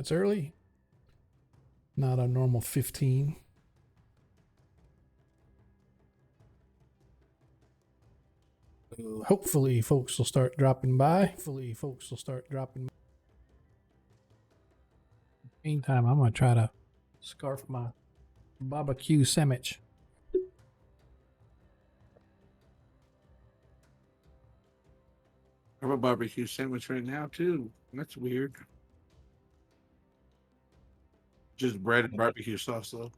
That's early. Not a normal 15. Hopefully folks will start dropping by. Meantime, I'm going to try to scarf my barbecue sandwich. I have a barbecue sandwich right now too. That's weird. Just bread and barbecue sauce though.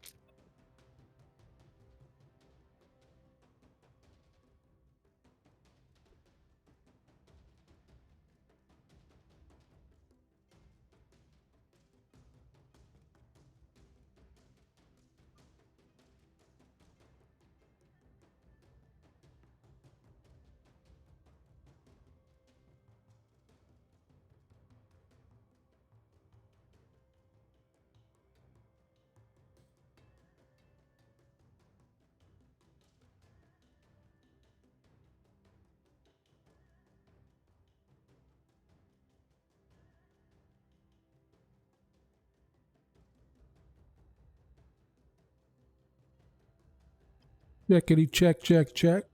Checkity check, check, check.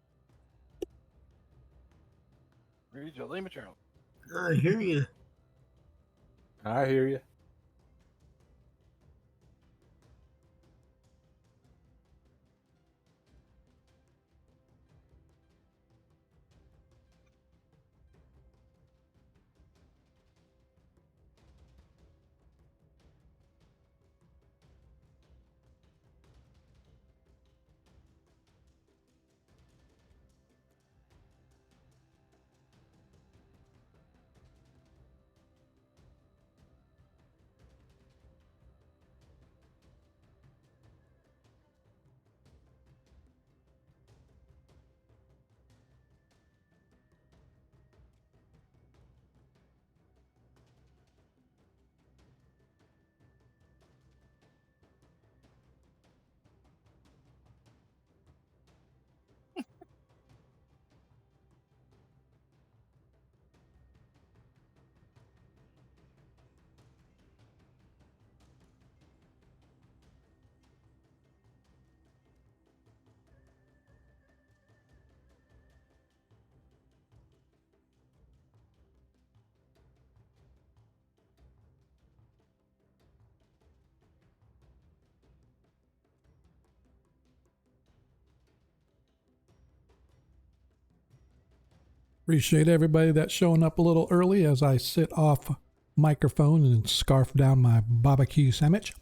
Read your limit journal. I hear you. I hear you. Appreciate everybody that's showing up a little early as I sit off microphone and scarf down my barbecue sandwich.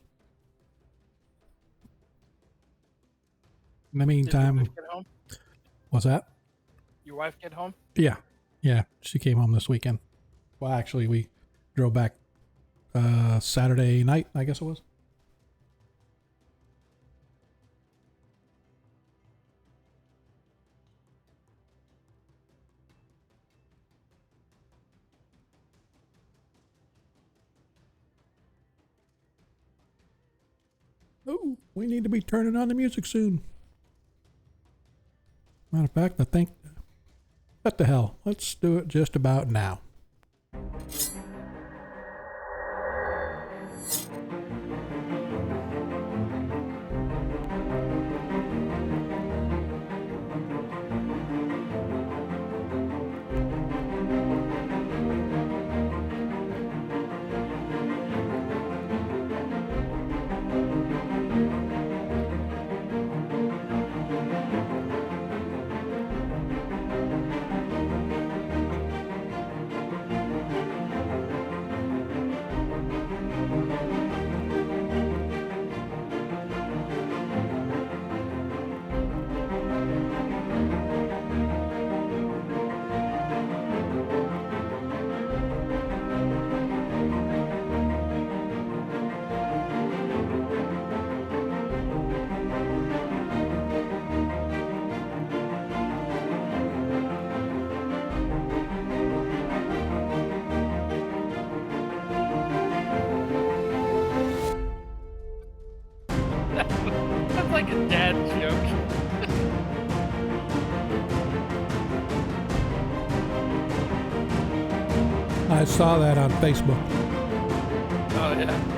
In the meantime, Did your wife get home? what's that? Your wife get home? Yeah, she came home this weekend. Well, actually, we drove back Saturday night, I guess it was. Oh, we need to be turning on the music soon. Matter of fact, I think, what the hell? Let's do it just about now. That's like a dad joke. I saw that on Facebook. Oh yeah.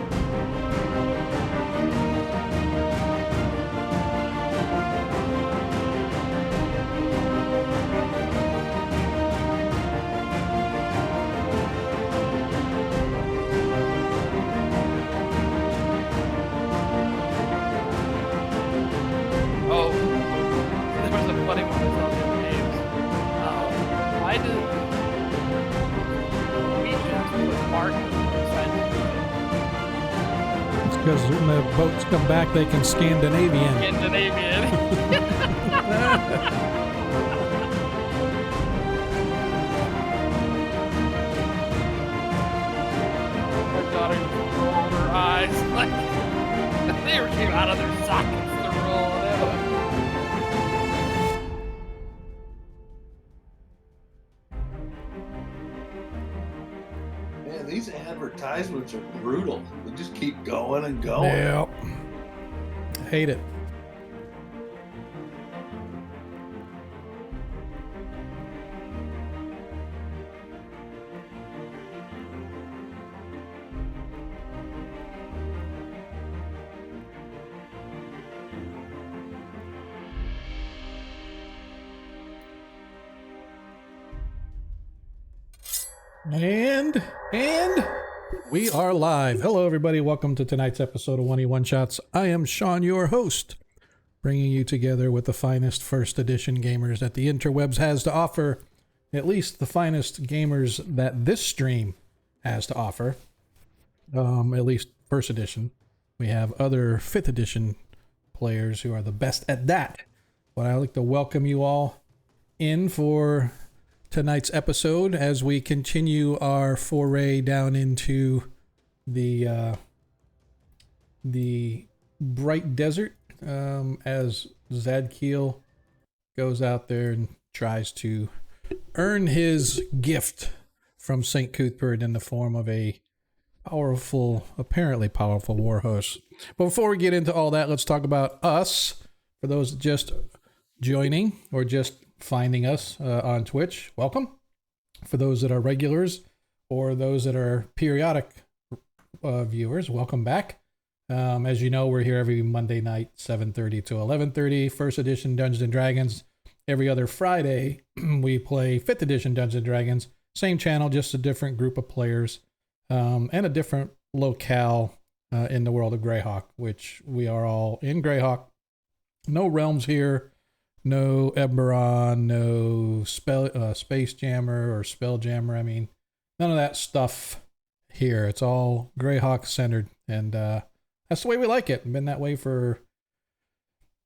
Oh, there was a funny one I saw the other days. Why do Norwegians put markers inside the It's because when the boats come back, they can Scandinavian. Scandinavian? My daughter rolled her eyes like they came out of their sockets to roll it out. Man, these advertisements are brutal. They just keep going and going. Yep. Hate it. And we are live. Hello, everybody. Welcome to tonight's episode of 1E1 Shots. I am Sean, your host, bringing you together with the finest first edition gamers that the interwebs has to offer. At least the finest gamers that this stream has to offer. At least first edition. We have other fifth edition players who are the best at that. But I'd like to welcome you all in for tonight's episode as we continue our foray down into the bright desert as Zadkiel goes out there and tries to earn his gift from St. Cuthbert in the form of a apparently powerful war host. But before we get into all that, let's talk about us. For those just joining or just finding us on Twitch, welcome. For those that are regulars or those that are periodic viewers, welcome back. As you know, we're here every Monday night, 7:30 to 11:30, first edition Dungeons and Dragons. Every other Friday, we play fifth edition Dungeons and Dragons. Same channel, just a different group of players and a different locale in the world of Greyhawk, which we are all in Greyhawk. No realms here. No Eberron, no Space Jammer or Spell Jammer. I mean, none of that stuff here. It's all Greyhawk centered, and that's the way we like it. Been that way for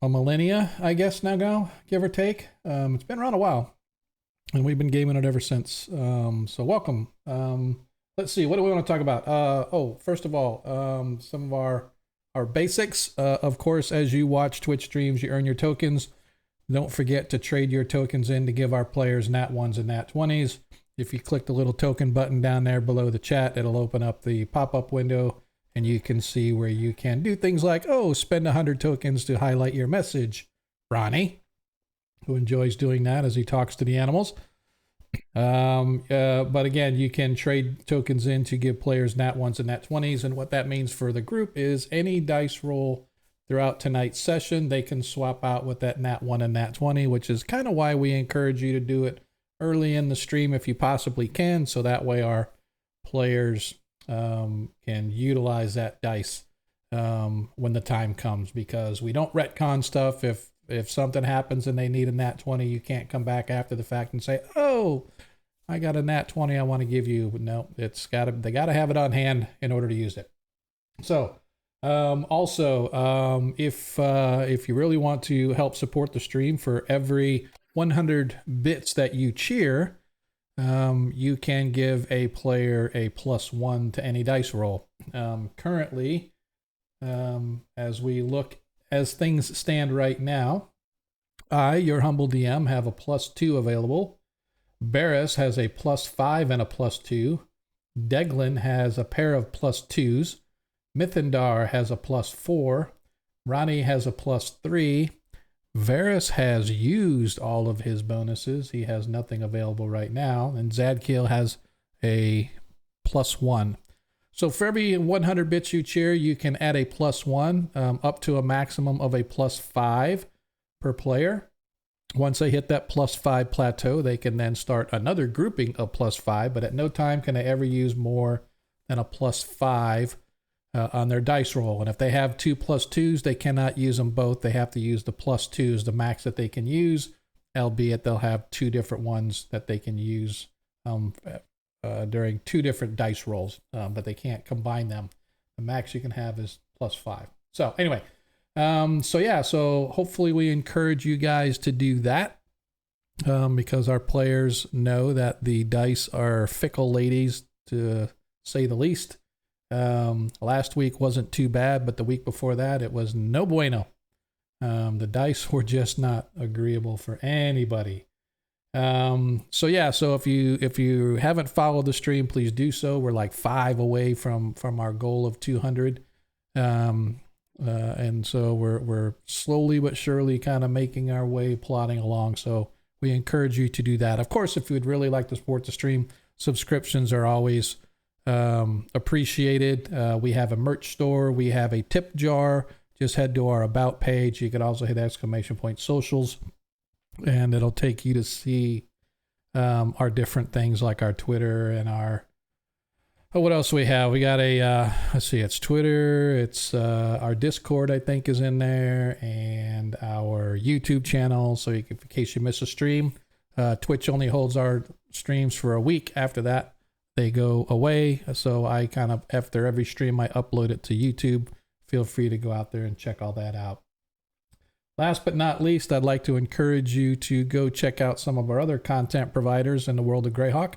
a millennia, I guess, now, give or take. It's been around a while, and we've been gaming it ever since. So welcome. Let's see, what do we want to talk about? First of all, some of our basics. Of course, as you watch Twitch streams, you earn your tokens. Don't forget to trade your tokens in to give our players nat 1s and nat 20s. If you click the little token button down there below the chat, it'll open up the pop-up window and you can see where you can do things like, spend 100 tokens to highlight your message. Ronnie, who enjoys doing that as he talks to the animals. But again, you can trade tokens in to give players nat 1s and nat 20s. And what that means for the group is any dice roll throughout tonight's session, they can swap out with that nat 1 and nat 20, which is kind of why we encourage you to do it early in the stream if you possibly can, so that way our players can utilize that dice when the time comes, because we don't retcon stuff. If something happens and they need a nat 20, you can't come back after the fact and say, I got a nat 20 I want to give you. No, they gotta have it on hand in order to use it. So if you really want to help support the stream, for every 100 bits that you cheer, you can give a player a +1 to any dice roll. Currently, as things stand right now, I, your humble DM, have a +2 available. Barris has a +5 and a +2. Deglin has a pair of +2s. Mithindar has a +4. Ronnie has a +3. Varys has used all of his bonuses. He has nothing available right now. And Zadkiel has a +1. So for every 100 bits you cheer, you can add a +1, up to a maximum of a +5 per player. Once they hit that +5 plateau, they can then start another grouping of +5, but at no time can they ever use more than a +5 on their dice roll. And if they have 2 +2s, they cannot use them both. They have to use the +2s, the max that they can use, albeit they'll have 2 different ones that they can use during 2 different dice rolls, but they can't combine them. The max you can have is +5. So anyway, so hopefully we encourage you guys to do that, because our players know that the dice are fickle ladies, to say the least. Last week wasn't too bad, but the week before that, it was no bueno. The dice were just not agreeable for anybody. So if you haven't followed the stream, please do so. We're like 5 away from our goal of 200. And so we're slowly but surely kind of making our way, plodding along. So we encourage you to do that. Of course, if you would really like to support the stream, subscriptions are always appreciated. We have a merch store. We have a tip jar. Just head to our about page. You could also hit !socials, and it'll take you to see our different things like our Twitter and our... Oh, what else we have? We got a, let's see, it's Twitter, it's our Discord, I think, is in there, and our YouTube channel. So in case you miss a stream, Twitch only holds our streams for a week. After that, they go away. So I kind of, after every stream, I upload it to YouTube. Feel free to go out there and check all that out. Last but not least, I'd like to encourage you to go check out some of our other content providers in the world of Greyhawk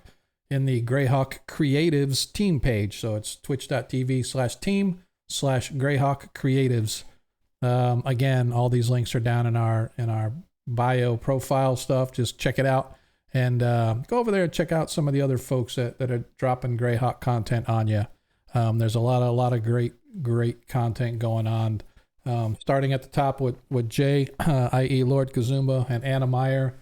in the Greyhawk Creatives team page. So it's twitch.tv/team/Greyhawk Creatives. Again, all these links are down in our bio profile stuff. Just check it out and go over there and check out some of the other folks that are dropping Greyhawk content on you. There's a lot of great content going on. Starting at the top with Jay, i.e. Lord Kazumba, and Anna Meyer.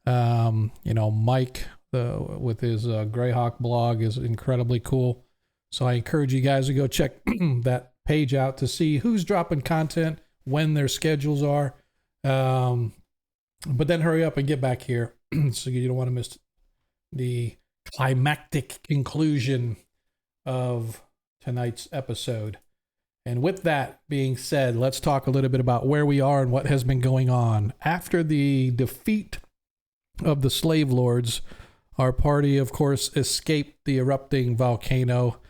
Mike with his Greyhawk blog is incredibly cool. So I encourage you guys to go check that page out to see who's dropping content, when their schedules are. But then hurry up and get back here so you don't want to miss the climactic conclusion of tonight's episode. And with that being said, let's talk a little bit about where we are and what has been going on. After the defeat of the slave lords, our party, of course, escaped the erupting volcano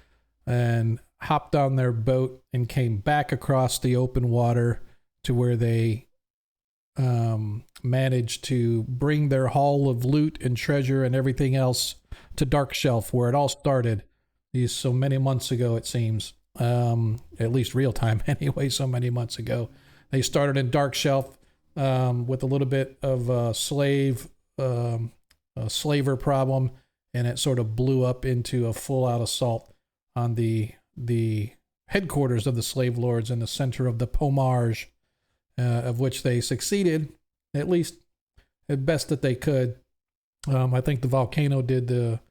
and hopped on their boat and came back across the open water to where they managed to bring their haul of loot and treasure and everything else to Dark Shelf, where it all started so many months ago, it seems. At least real time anyway, so many months ago. They started in Dark Shelf with a little bit of a slaver problem, and it sort of blew up into a full-out assault on the headquarters of the slave lords in the center of the Pomage, of which they succeeded, at least as best that they could. I think the volcano did a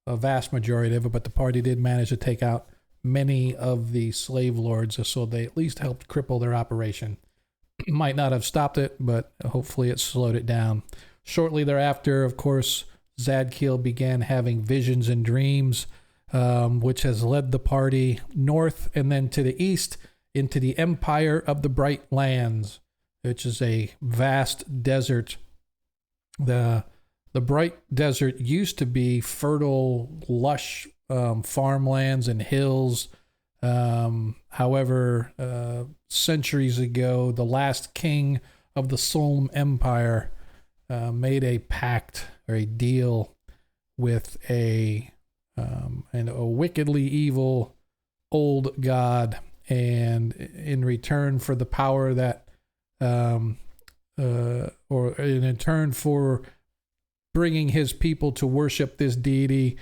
vast majority of it, but the party did manage to take out many of the slave lords, so they at least helped cripple their operation. Might not have stopped it, but hopefully it slowed it down. Shortly thereafter, of course, Zadkiel began having visions and dreams, which has led the party north and then to the east into the Empire of the Bright Lands, which is a vast desert. The Bright Desert used to be fertile, lush farmlands and hills. However, centuries ago, the last king of the Solm Empire made a pact or a deal with a wickedly evil old god, and in return for the power that, or in return for bringing his people to worship this deity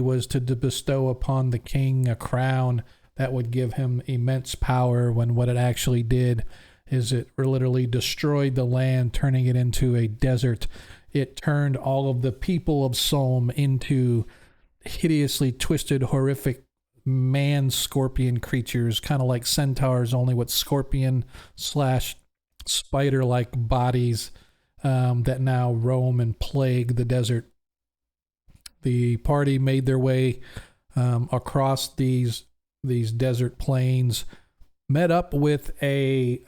was to bestow upon the king a crown that would give him immense power, when what it actually did is it literally destroyed the land, turning it into a desert. It turned all of the people of Solm into hideously twisted, horrific man scorpion creatures, kind of like centaurs, only with scorpion slash spider like bodies that now roam and plague the desert. The party made their way across these desert plains, met up with a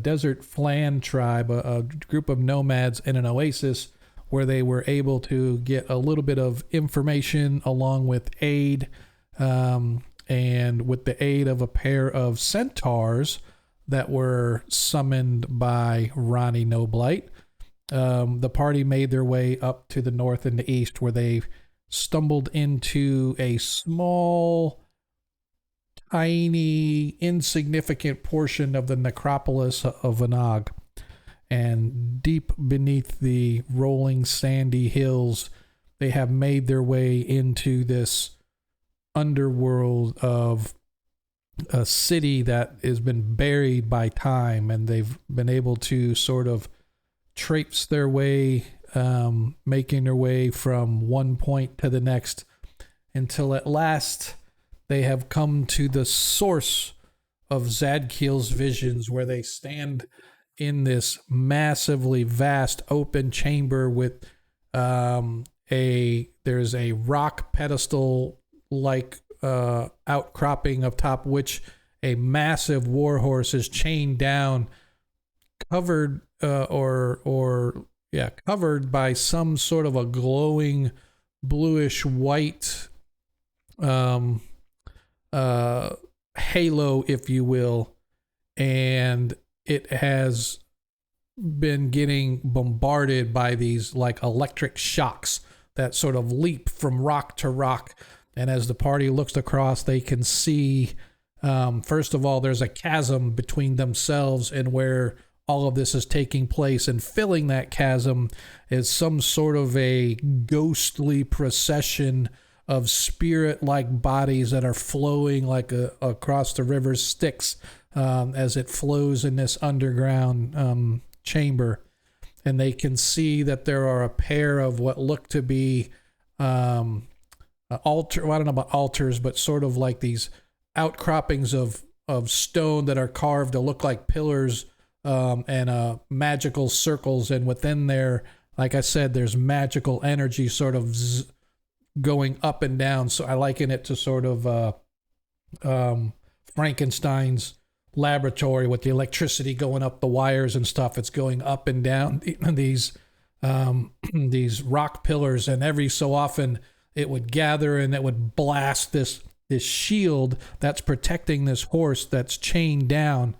desert flan tribe, a group of nomads in an oasis, where they were able to get a little bit of information along with aid, and with the aid of a pair of centaurs that were summoned by Ronnie Noblight. The party made their way up to the north and the east, where they stumbled into a small, tiny, insignificant portion of the necropolis of Vanag. And deep beneath the rolling sandy hills, they have made their way into this underworld of a city that has been buried by time, and they've been able to sort of traipse their way, making their way from one point to the next, until at last they have come to the source of Zadkiel's visions, where they stand in this massively vast open chamber with there's a rock pedestal like outcropping of top which a massive warhorse is chained down, covered covered by some sort of a glowing bluish white halo, if you will, and it has been getting bombarded by these like electric shocks that sort of leap from rock to rock. And as the party looks across, they can see, first of all, there's a chasm between themselves and where all of this is taking place, and filling that chasm is some sort of a ghostly procession of spirit-like bodies that are flowing like across the river Styx, as it flows in this underground chamber. And they can see that there are a pair of what look to be well, I don't know about altars, but sort of like these outcroppings of stone that are carved to look like pillars, and magical circles. And within there, like I said, there's magical energy sort of going up and down. So I liken it to sort of Frankenstein's laboratory with the electricity going up the wires and stuff. It's going up and down these rock pillars, and every so often it would gather and it would blast this shield that's protecting this horse that's chained down.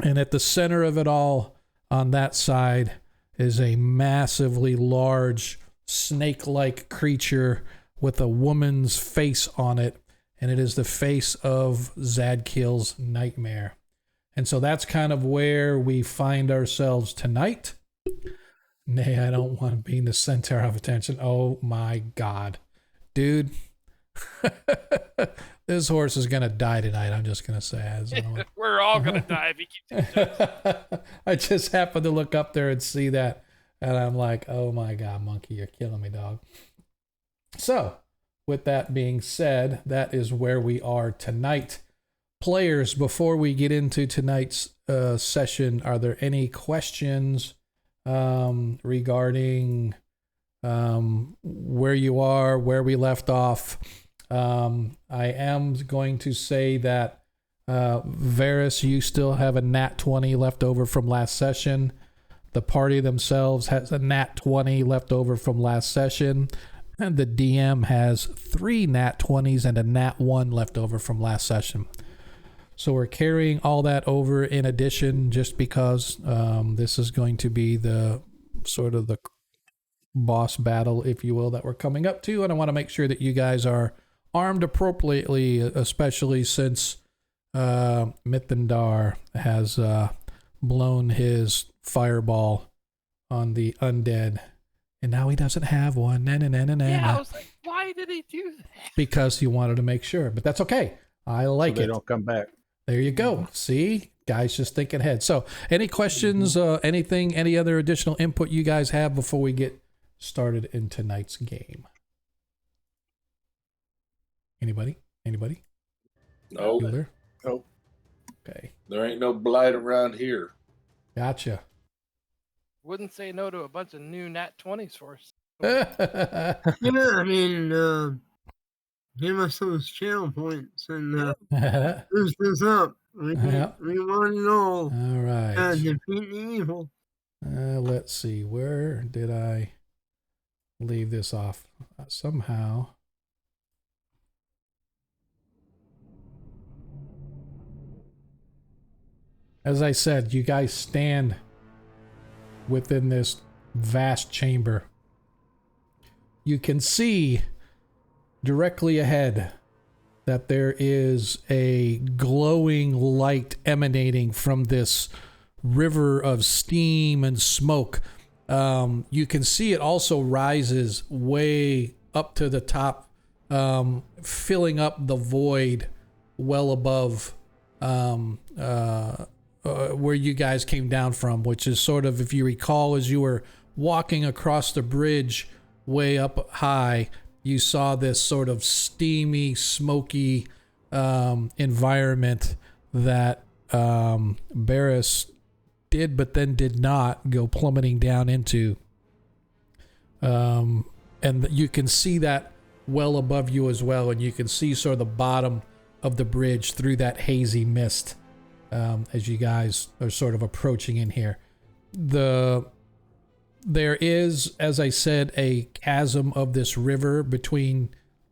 And at the center of it all, on that side, is a massively large snake-like creature with a woman's face on it, and it is the face of Zadkiel's nightmare. And so that's kind of where we find ourselves tonight. Nay, I don't want to be in the center of attention. Oh my God. Dude, this horse is going to die tonight. I'm just going to say. We're all going to die if he keeps doing this. I just happened to look up there and see that. And I'm like, oh my God, Monkey, you're killing me, dog. So, with that being said, that is where we are tonight. Players, before we get into tonight's session, are there any questions regarding where you are, where we left off? I am going to say that Varys, you still have a nat 20 left over from last session. The party themselves has a nat 20 left over from last session. And the DM has 3 nat 20s and a nat 1 left over from last session. So we're carrying all that over in addition, just because this is going to be the sort of the boss battle, if you will, that we're coming up to. And I want to make sure that you guys are armed appropriately, especially since Mithindar has blown his fireball on the undead. And now he doesn't have one. Yeah, I was like, why did he do that? Because he wanted to make sure. But that's okay. I like so it. They don't come back. There you go. See? Guys just thinking ahead. So any questions, anything, any other additional input you guys have before we get started in tonight's game? Anybody? Anybody? No, Bueller? no, Okay. there ain't no blight around here. Gotcha. Wouldn't say no to a bunch of new Nat 20s for us. Yeah, I mean, give us those channel points and boost this up. We want it all. All right. Defeat the evil. Let's see. Where did I leave this off? Somehow. As I said, you guys stand within this vast chamber. You can see directly ahead that there is a glowing light emanating from this river of steam and smoke. You can see it also rises way up to the top, filling up the void well above where you guys came down from, which is sort of, if you recall, as you were walking across the bridge way up high, you saw this sort of steamy, smoky environment that Barris did, but then did not go plummeting down into. And you can see that well above you as well, and you can see sort of the bottom of the bridge through that hazy mist as you guys are sort of approaching in here. There is, as I said, a chasm of this river between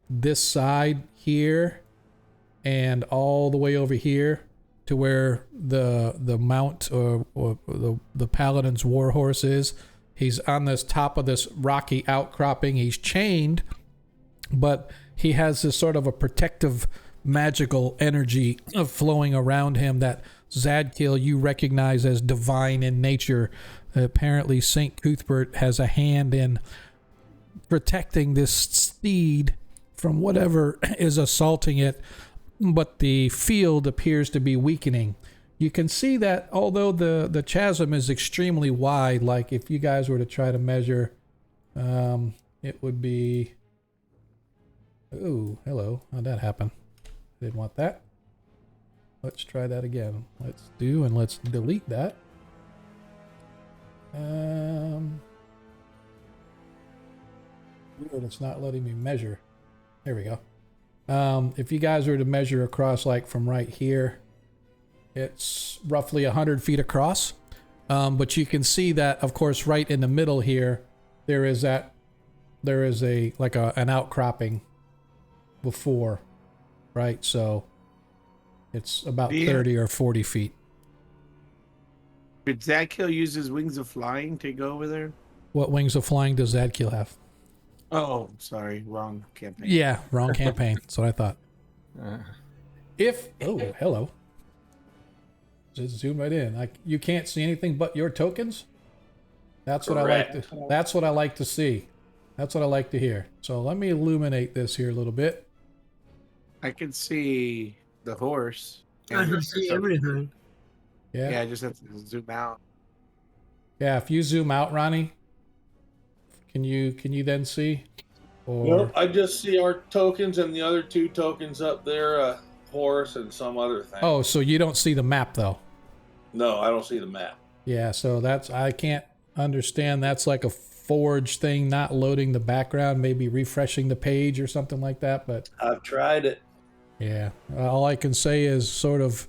this side here and all the way over here to where the mount or the paladin's warhorse is. He's on this top of this rocky outcropping. He's chained, but he has this sort of a protective magical energy flowing around him that Zadkiel you recognize as divine in nature. Apparently St. Cuthbert has a hand in protecting this steed from whatever is assaulting it, but the field appears to be weakening. You can see that although the chasm is extremely wide, like if you guys were to try to measure, it would be... Ooh, hello. How'd that happen? Didn't want that. Let's try that again. Let's delete that. Weird, it's not letting me measure. There we go. If you guys were to measure across, like from right here, it's roughly 100 feet across. But you can see that, of course, right in the middle here, there is an outcropping before, right? So it's about 30 or 40 feet. Did Zadkiel use his wings of flying to go over there? What wings of flying does Zadkiel have? Oh, sorry, wrong campaign. Yeah, wrong campaign. That's what I thought. Oh, hello. Just zoom right in. You can't see anything but your tokens. That's what Correct. I like to. That's what I like to see. That's what I like to hear. So let me illuminate this here a little bit. I can see the horse. I can see everything. Yeah, I just have to zoom out. Yeah, if you zoom out, Ronnie, can you then see? Or Nope, I just see our tokens and the other two tokens up there, a horse and some other thing. oh, so you don't see the map though? No, I don't see the map. Yeah, so I can't understand. That's like a Forge thing, not loading the background, maybe refreshing the page or something like that. But I've tried it. yeah, all I can say is sort of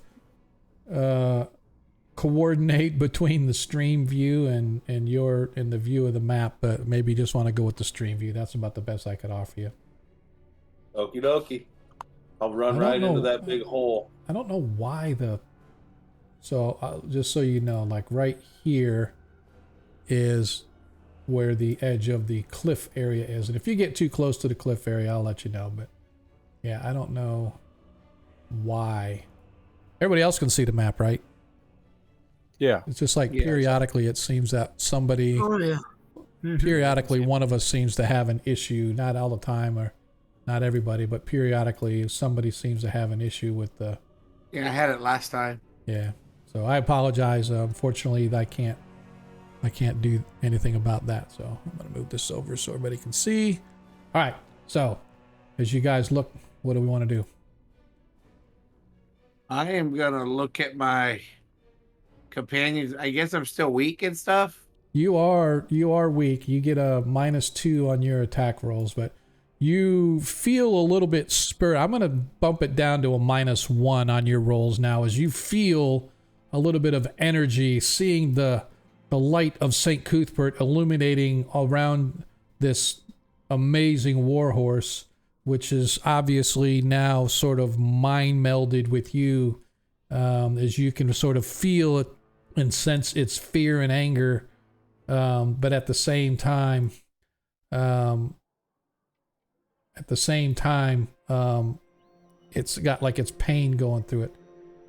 coordinate between the stream view and the view of the map, but maybe just want to go with the stream view. That's about the best I could offer you. Okie dokie. I'll run I don't right know. into that big hole. I don't know why just so you know, like right here is where the edge of the cliff area is. And if you get too close to the cliff area, I'll let you know. But yeah, I don't know why. Everybody else can see the map, right? Yeah. It's just like Yeah. periodically it seems that somebody, Oh, yeah. periodically one of us seems to have an issue, not all the time or not everybody, but periodically somebody seems to have an issue with the, Yeah, I had it last time. yeah. So I apologize. Unfortunately, I can't do anything about that. So I'm going to move this over so everybody can see. All right. So as you guys look, what do we want to do? I am gonna look at my companions. I guess I'm still weak and stuff. You are weak. You get a -2 on your attack rolls, but you feel a little bit spur. I'm gonna bump it down to a -1 on your rolls now, as you feel a little bit of energy, seeing the light of St. Cuthbert illuminating around this amazing warhorse, which is obviously now sort of mind melded with you, as you can sort of feel it and sense its fear and anger, but at the same time, it's got like its pain going through it.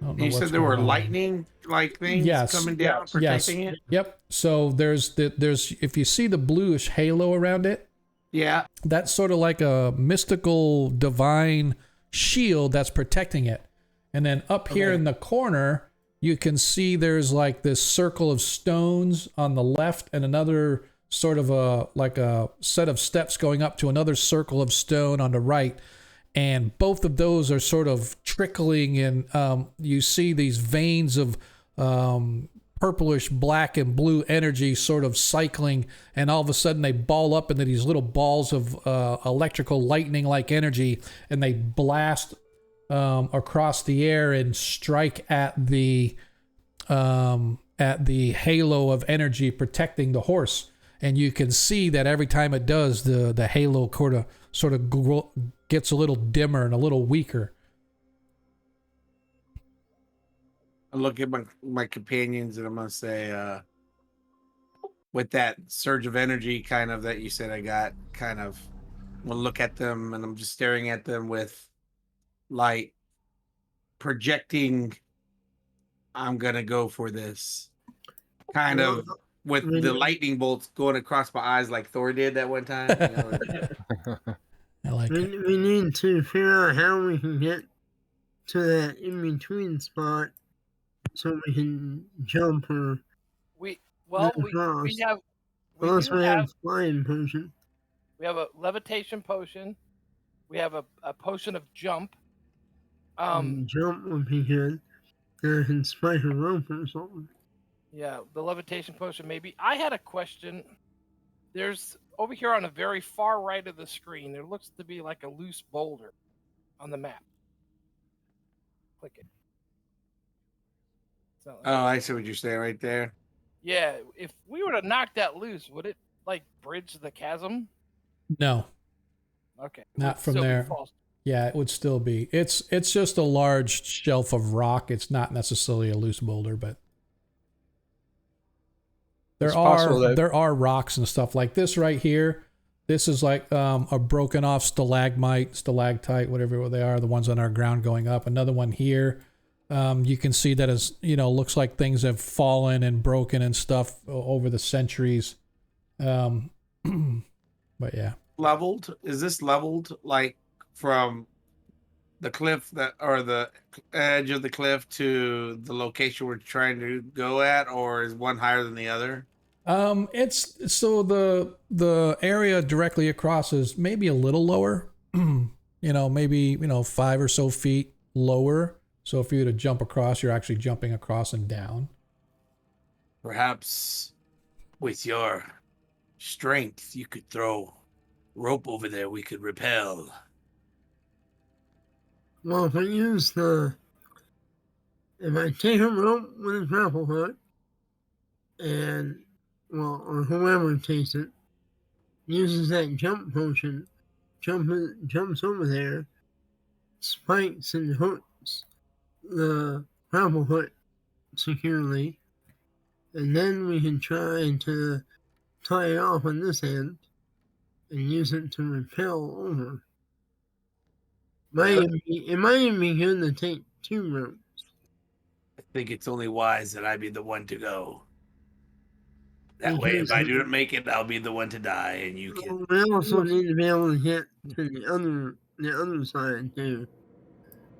I don't know You what's said there were going on. lightning like things coming down, protecting it. Yep. So there's if you see the bluish halo around it, Yeah. that's sort of like a mystical divine shield that's protecting it. And then up here in the corner, you can see there's like this circle of stones on the left and another sort of a set of steps going up to another circle of stone on the right. And both of those are sort of trickling, and you see these veins of purplish, black, and blue energy sort of cycling, and all of a sudden they ball up into these little balls of electrical lightning-like energy, and they blast across the air and strike at the halo of energy protecting the horse. And you can see that every time it does, the halo sort of gets a little dimmer and a little weaker. I look at my companions and I'm gonna say, with that surge of energy kind of that you said I got, kind of we'll look at them and I'm just staring at them with light projecting. I'm gonna go for this kind of with the lightning bolts going across my eyes like Thor did that one time. You know? I like it. We need to figure out how we can get to that in between spot so we can jump or we across. have Unless we have flying potion. We have a levitation potion. We have a potion of jump. Jump would be good. I can spike a rope or something. Yeah, the levitation potion maybe. I had a question. There's over here on the very far right of the screen, there looks to be like a loose boulder on the map. Click it. So, Oh, I see what you're saying right there. yeah, if we were to knock that loose, would it like bridge the chasm? No, Okay. not from there. Yeah, it would still be. It's just a large shelf of rock. It's not necessarily a loose boulder, but there are rocks and stuff like this right here. This is like a broken off stalagmite, stalactite, whatever they are, the ones on our ground going up. Another one here. You can see that as looks like things have fallen and broken and stuff over the centuries. But yeah. Leveled? Is this leveled like from the cliff or the edge of the cliff to the location we're trying to go at, or is one higher than the other? It's so the area directly across is maybe a little lower, maybe 5 or so feet lower. So if you were to jump across, you're actually jumping across and down. Perhaps with your strength, you could throw rope over there. We could repel. Well, if I take a rope with a grapple hook, or whoever takes it, uses that jump potion, jumps over there, spikes and hooks the grapple hook securely, and then we can try to tie it off on this end and use it to repel over. It might even be good to take 2 ropes. I think it's only wise that I be the one to go. That way, if I do make it, I'll be the one to die, and you can. We also need to be able to get to the other side too,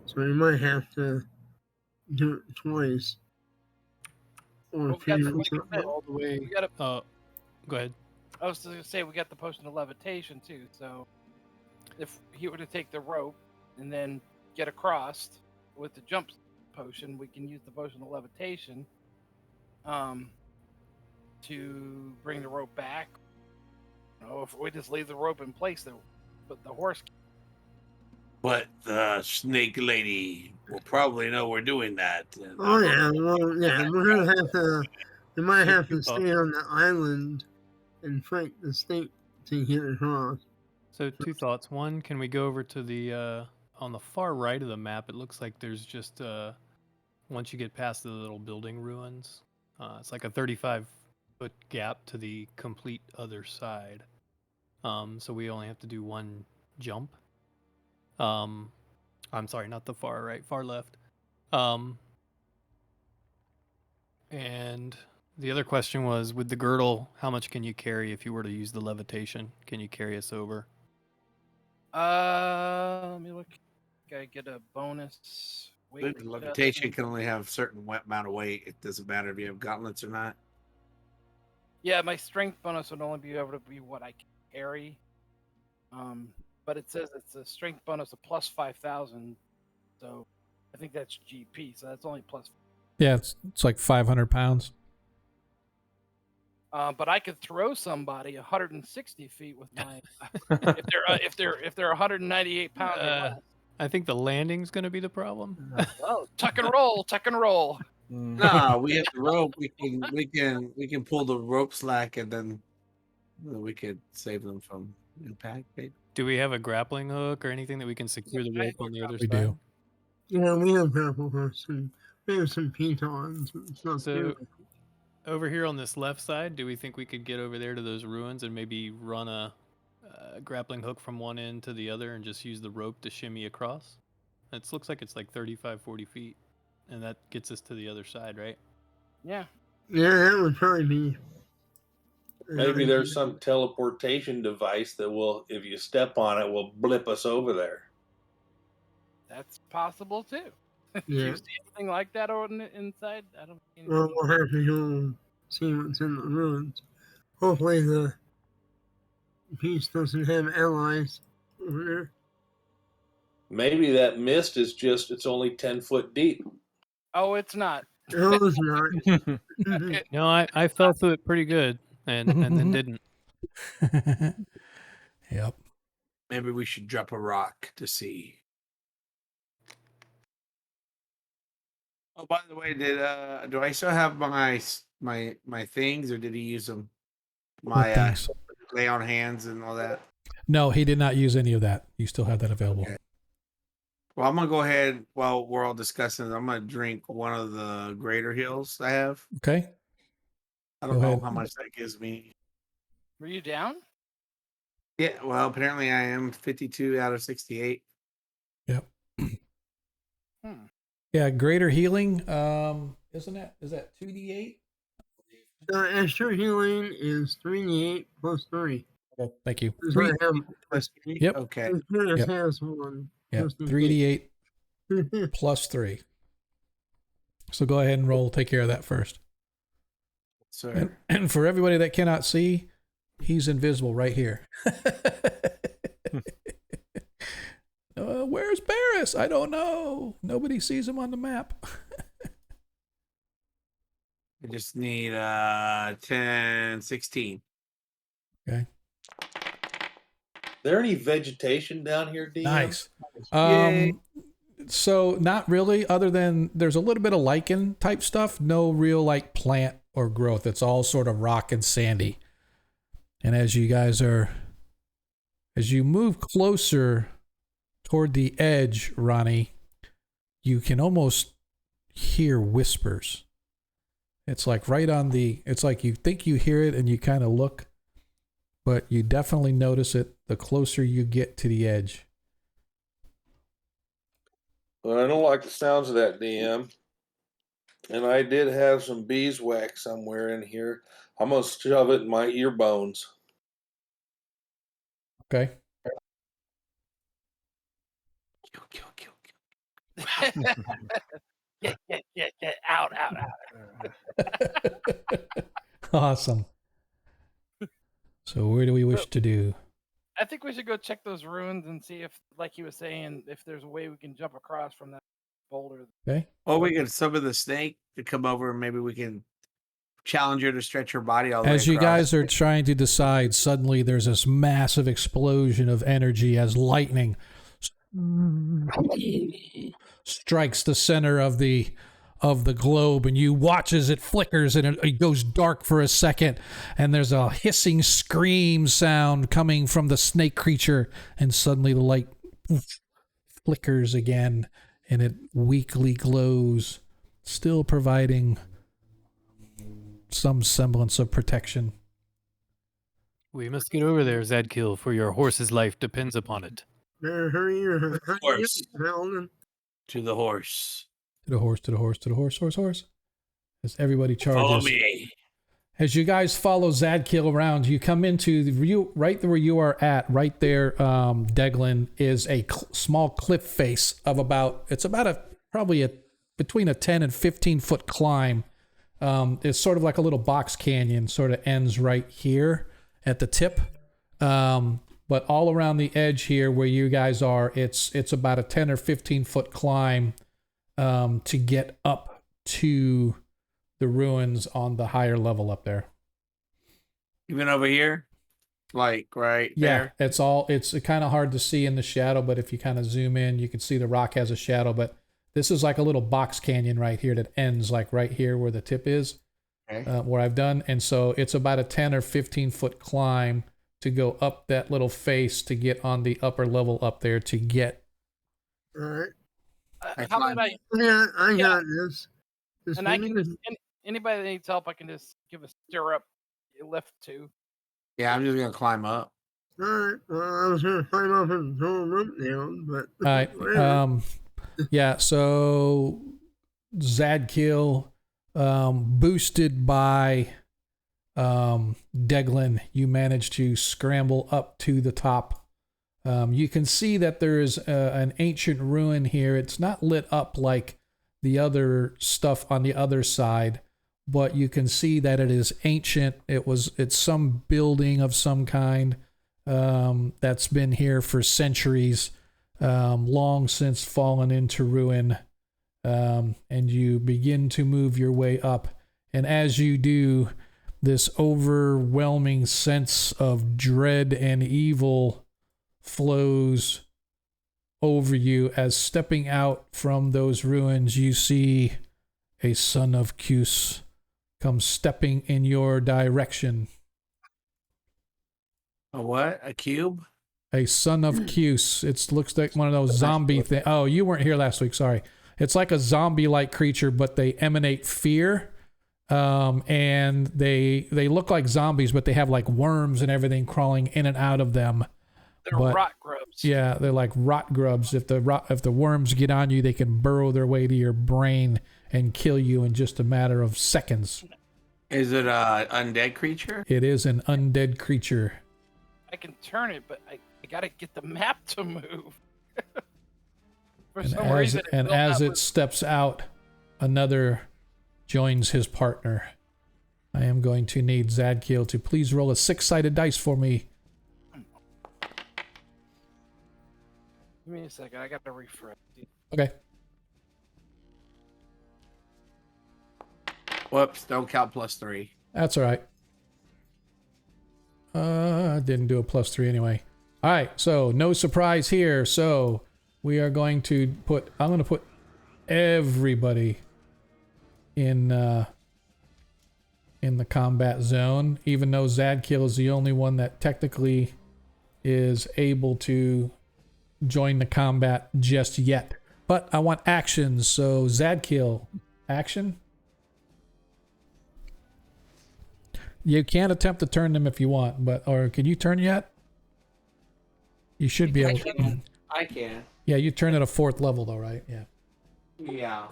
so we might have to do it twice. Or all the way. Go ahead. I was going to say we got the potion of levitation too. So if he were to take the rope and then get across with the jump potion, we can use the potion of levitation to bring the rope back. If we just leave the rope in place, but the horse. But the snake lady will probably know we're doing that. And Oh yeah, well, yeah, we're gonna have to. We might have to stay on the island and fight the snake to get across. So two thoughts. One, can we go over to the on the far right of the map? It looks like there's just once you get past the little building ruins, it's like a 35-foot gap to the complete other side. So we only have to do one jump. I'm sorry, not the far right, far left. And the other question was, with the girdle, how much can you carry if you were to use the levitation? Can you carry us over? Let me look. I get a bonus weight. The levitation can only have a certain amount of weight. It doesn't matter if you have gauntlets or not. Yeah, my strength bonus would only be able to be what I can carry. But it says it's a strength bonus of plus 5,000. So I think that's GP. So that's only plus. Yeah, it's like 500 pounds. But I could throw somebody 160 feet with my if they're 198 pounds or less. I think the landing's going to be the problem. Well, tuck and roll, tuck and roll. No, we have the rope. We can pull the rope slack, and then we could save them from impact. Maybe. Do we have a grappling hook or anything that we can secure the rope on the other We side? do. Yeah, we have grapple hooks and we have some pitons. So over here on this left side, do we think we could get over there to those ruins and maybe run a grappling hook from one end to the other and just use the rope to shimmy across? It looks like it's like 35, 40 feet. And that gets us to the other side, right? Yeah. Yeah, that would probably be. Maybe there's some teleportation device that will, if you step on it, will blip us over there. That's possible too. Do Yeah. you see anything like that inside? I don't see anything. Well, we'll have to go see what's in the ruins. Hopefully the piece doesn't have allies over there. Maybe that mist is just, it's only 10 foot deep. Oh, it's not. No, it's not. No, I fell through it pretty good and then didn't. Yep. Maybe we should drop a rock to see. Oh, by the way, do I still have my things, or did he use them? My things? lay on hands and all that. No, he did not use any of that. You still have that available. Okay. Well, I'm gonna go ahead while we're all discussing. I'm gonna drink one of the greater heals I have. Okay. I don't Go know ahead. how much that gives me. Were you down? Yeah, well, apparently I am 52 out of 68. Yep. Hmm. Yeah, greater healing. Isn't that, is that 2d8? Extra healing is 3d8 plus 3. Okay, thank you. Does not have, Plus 3? Yep. Okay. it Yep. has one. Yeah, just in 3d8 case. plus 3. So go ahead and roll. Take care of that first. So And for everybody that cannot see, he's invisible right here. Where's Barris? I don't know. Nobody sees him on the map. I just need 10, 16. Okay. There any vegetation down here, DM? Nice. Yay. So not really, other than there's a little bit of lichen type stuff. No real like plant or growth. It's all sort of rock and sandy. And as you move closer toward the edge, Ronnie, you can almost hear whispers. It's like it's like you think you hear it and you kind of look, but you definitely notice it the closer you get to the edge. Well, I don't like the sounds of that, DM. And I did have some beeswax somewhere in here. I'm going to shove it in my ear bones. Okay. Kill. Get out. Awesome. So where do we wish to do? I think we should go check those ruins and see if, like he was saying, if there's a way we can jump across from that boulder. Okay. Or we can summon the snake to come over and maybe we can challenge her to stretch her body all the way As you across. guys are trying to decide, suddenly there's this massive explosion of energy as lightning strikes the center of the globe, and you watch as it flickers and it goes dark for a second, and there's a hissing scream sound coming from the snake creature, and suddenly the light flickers again and it weakly glows, still providing some semblance of protection. We must get over there, Zadkill, for your horse's life depends upon it. Hurry, Horse. Howland. To the horse. To the horse, to the horse, to the horse, horse. As everybody charges. Follow me. As you guys follow Zadkill around, you come into right where you are at, right there, Deglin, is a small cliff face of probably between a 10 and 15 foot climb. It's sort of like a little box canyon, sort of ends right here at the tip. But all around the edge here where you guys are, it's about a 10 or 15 foot climb to get up to the ruins on the higher level up there. Even over here? Like right there? It's kind of hard to see in the shadow, but if you kind of zoom in, you can see the rock has a shadow, but this is like a little box canyon right here that ends like right here where the tip is, Okay. where I've done. And so it's about a 10 or 15 foot climb to go up that little face to get on the upper level up there to get. All right. How about I? Yeah, I got this. Just And I give can me just, anybody that needs help, I can just give a stirrup lift to. Yeah, I'm just gonna climb up. All right. Well, I was going to climb up and throw a rope down, but All right. whatever. Yeah. So Zadkill, boosted by Deglin, you manage to scramble up to the top. You can see that there is an ancient ruin here. It's not lit up like the other stuff on the other side, but you can see that it is ancient. It's some building of some kind that's been here for centuries, long since fallen into ruin. And you begin to move your way up. And as you do, this overwhelming sense of dread and evil flows over you as stepping out from those ruins, you see a son of Cuse come stepping in your direction. A what? A cube? A son of Cuse. It looks like one of those zombie things. Oh, you weren't here last week. Sorry. It's like a zombie-like creature, but they emanate fear. And they look like zombies, but they have like worms and everything crawling in and out of them. They're But- rot grubs. Yeah, they're like rot grubs. If the worms get on you, they can burrow their way to your brain and kill you in just a matter of seconds. Is it a undead creature? It is an undead creature. I can turn it, but I got to get the map to move. For And some as reason, and built as that it with- steps out, another joins his partner. I am going to need Zadkiel to please roll a 6-sided dice for me. Give me a second. I got to refresh. Okay. Whoops, don't count +3. That's all right. I didn't do a +3 anyway. All right, so no surprise here. So we are going to I'm going to put everybody in the combat zone, even though Zadkill is the only one that technically is able to join the combat just yet. But I want actions, so Zadkill, action. You can attempt to turn them if you want, or can you turn yet? You should be able to. I can. Yeah, you turn at a 4th level though, right? Yeah. Yeah.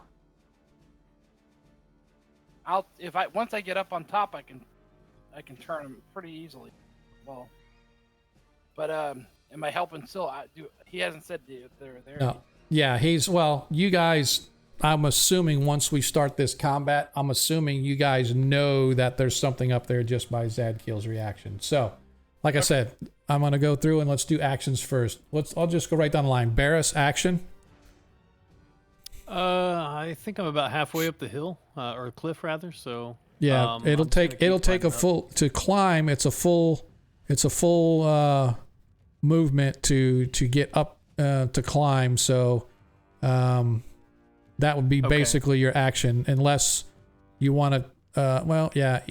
Once I get up on top, I can turn them pretty easily. Well, but am I helping still? He hasn't said if they're there. No. Yeah, you guys, I'm assuming once we start this combat, I'm assuming you guys know that there's something up there just by Zadkill's reaction. So, like I said, I'm going to go through and let's do actions first. I'll just go right down the line. Barris, action. I think I'm about halfway up the hill, or cliff rather. So Yeah, I'm it'll just gonna keep take a climbing up. full to climb. It's a full movement to get up to climb. So that would be Okay. basically your action, unless you want to. Well, yeah,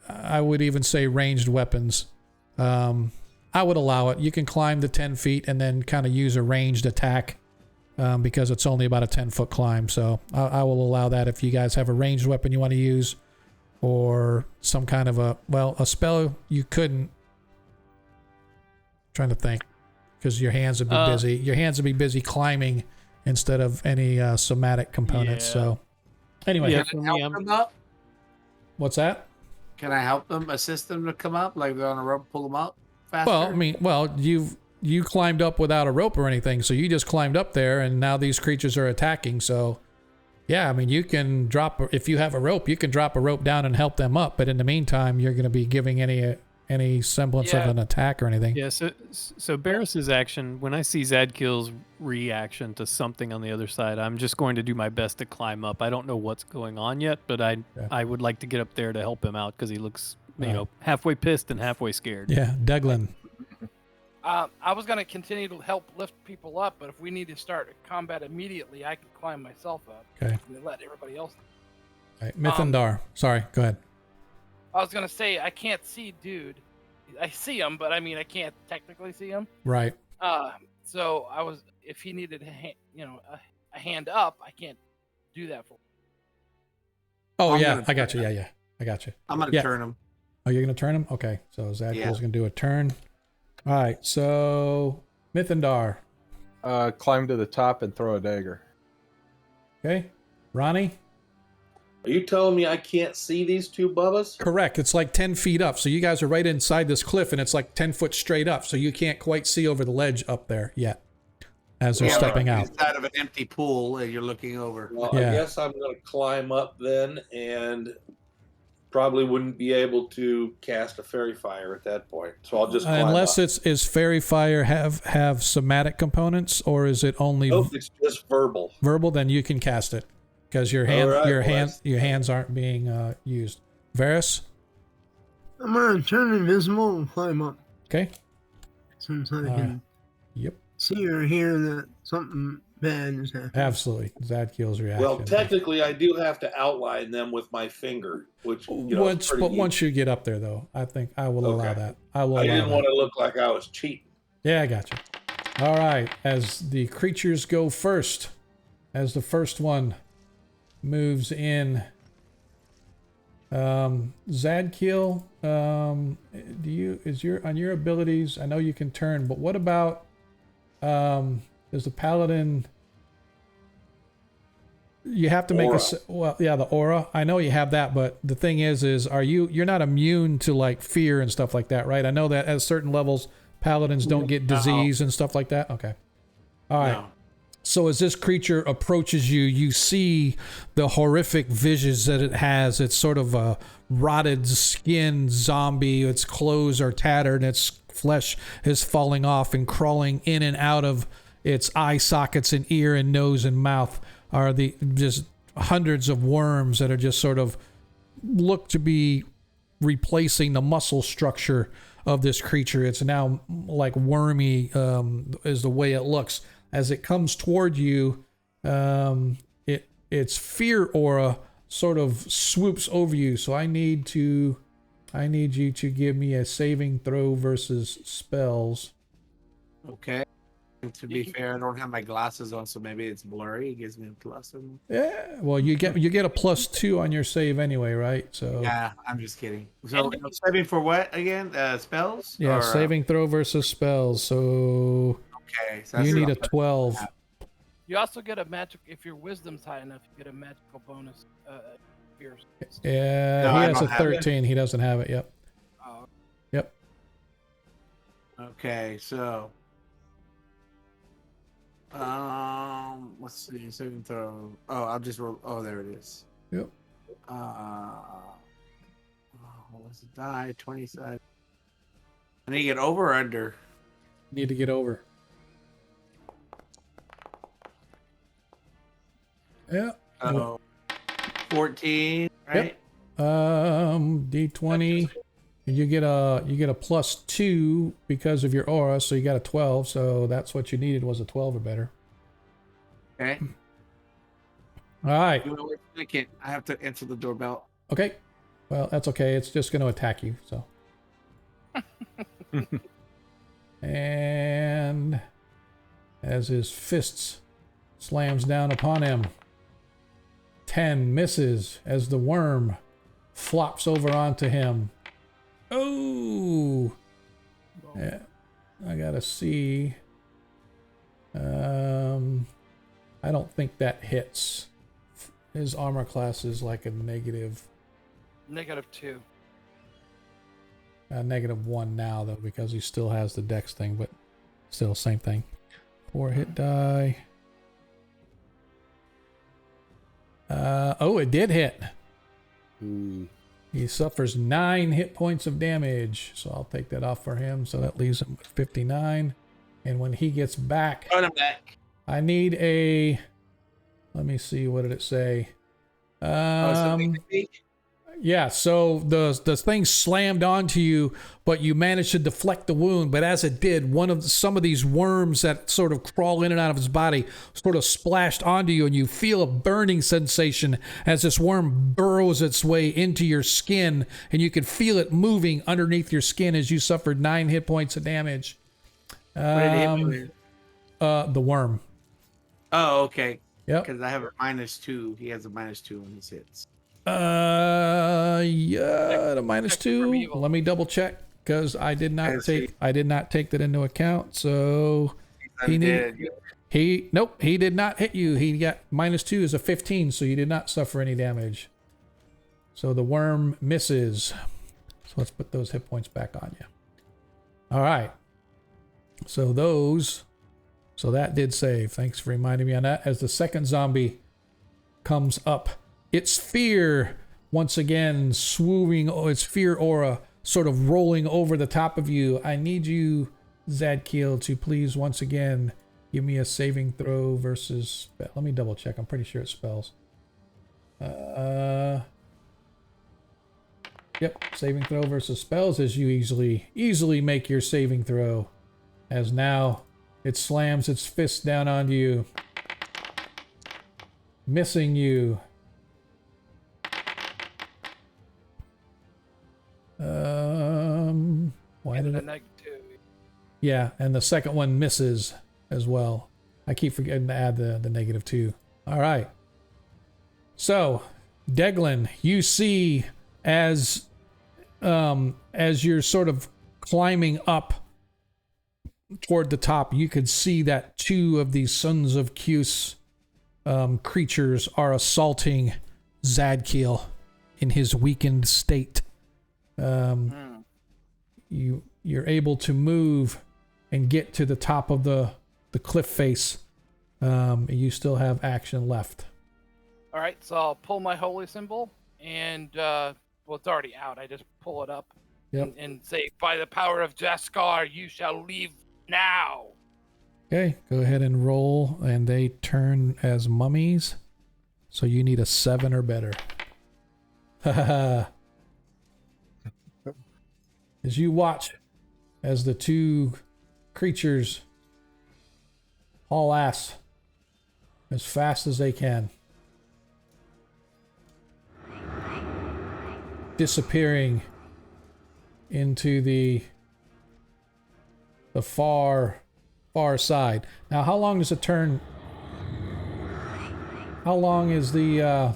I would even say ranged weapons. I would allow it. You can climb the 10 feet and then kind of use a ranged attack because it's only about a 10-foot climb. So I will allow that if you guys have a ranged weapon you want to use, or some kind of a spell you couldn't. Trying to think, because your hands would be busy. Your hands would be busy climbing instead of any somatic components. Yeah. So anyway, Yeah, Can for I me, help I'm. them up? what's that? Can I help them, assist them to come up? Like they're on a rope, pull them up faster? Well, I mean, you climbed up without a rope or anything, so you just climbed up there, and now these creatures are attacking. So, yeah, I mean, you can drop if you have a rope, you can drop a rope down and help them up. But in the meantime, you're going to be giving any semblance of Yeah. an attack or anything. Yeah, so Barris's action, when I see Zadkill's reaction to something on the other side, I'm just going to do my best to climb up. I don't know what's going on yet, but I would like to get up there to help him out because he looks, halfway pissed and halfway scared. Yeah, Deglin. I was going to continue to help lift people up, but if we need to start combat immediately, I can climb myself up. Okay. And let everybody else. All right, Mythandar. Sorry, go ahead. I was going to say, I can't see dude. I see him, but I mean, I can't technically see him. Right. So if he needed a hand up, I can't do that for him. Oh, I'm yeah, gonna I got turn you. him. Yeah, I got you. I'm going to Yeah. turn them. Oh, you're going to turn him? Okay, so Zadkill's Yeah. going to do a turn. All right, so Mythandar. Climb to the top and throw a dagger. Okay. Ronnie? Are you telling me I can't see these two bubbas? Correct. It's like 10 feet up. So you guys are right inside this cliff, and it's like 10 foot straight up. So you can't quite see over the ledge up there yet as they're Yeah, stepping like out. inside of an empty pool, and you're looking over. Well, Yeah. I guess I'm going to climb up then, and probably wouldn't be able to cast a fairy fire at that point. So I'll just climb Unless up. is fairy fire have somatic components, or is it only Nope, it's just verbal. verbal? Then you can cast it because your hands aren't being used. Varys? I'm gonna turn invisible and climb up Okay. since I can Yep. see or hear that something bad is happening. Absolutely. Zadkill's reaction. Well, technically, I do have to outline them with my finger, which is pretty easy. once you get up there, though, I think I will allow Okay. that. I will. I allow didn't that. want to look like I was cheating. Yeah, I got you. All right. As the creatures go first, as the first one moves in, Zadkill, on your abilities? I know you can turn, but what about is the paladin? You have to make Aura. the aura. I know you have that, but the thing is you're not immune to like fear and stuff like that, right? I know that at certain levels, paladins don't get disease and stuff like that. Okay. All right. No. So as this creature approaches you, you see the horrific visions that it has. It's sort of a rotted skin zombie. Its clothes are tattered. Its flesh is falling off and crawling in and out of its eye sockets and ear and nose and mouth are the just hundreds of worms that are just sort of look to be replacing the muscle structure of this creature. It's now like wormy is the way it looks. As it comes toward you, its fear aura sort of swoops over you. So I need you to give me a saving throw versus spells. Okay. And to be fair, I don't have my glasses on, so maybe it's blurry. It gives me a plus. Yeah. Well, you get a +2 on your save anyway, right? So Yeah, I'm just kidding. So saving for what again? Spells? yeah, Or, saving throw versus spells. So Okay. So you that's need a not- 12. You also get a magic if your wisdom's high enough. You get a magical bonus. Fears. Yeah, No, he I has a don't have it. 13. He doesn't have it. Yep. Yep. Okay, so let's see, saving throw. Oh, I'll just roll. Oh, there it is. Yep. What's it die? 27. I need to get over or under. Need to get over. Yeah. So 14, right? D20. You get a +2 because of your aura, so you got a 12. So that's what you needed, was a 12 or better. Okay. All right. You know what? I can't. I have to answer the doorbell. Okay. Well, that's okay. It's just going to attack you. So. And as his fists slams down upon him, 10 misses as the worm flops over onto him. Oh, yeah, I gotta see. I don't think that hits. His armor class is like a -2. -1 now though, because he still has the dex thing, but still same thing. 4 hit die. Oh, it did hit. He suffers 9 hit points of damage, so I'll take that off for him. So that leaves him with 59. And when he gets back, Run him back. I need a. Let me see. What did it say? Yeah. So the thing slammed onto you, but you managed to deflect the wound. But as it did, some of these worms that sort of crawl in and out of his body sort of splashed onto you, and you feel a burning sensation as this worm burrows its way into your skin, and you can feel it moving underneath your skin as you suffered 9 hit points of damage. What did he hit me with? The worm. Oh, okay. Yep. Because I have a -2. He has a -2 when he hits. Yeah, the from -2. evil. Let me double check because I did not take that into account. So he did not hit you. He got -2 is a 15, so you did not suffer any damage. So the worm misses. So let's put those hit points back on you. All right. So that did save. Thanks for reminding me on that. As the second zombie comes up, its fear once again swooping, its fear aura sort of rolling over the top of you. I need you, Zadkiel, to please once again give me a saving throw versus. Let me double check. I'm pretty sure it's spells. Yep, saving throw versus spells as you easily make your saving throw. As now it slams its fist down onto you, missing you. Why did it? -2. Yeah, and the second one misses as well. I keep forgetting to add the -2. All right. So, Deglin, you see as you're sort of climbing up toward the top, you could see that 2 of these Sons of Cuse creatures are assaulting Zadkiel in his weakened state. You're able to move and get to the top of the cliff face. You still have action left. All right, so I'll pull my holy symbol, and well, it's already out. I just pull it up and say, "By the power of Jaskar, you shall leave now." Okay, go ahead and roll, and they turn as mummies. So you need a 7 or better. As you watch as the 2 creatures haul ass as fast as they can, disappearing into the far side. Now, how long does it turn? How long is the?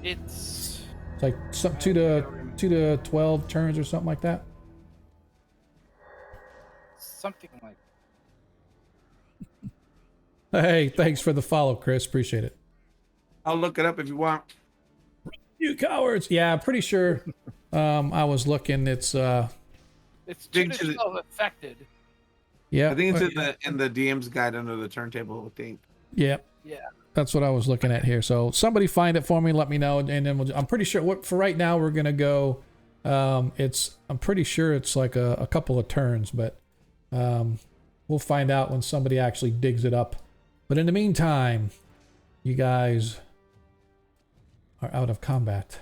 It's Like some 2 to 12 turns or something like that. something like. Hey, thanks for the follow, Chris. Appreciate it. I'll look it up if you want. You cowards! Yeah, I'm pretty sure. I was looking. It's It's 2 Dig to to the- 12 affected. yeah. I think it's in the DM's guide under the turntable. I think. Yeah. Yeah. That's what I was looking at here. So somebody find it for me, let me know, and then I'm pretty sure. For right now, we're gonna go. I'm pretty sure it's like a couple of turns, but we'll find out when somebody actually digs it up. But in the meantime, you guys are out of combat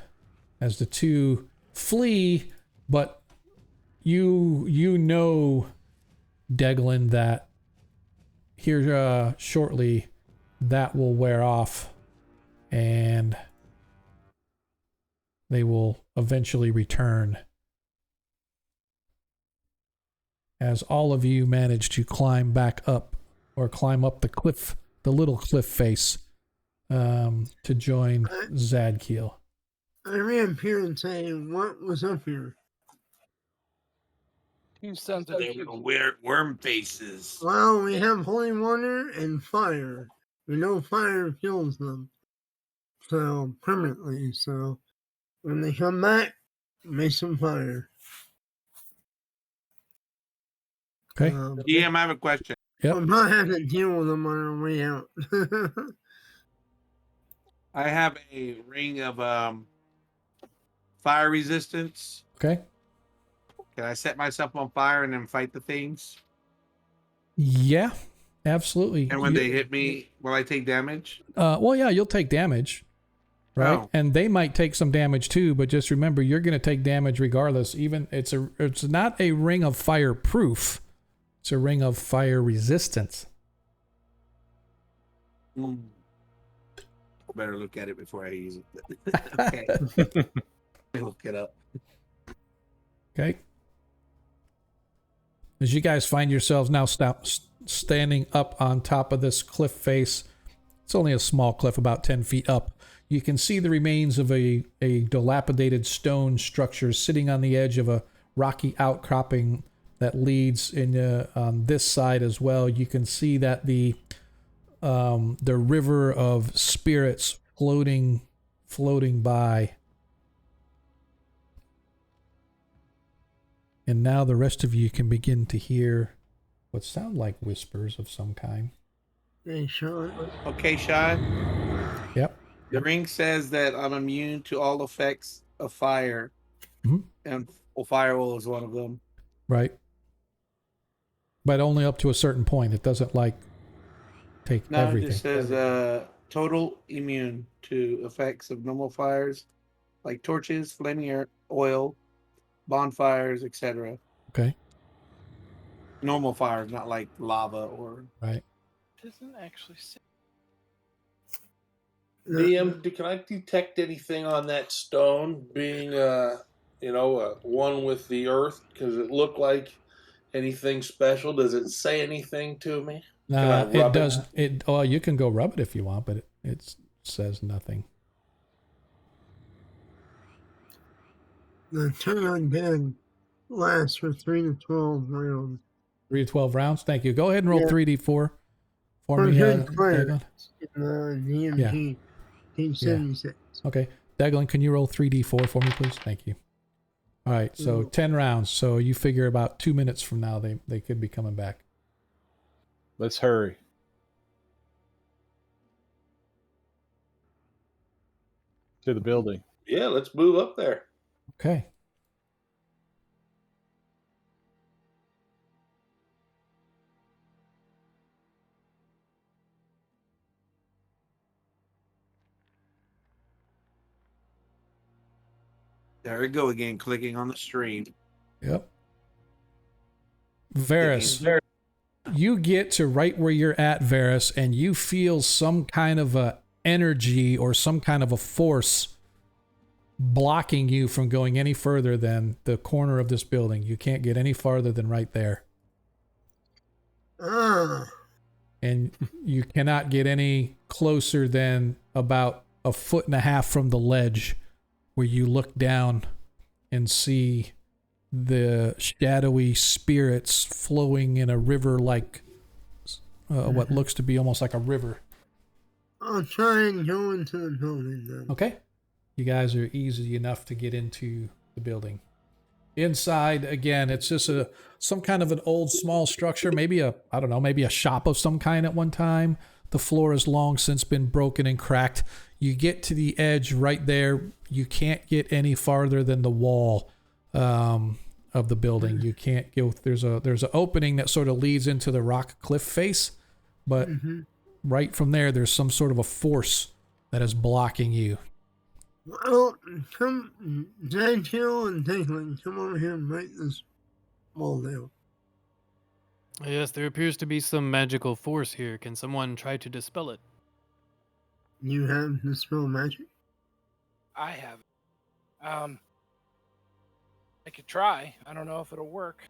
as the two flee, but you know, Deglin, that here shortly that will wear off and they will eventually return as all of you manage to climb back up or climb up the cliff, the little cliff face, to join Zadkiel. I ran up here and say, what was up here? Two sons of They were weird worm faces. Well, we have holy water and fire. We know fire kills them. So, permanently. So, when they come back, make some fire. Okay. DM, I have a question. Yep. We'll probably have to deal with them on our way out. I have a ring of fire resistance. Okay. Can I set myself on fire and then fight the things? Yeah, absolutely. And when they hit me, will I take damage? Well, yeah, you'll take damage, right? Oh. And they might take some damage too. But just remember, you're going to take damage regardless. Even it's not a ring of fireproof. It's a ring of fire resistance. Better look at it before I use it. Okay. Let me look it up. Okay. As you guys find yourselves now standing up on top of this cliff face, it's only a small cliff, about 10 feet up. You can see the remains of a dilapidated stone structure sitting on the edge of a rocky outcropping that leads in on this side as well. You can see that the river of spirits floating by. And now the rest of you can begin to hear what sound like whispers of some kind. Hey, Sean. Okay, Sean. Yep. The ring says that I'm immune to all effects of fire. Mhm. And firewall is one of them. Right. But only up to a certain point. It doesn't take No, everything. it just says total immune to effects of normal fires like torches, flaming oil, bonfires, etc. Okay. Normal fires, not like lava or. Right. doesn't actually say. DM, can I detect anything on that stone being, one with the earth? Because it looked like anything special. Does it say anything to me? Can I It rub doesn't. You can go rub it if you want, but it says nothing. The turn undead lasts for 3 to 12 rounds. 3 to 12 rounds. Thank you. Go ahead and roll 3d4 for For me, good clerics Declan. in the DMT, page 76. Okay. Declan, can you roll 3d4 for me, please? Thank you. All right. So 10 rounds. So you figure about 2 minutes from now, they could be coming back. Let's hurry. To the building. Yeah, let's move up there. Okay. There we go again, clicking on the stream. Yep. Varys, you get to right where you're at, Varys, and you feel some kind of a energy or some kind of a force blocking you from going any further than the corner of this building. You can't get any farther than right there. And you cannot get any closer than about 1.5 feet from the ledge where you look down and see the shadowy spirits flowing in a river like what looks to be almost like a river. I'll try and go into the building then. Okay. You guys are easy enough to get into the building. Inside, again, it's just some kind of an old small structure, maybe a shop of some kind at one time. The floor has long since been broken and cracked. You get to the edge right there. You can't get any farther than the wall of the building. You can't go. There's an opening that sort of leads into the rock cliff face, but right from there's some sort of a force that is blocking you. Well, come, Zanchill and Tinkling, come over here and break this wall down. Yes, there appears to be some magical force here. Can someone try to dispel it? You have dispel magic? I have. I could try. I don't know if it'll work.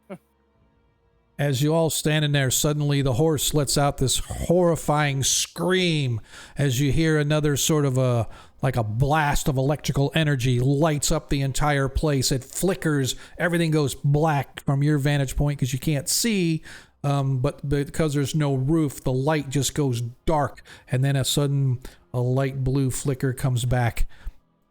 As you all standing there, suddenly the horse lets out this horrifying scream as you hear another sort of a blast of electrical energy lights up the entire place. It flickers. Everything goes black from your vantage point because you can't see. But because there's no roof, the light just goes dark. And then a light blue flicker comes back.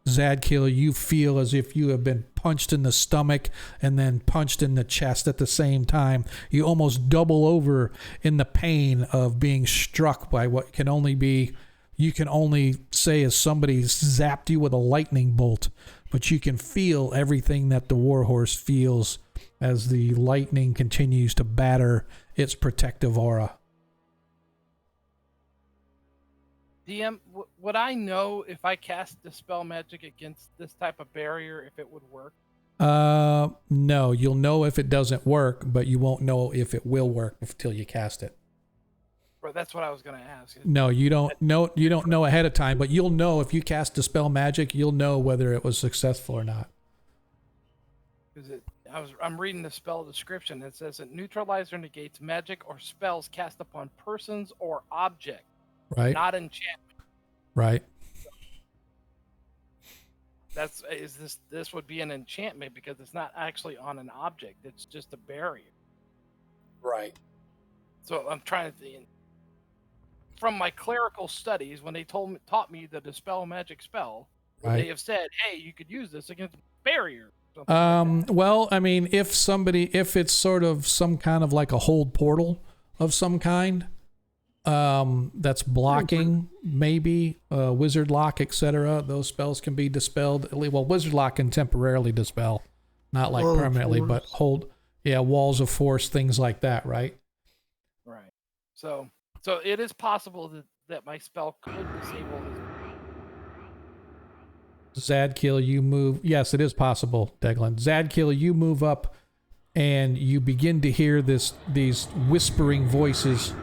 Zadkiel, you feel as if you have been punched in the stomach and then punched in the chest at the same time. You almost double over in the pain of being struck by what can only be, you can only say as somebody zapped you with a lightning bolt, but you can feel everything that the warhorse feels as the lightning continues to batter its protective aura. DM, would I know if I cast Dispel Magic against this type of barrier if it would work? No, you'll know if it doesn't work, but you won't know if it will work until you cast it. But that's what I was going to ask. No, you don't know. You don't know ahead of time, but you'll know if you cast Dispel Magic. You'll know whether it was successful or not. Because I'm reading the spell description. It says it neutralizer negates magic or spells cast upon persons or objects. Right. Not enchantment. Right. This would be an enchantment because it's not actually on an object. It's just a barrier. Right. So I'm trying to think. From my clerical studies, when they taught me the Dispel Magic spell, Right. they have said, "Hey, you could use this against barrier." Like that. Well, I mean, if it's sort of some kind of like a hold portal of some kind, that's blocking, maybe wizard lock, etc. Those spells can be dispelled. Well, wizard lock can temporarily dispel, not like permanently, but hold. Yeah, walls of force, things like that, right? Right. So it is possible that my spell could disable this. Zadkiel, you move. Yes, it is possible, Deglin. Zadkiel, you move up, and you begin to hear these whispering voices.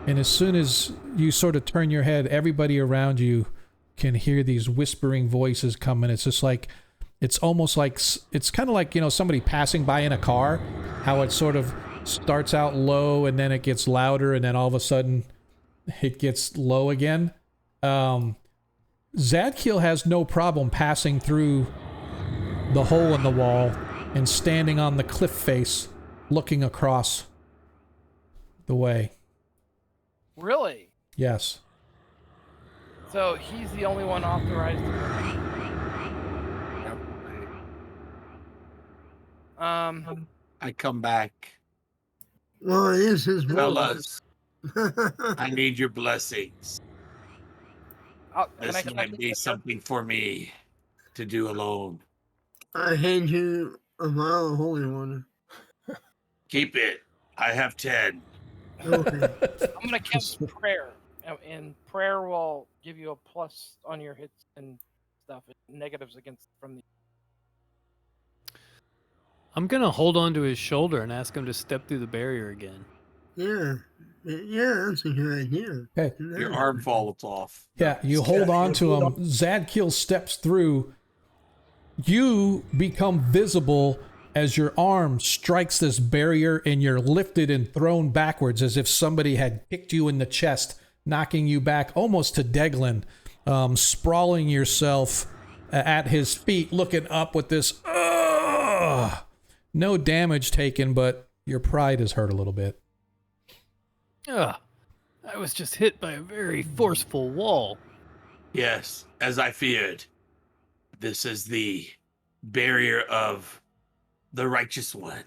And as soon as you sort of turn your head, everybody around you can hear these whispering voices coming. It's just like, it's almost like, it's kind of like, somebody passing by in a car, how it sort of starts out low and then it gets louder and then all of a sudden it gets low again. Zadkiel has no problem passing through the hole in the wall and standing on the cliff face, looking across the way. Really? Yes. So he's the only one authorized to go. I come back. Well, it is his Fellas, I need your blessings. Can This I might be something for me to do alone. I hand you a vial of holy water. Keep it. I have 10. Okay. I'm gonna cast prayer, and prayer will give you a plus on your hits and stuff, negatives against from the. I'm gonna hold on to his shoulder and ask him to step through the barrier again. Yeah, that's a good idea. Okay. Your arm falls off. Yeah, you hold on to him. Zadkiel steps through. You become visible as your arm strikes this barrier and you're lifted and thrown backwards as if somebody had kicked you in the chest, knocking you back almost to Deglin, sprawling yourself at his feet, looking up with this, no damage taken, but your pride is hurt a little bit. I was just hit by a very forceful wall. Yes, as I feared. This is the barrier of the righteous one.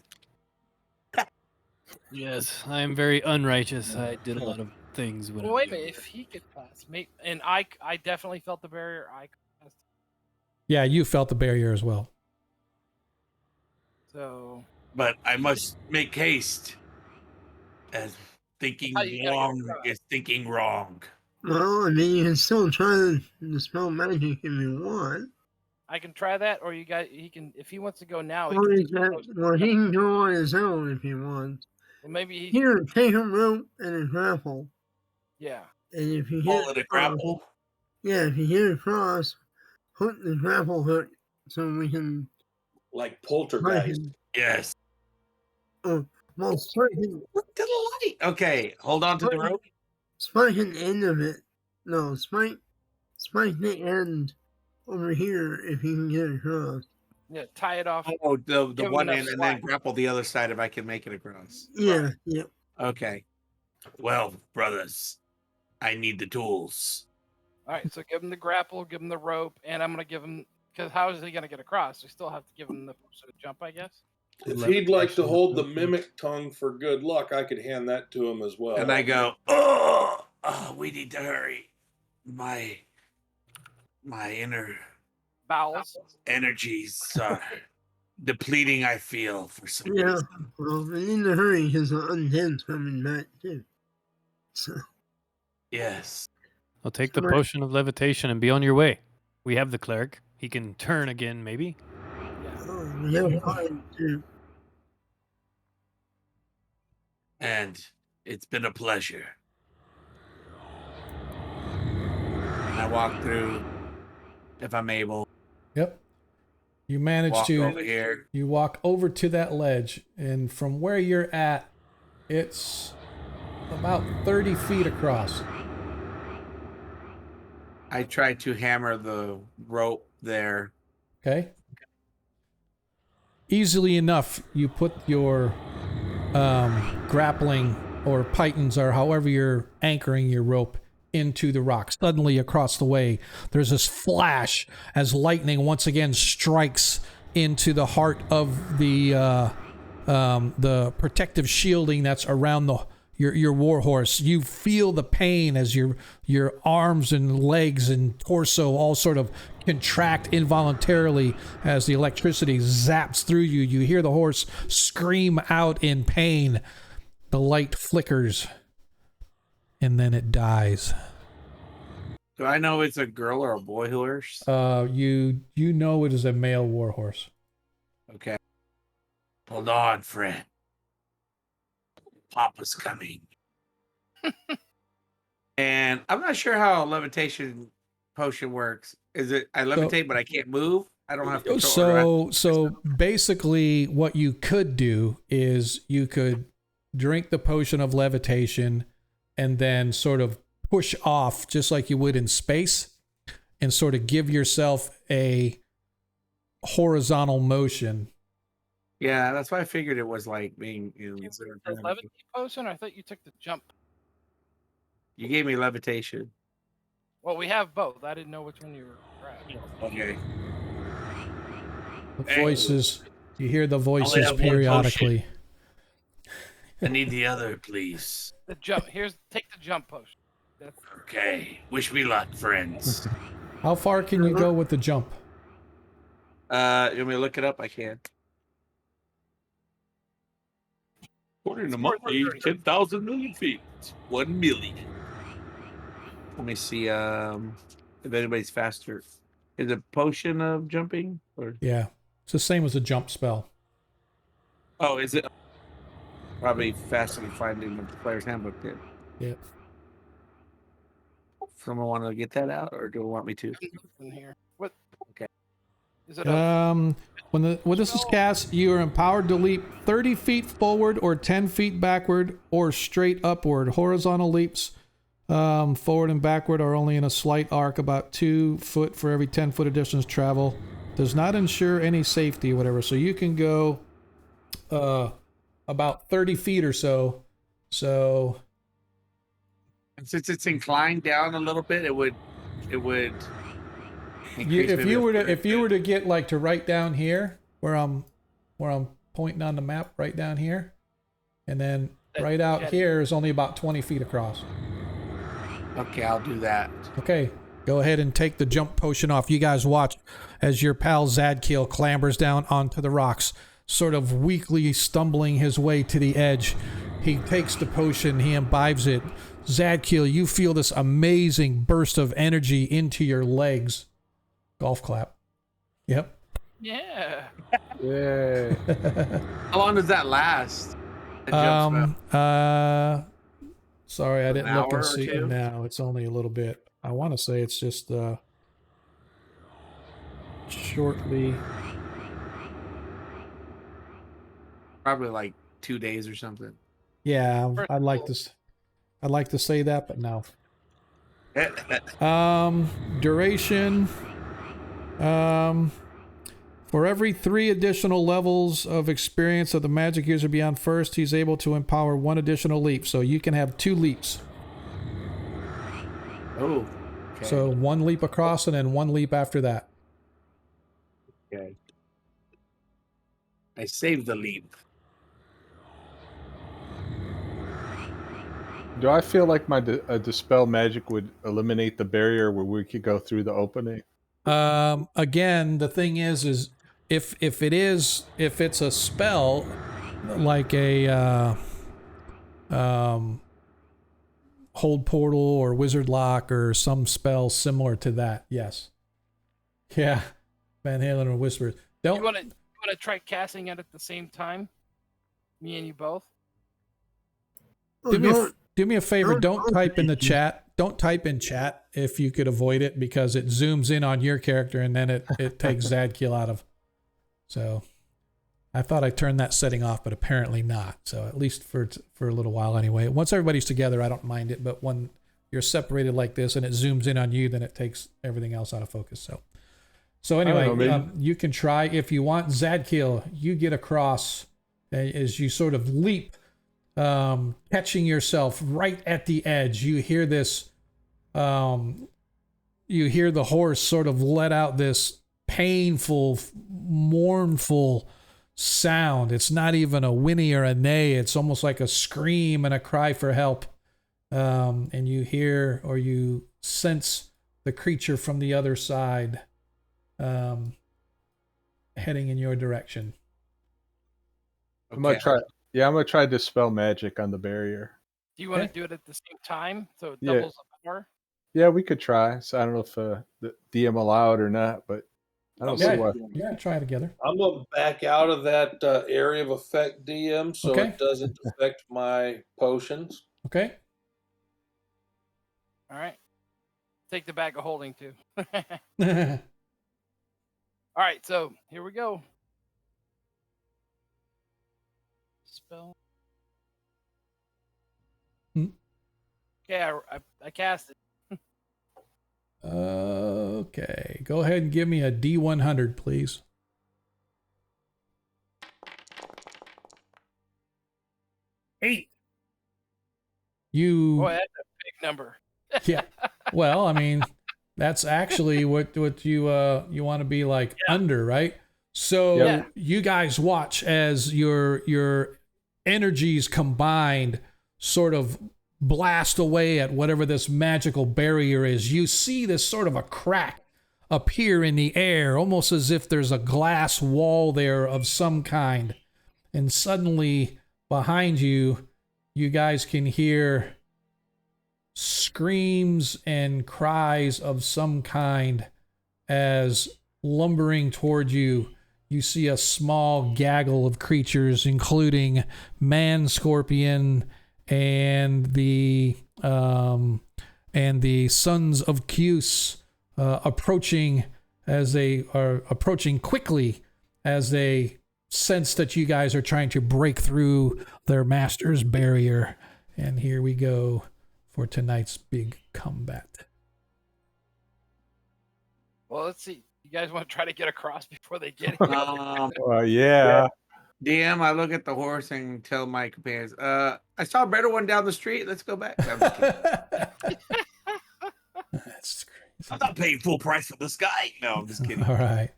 Yes, I am very unrighteous. I did a lot of things when Well, wait a minute. If he could pass, and I definitely felt the barrier. I could pass. Yeah, you felt the barrier as well. So. But I must make haste. Thinking How you gotta get wrong across. is thinking wrong. Well, I mean, you can still try to dispel magic if you want. I can try that, or he can if he wants to go now. He Or can he take the can, potion. well, he can go on his own if he wants. Well, maybe he. Here, take a rope and a grapple. Yeah. And if you Call hit it a grapple. yeah, if you hit across, hook the grapple hook so we can Like strike poltergeist. him. Yes. Well, strike him. Look to the light. Okay, hold on to the rope. Spike an end of it. No, spike the end over here if you can get across. Yeah. Tie it off. Oh, the Give him one enough end, and then slack. grapple the other side if I can make it across. Yeah, yep. Okay. Well, brothers, I need the tools. All right. So give him the grapple, give him the rope, and I'm gonna give him because how is he gonna get across? We still have to give him the potion to jump, I guess. If he'd like to hold the mimic tongue for good luck, I could hand that to him as well. And I go, we need to hurry. My inner Bowels. energies are depleting, I feel, for some Yeah. reason. Well, we need to hurry because the undead's coming back too. So Yes. I'll take the Right. potion of levitation and be on your way. We have the cleric. He can turn again, maybe. we have time too. And it's been a pleasure. I walk through, if I'm able, Yep. You manage walk to over here. you walk over to that ledge, and from where you're at, it's about 30 feet across. I try to hammer the rope there. Okay. Easily enough, you put your grappling or pythons or however you're anchoring your rope into the rock. Suddenly across the way, there's this flash as lightning once again strikes into the heart of the protective shielding that's around your war horse. You feel the pain as your arms and legs and torso all sort of contract involuntarily as the electricity zaps through you. You hear the horse scream out in pain. The light flickers, and then it dies. Do I know it's a girl or a boy horse? You know it is a male war horse. Okay. Hold on, friend. Papa's coming. And I'm not sure how a levitation potion works. Is it I levitate but I can't move? I don't have control. So basically what you could do is you could drink the potion of levitation and then sort of push off just like you would in space and sort of give yourself a horizontal motion. Yeah, that's why I figured it was like being The levitate potion. I thought you took the jump. You gave me levitation. Well, we have both. I didn't know which one you were grabbing. Okay. The Hey. voices, you hear the Only voices have one periodically. I need the other, please. The jump. Take the jump potion. That's, Okay. Wish me luck, friends. How far can you go with the jump? You want me to look it up? I can. According to Monkey, 10,000 million feet. 1 million. Let me see if anybody's faster. Is it potion of jumping? Or Yeah, it's the same as a jump spell. oh, is it probably faster than finding the player's handbook then? Yep. Someone want to get that out, or do you want me to? in here. What? Okay. Is it a When this is cast, you are empowered to leap 30 feet forward or 10 feet backward or straight upward. Horizontal leaps forward and backward are only in a slight arc, about 2 foot for every 10 foot of distance travel. Does not ensure any safety or whatever. So you can go about 30 feet or so. So And since it's inclined down a little bit, it would. if you were to get like to right down here where I'm pointing on the map, right down here, and then right out here is only about 20 feet across. Okay, I'll do that. Okay, go ahead and take the jump potion off. You guys watch as your pal Zadkiel clambers down onto the rocks, sort of weakly stumbling his way to the edge. He takes the potion, he imbibes it. Zadkiel, you feel this amazing burst of energy into your legs. Golf clap. Yep. Yeah. Yay. How long does that last? The jump spell? Sorry, I An didn't look hour and or see. two? Now it's only a little bit. I want to say it's just shortly. Probably like 2 days or something. Yeah, First I'd of like all- to. I'd like to say that, but no. Duration. For every 3 additional levels of experience of the magic user beyond first, he's able to empower 1 additional leap. So you can have 2 leaps. Oh. Okay. So 1 leap across and then 1 leap after that. Okay. I saved the leap. Do I feel like my dispel magic would eliminate the barrier where we could go through the opening? Again, the thing is if it's a spell like a hold portal or wizard lock or some spell similar to that, yes. Yeah. Van Halen or Whispers. You want to try casting it at the same time? Me and you both. Oh, Do me a favor. Don't don't type in the open it. chat. Don't type in chat if you could avoid it, because it zooms in on your character and then it takes Zadkiel out of. So I thought I turned that setting off, but apparently not. So at least for a little while anyway. Once everybody's together, I don't mind it. But when you're separated like this and it zooms in on you, then it takes everything else out of focus. So anyway, know, maybe- you can try if you want. Zadkiel, you get across as you sort of leap, catching yourself right at the edge. You hear this, you hear the horse sort of let out this painful, mournful sound. It's not even a whinny or a neigh. It's almost like a scream and a cry for help. And you hear or you sense the creature from the other side heading in your direction. I'm gonna Okay. try. Yeah, I'm gonna try dispel magic on the barrier. Do you want Okay. to do it at the same time so it Yeah. doubles the power? Yeah, we could try. So I don't know if the DM allowed or not, but I don't see Yeah, why. you can try it together. I'm gonna back out of that area of effect, DM, so Okay. it doesn't affect my potions. Okay. All right. Take the bag of holding too. Okay. All right, so here we go. Spell. Hmm. Okay, I cast it. Okay. Go ahead and give me a D100, please. Eight. You. Boy, that's a big number. Yeah. Well, I mean, that's actually what you want to be like under, right? So Yeah. you guys watch as your energies combined sort of blast away at whatever this magical barrier is. You see this sort of a crack appear in the air, almost as if there's a glass wall there of some kind. And suddenly behind you, you guys can hear screams and cries of some kind as lumbering toward you. You see a small gaggle of creatures, including man scorpion and the sons of Cuse approaching as they are approaching quickly as they sense that you guys are trying to break through their master's barrier. And here we go for tonight's big combat. Well, let's see. You guys want to try to get across before they get here? Yeah. DM, I look at the horse and tell my companions, I saw a better one down the street. Let's go back. No, I'm just kidding. That's crazy. I'm not paying full price for this guy. No, I'm just kidding. All right.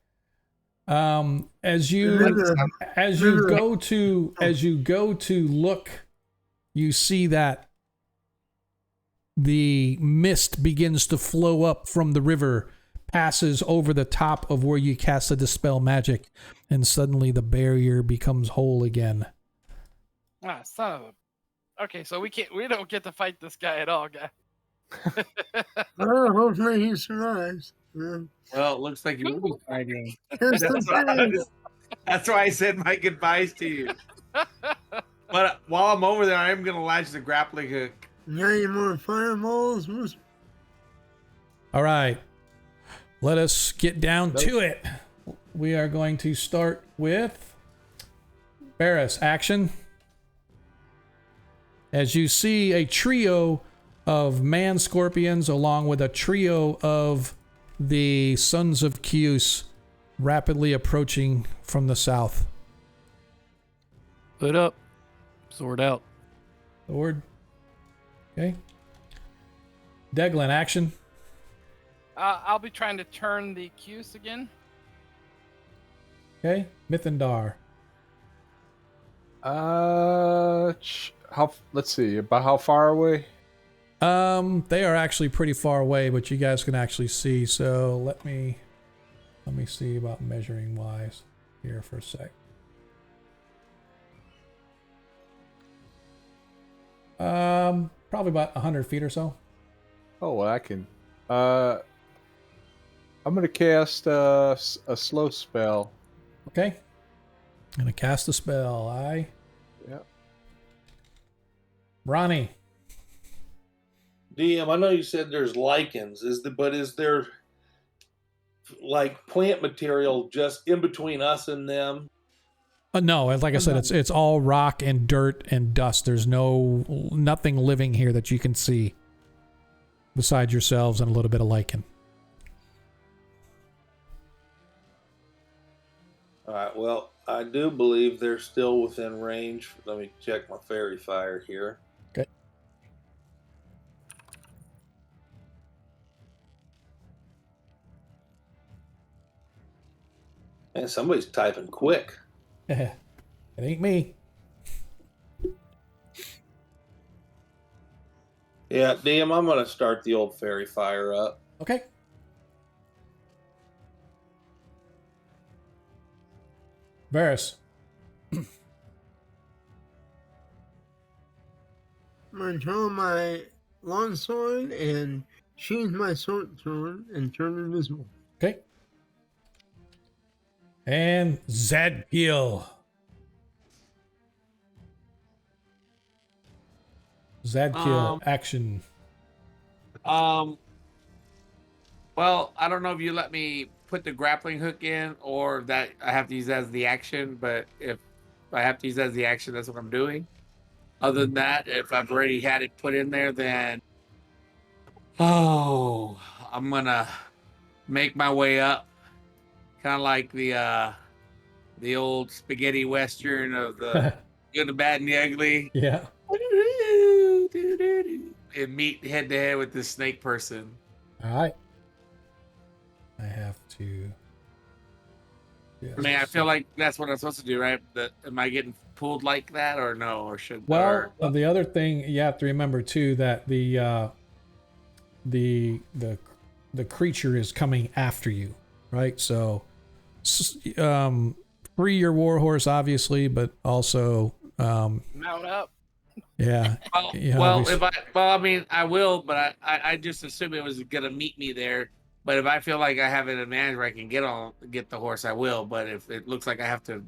As you go to look, you see that the mist begins to flow up from the river passes over the top of where you cast the Dispel Magic, and suddenly the barrier becomes whole again. Ah, son of a. Okay, so we don't get to fight this guy at all, guy. Oh, hopefully he survives. Yeah. Well, it looks like you will be fighting. Here's the thing. That's why I said my goodbyes to you. But while I'm over there, I am going to launch the grappling hook. Got any more fireballs? All right. Let us get down to it. We are going to start with Barris, action. As you see a trio of man scorpions along with a trio of the Sons of Kius rapidly approaching from the south. Hood up. Sword out. Sword. Okay. Deglin, action. I'll be trying to turn the Cuse again. Okay. Mithindar. Let's see. About how far away? They are actually pretty far away, but you guys can actually see. So let me see about measuring wise here for a sec. Probably about 100 feet or so. Oh, well, I can. I'm gonna cast a slow spell. Okay. I'm gonna cast a spell. Yeah. Ronnie. DM, I know you said there's lichens. Is there like plant material just in between us and them? No, like I said, it's all rock and dirt and dust. There's nothing living here that you can see besides yourselves and a little bit of lichen. All right. Well, I do believe they're still within range. Let me check my fairy fire here. Okay. Man, somebody's typing quick. It ain't me. Yeah, DM, I'm going to start the old fairy fire up. Okay. Varys. I'm going to draw my longsword and sheathe my sword and turn invisible. Okay. And Zadkiel. Zadkiel, action. Well, I don't know if you let me put the grappling hook in or that I have to use that as the action, but if I have to use that as the action, that's what I'm doing. Other than that, if I've already had it put in there, then I'm gonna make my way up, kind of like the old spaghetti western of the good, the bad, and the ugly. Yeah. And meet head to head with this snake person. All right. I have to. I mean, I feel like that's what I'm supposed to do, right? Am I getting pulled like that, or no, or should? Well, the other thing you have to remember too that the creature is coming after you, right? So, free your warhorse, obviously, but also Mount up. yeah. I mean, I will, but I just assume it was gonna meet me there. But if I feel like I have an advantage where I can get the horse, I will. But if it looks like I have to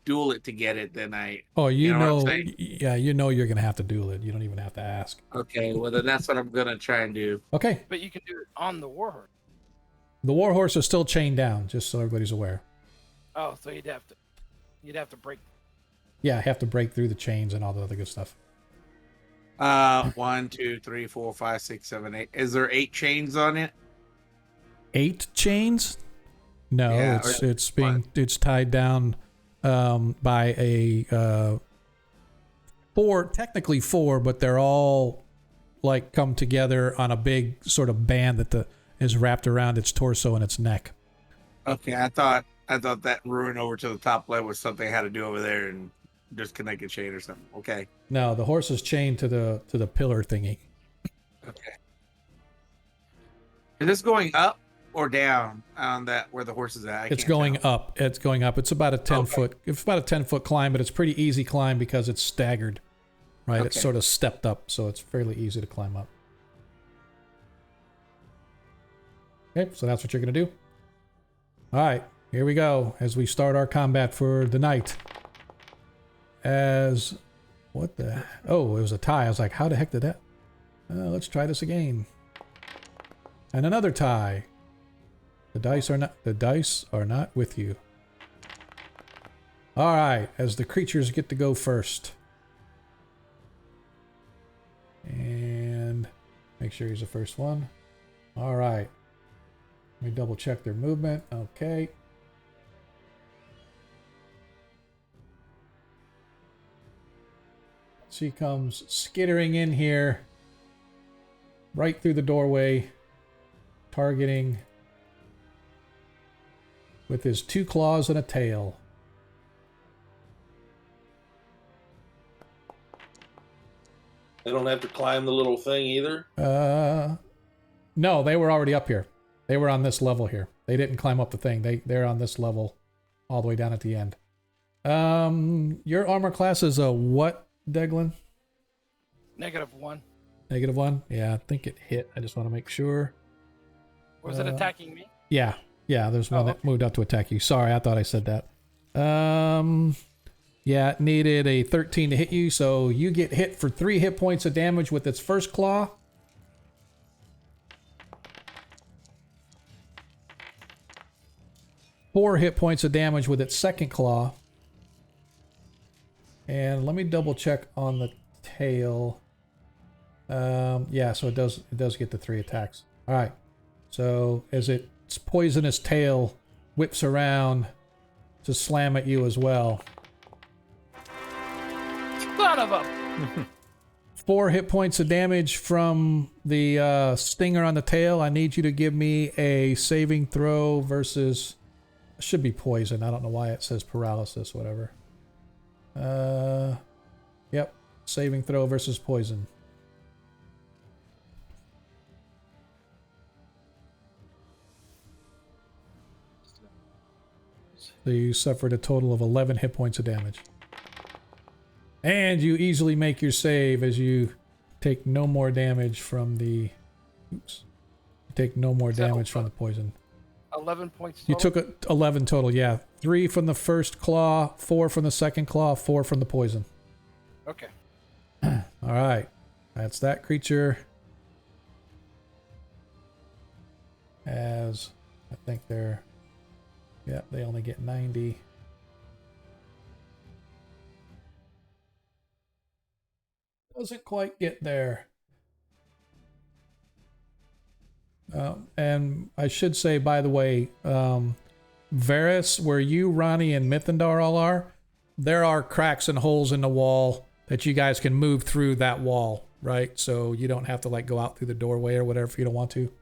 duel it to get it, then you know what I'm saying? yeah, you know you're gonna have to duel it. You don't even have to ask. Okay, well then that's what I'm gonna try and do. Okay. But you can do it on the warhorse. The warhorse is still chained down, just so everybody's aware. Oh, so you'd have to break. Yeah, I have to break through the chains and all the other good stuff. 1, 2, 3, 4, 5, 6, 7, 8. Is there 8 chains on it? 8 chains? No, Yeah, it's tied down by a 4, technically 4, but they're all like come together on a big sort of band that is wrapped around its torso and its neck. Okay, I thought that ruin over to the top left was something I had to do over there and disconnect a chain or something. Okay. No, the horse is chained to the pillar thingy. Okay. Is this going up? or down on that where the horse is at? It's going up. It's going up. It's about a 10 Okay. foot. It's about a 10-foot climb, but it's pretty easy climb because it's staggered, right? It's Okay. sort of stepped up, so it's fairly easy to climb up. Okay, so that's what you're gonna do. All right, here we go as we start our combat for the night. As what the? Oh, it was a tie. I was like, how the heck did that? Let's try this again. And another tie. The dice are not with you. All right, as the creatures get to go first. And make sure he's the first one. All right. Let me double check their movement. Okay. She comes skittering in here. Right through the doorway. Targeting with his 2 claws and a tail. They don't have to climb the little thing either. No, they were already up here. They were on this level here. They didn't climb up the thing. They're on this level all the way down at the end. Your armor class is a what, Deglin? -1. -1? Yeah, I think it hit. I just want to make sure. Was it attacking me? Yeah. Yeah, there's one that moved up to attack you. Sorry, I thought I said that. Yeah, it needed a 13 to hit you, so you get hit for 3 hit points of damage with its first claw. Four hit points of damage with its second claw. And let me double check on the tail. Yeah, so it does get the 3 attacks. All right. So as its poisonous tail whips around to slam at you as well. Son of a... 4 hit points of damage from the stinger on the tail. I need you to give me a saving throw versus... It should be poison. I don't know why it says paralysis, whatever. Yep. Saving throw versus poison. So you suffered a total of 11 hit points of damage. And you easily make your save as you take no more damage from the... Oops. You take no more damage from the poison. 11 points You total? took 11 total, yeah. 3 from the first claw, 4 from the second claw, 4 from the poison. Okay. All right. That's that creature. As I think they're... Yeah, they only get 90. Doesn't quite get there. And I should say, by the way, Varys, where you, Ronnie, and Mythandar all are, there are cracks and holes in the wall that you guys can move through that wall, right? So you don't have to like go out through the doorway or whatever if you don't want to.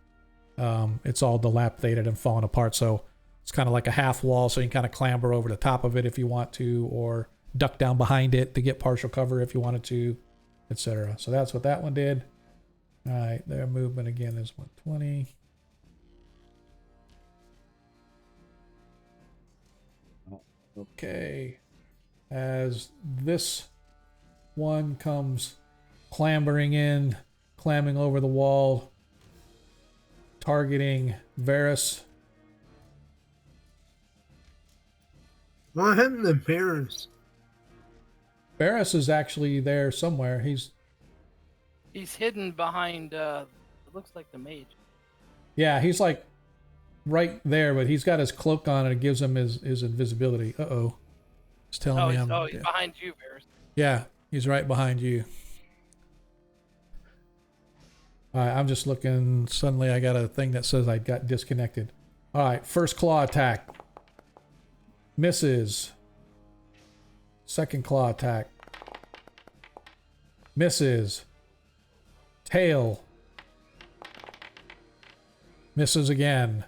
It's all dilapidated and falling apart, so it's kind of like a half wall, so you can kind of clamber over the top of it if you want to, or duck down behind it to get partial cover if you wanted to, etc. So that's what that one did. All right, their movement again is 120. Okay. As this one comes clambering in, clambering over the wall, targeting Varys. What happened to Paris? Varys is actually there somewhere. He's hidden behind, it looks like the mage. Yeah, he's like right there, but he's got his cloak on and it gives him his invisibility. Uh-oh. It's telling me He's behind you, Varys. Yeah, he's right behind you. All right, I'm just looking. Suddenly I got a thing that says I got disconnected. All right, first claw attack. Misses. Second claw attack. Misses. Tail. Misses again.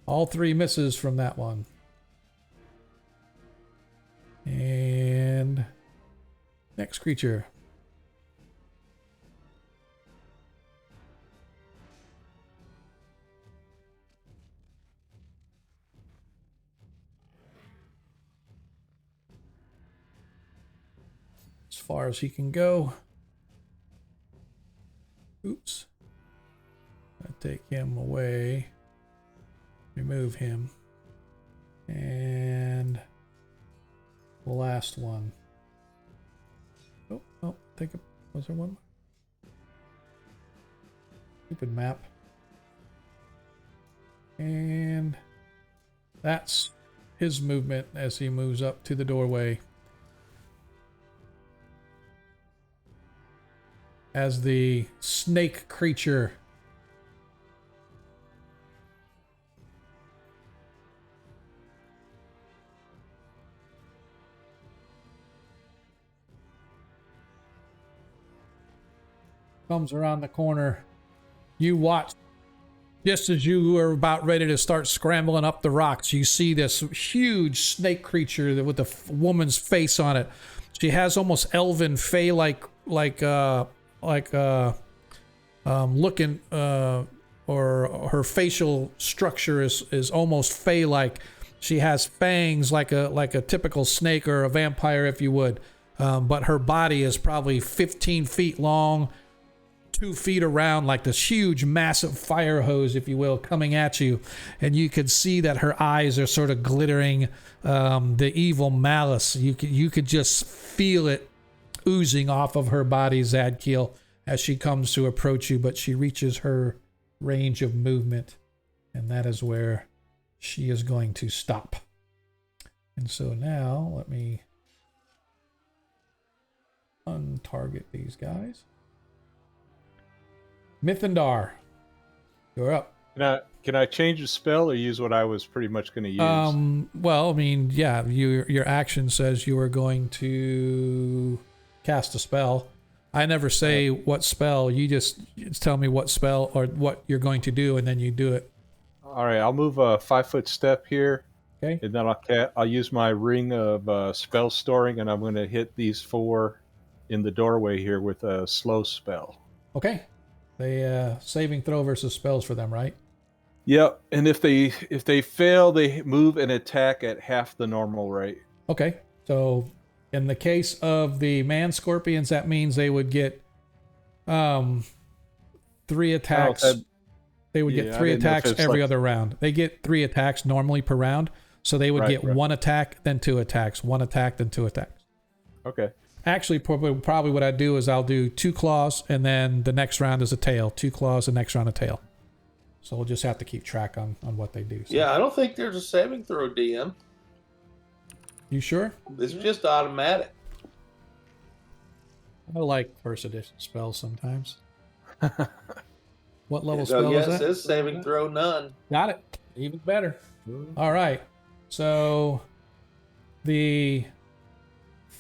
All 3 misses from that one. And next creature. far as he can go. Oops. I take him away. Remove him. And the last one. Oh, I think was there one? Stupid map. And that's his movement as he moves up to the doorway. As the snake creature comes around the corner, you watch. Just as you are about ready to start scrambling up the rocks, you see this huge snake creature with a woman's face on it. She has almost elven fey like looking, or her facial structure is almost fey like. She has fangs like a typical snake or a vampire, if you would, but her body is probably 15 feet long, 2 feet around, like this huge massive fire hose, if you will, coming at you. And you could see that her eyes are sort of glittering, the evil malice. You could just feel it oozing off of her body, Zadkiel, as she comes to approach you, but she reaches her range of movement, and that is where she is going to stop. And so now let me untarget these guys. Mythendar, you're up. Can I change the spell or use what I was pretty much going to use? Well, I mean, yeah, your action says you are going to cast a spell. I never say what spell. You just tell me what spell or what you're going to do, and then you do it. All right, I'll move a 5-foot step here. Okay. And then I'll use my ring of spell storing, and I'm going to hit these 4 in the doorway here with a slow spell. Okay. They saving throw versus spells for them, right? Yep. And if they fail, they move and attack at half the normal rate. Okay. So in the case of the man scorpions, that means they would get 3 attacks. They would get 3 attacks every other round. They get 3 attacks normally per round. So they would get 1 attack, then 2 attacks, 1 attack, then 2 attacks. Okay. Actually, probably what I do is I'll do 2 claws, and then the next round is a tail. 2 claws, the next round a tail. So we'll just have to keep track on what they do. So. Yeah, I don't think there's a saving throw, DM. You sure? It's just automatic. I like first edition spells sometimes. What level spell is that? Yes, it says saving throw none. Got it. Even better. All right. So the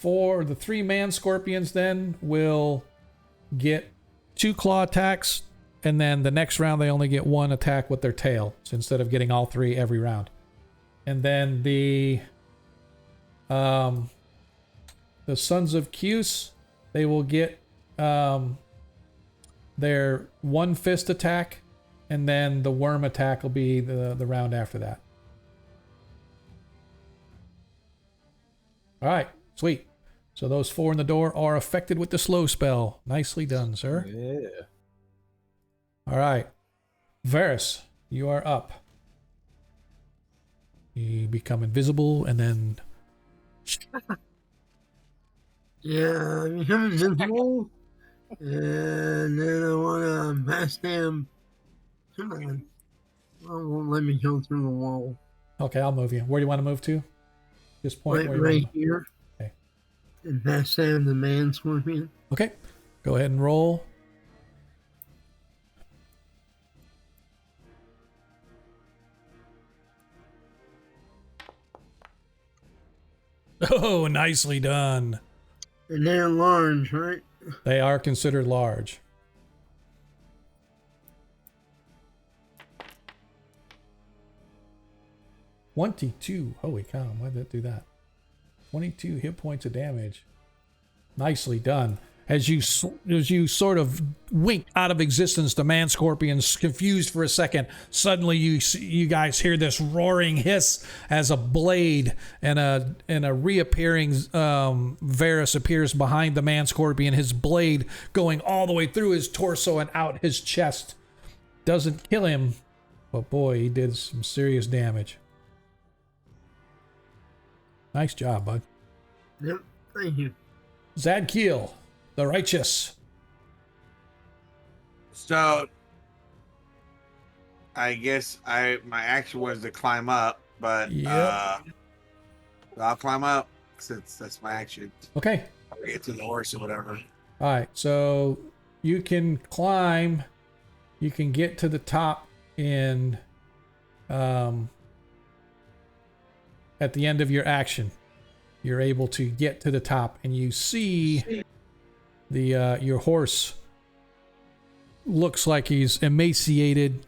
3 man scorpions then will get 2 claw attacks, and then the next round they only get 1 attack with their tail, so instead of getting all 3 every round. And then the Sons of Cuse, they will get their 1 fist attack, and then the worm attack will be the round after that. All right, sweet. So those 4 in the door are affected with the slow spell. Nicely done, sir. Yeah. All right. Varys, you are up. You become invisible, and then... Yeah, I become invisible. And then I want to pass them. Come on. Well, won't let me go through the wall. Okay, I'll move you. Where do you want to move to? Just point Right here. Okay. And pass down the man scorpion. Okay. Go ahead and roll. Oh, nicely done. And they're large, right? They are considered large. $22. Holy cow, why did that do that? 22 hit points of damage. Nicely done. as you sort of wink out of existence, the man scorpion's confused for a second. Suddenly you guys hear this roaring hiss as a blade and a reappearing Varus appears behind the man scorpion, his blade going all the way through his torso and out his chest. Doesn't kill him, but boy, he did some serious damage. Nice job, bud. Yep, thank you. Zadkiel, the righteous. So I guess my action was to climb up, but Yep. I'll climb up since that's my action. Okay. I'll get to the horse or whatever. All right, so you can climb. You can get to the top in at the end of your action. You're able to get to the top, and you see the your horse looks like he's emaciated.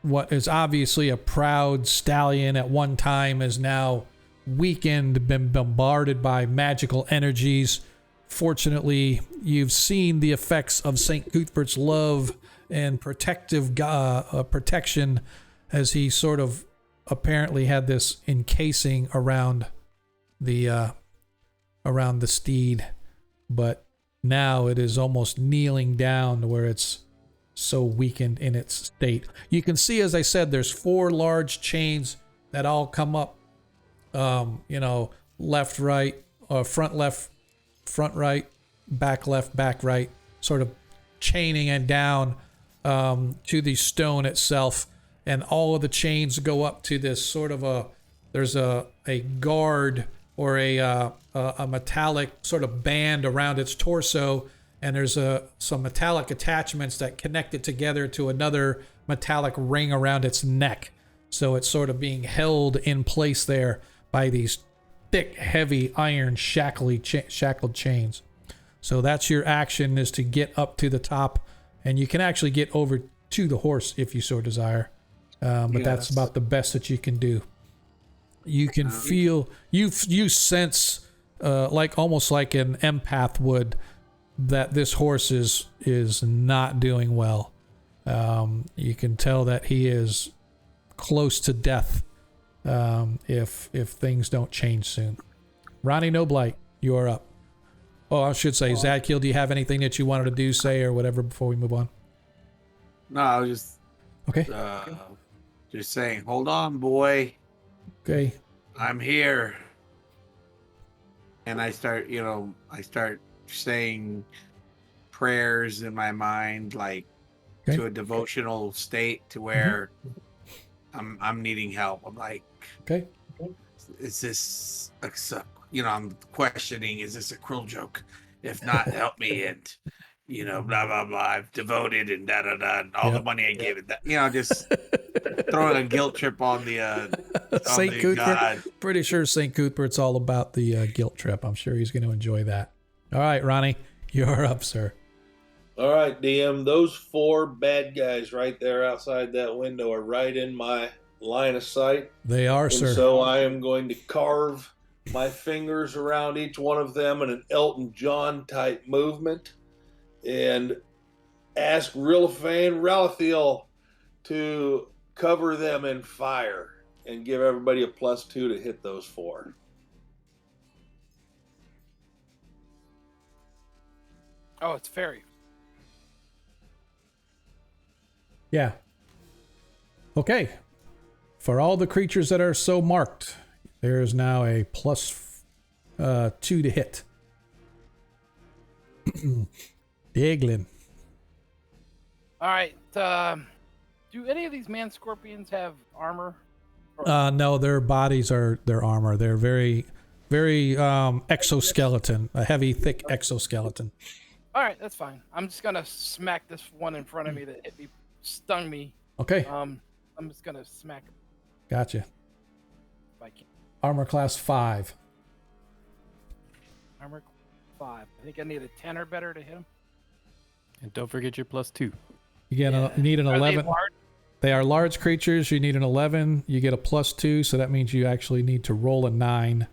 What is obviously a proud stallion at one time is now weakened, been bombarded by magical energies. Fortunately, you've seen the effects of St. Cuthbert's love and protective protection, as he sort of apparently had this encasing around the steed, but now it is almost kneeling down to where it's so weakened in its state. You can see, as I said, there's 4 large chains that all come up, left, right, front, left, front, right, back, left, back, right, sort of chaining and down to the stone itself. And all of the chains go up to this sort of there's a guard or a metallic sort of band around its torso, and there's some metallic attachments that connect it together to another metallic ring around its neck. So it's sort of being held in place there by these thick, heavy iron shackled chains. So that's your action, is to get up to the top, and you can actually get over to the horse if you so desire. But that's about the best that you can do. You can feel, you sense, almost like an empath would, that this horse is not doing well. You can tell that he is close to death if things don't change soon. Ronnie Noblight, you are up. Oh, I should say, Zadkiel, do you have anything that you wanted to do, say, or whatever before we move on? No, I was just Okay. Just saying, hold on, boy. Okay. I'm here. And I start saying prayers in my mind, like to a devotional state, to where I'm needing help. I'm like, okay, is this I'm questioning, is this a cruel joke? If not, help me, and blah blah blah. I've devoted and da da da, and all the money I gave it. Just throwing a guilt trip on the St. Cuthbert. God. Pretty sure St. Cuthbert's all about the guilt trip. I'm sure he's going to enjoy that. All right, Ronnie, you're up, sir. All right, DM. Those 4 bad guys right there outside that window are right in my line of sight. They are, and sir. So I am going to carve my fingers around each one of them in an Elton John type movement, and ask Rilfane Relathiel to cover them in fire and give everybody a +2 to hit those 4. Oh, it's fairy. Yeah. Okay. For all the creatures that are so marked, there is now a +2 to hit. Diglin. All right. Do any of these man scorpions have armor? No, their bodies are their armor. They're very, very exoskeleton, a heavy, thick exoskeleton. All right, that's fine. I'm just gonna smack this one in front of me that hit me, stung me. Okay. I'm just gonna smack him Gotcha. if I can. Armor class 5. Armor 5. I think I need a 10 or better to hit him. And don't forget your +2. You get you need an Are they 11. large? They are large creatures. You need an 11. You get a +2, so that means you actually need to roll a 9.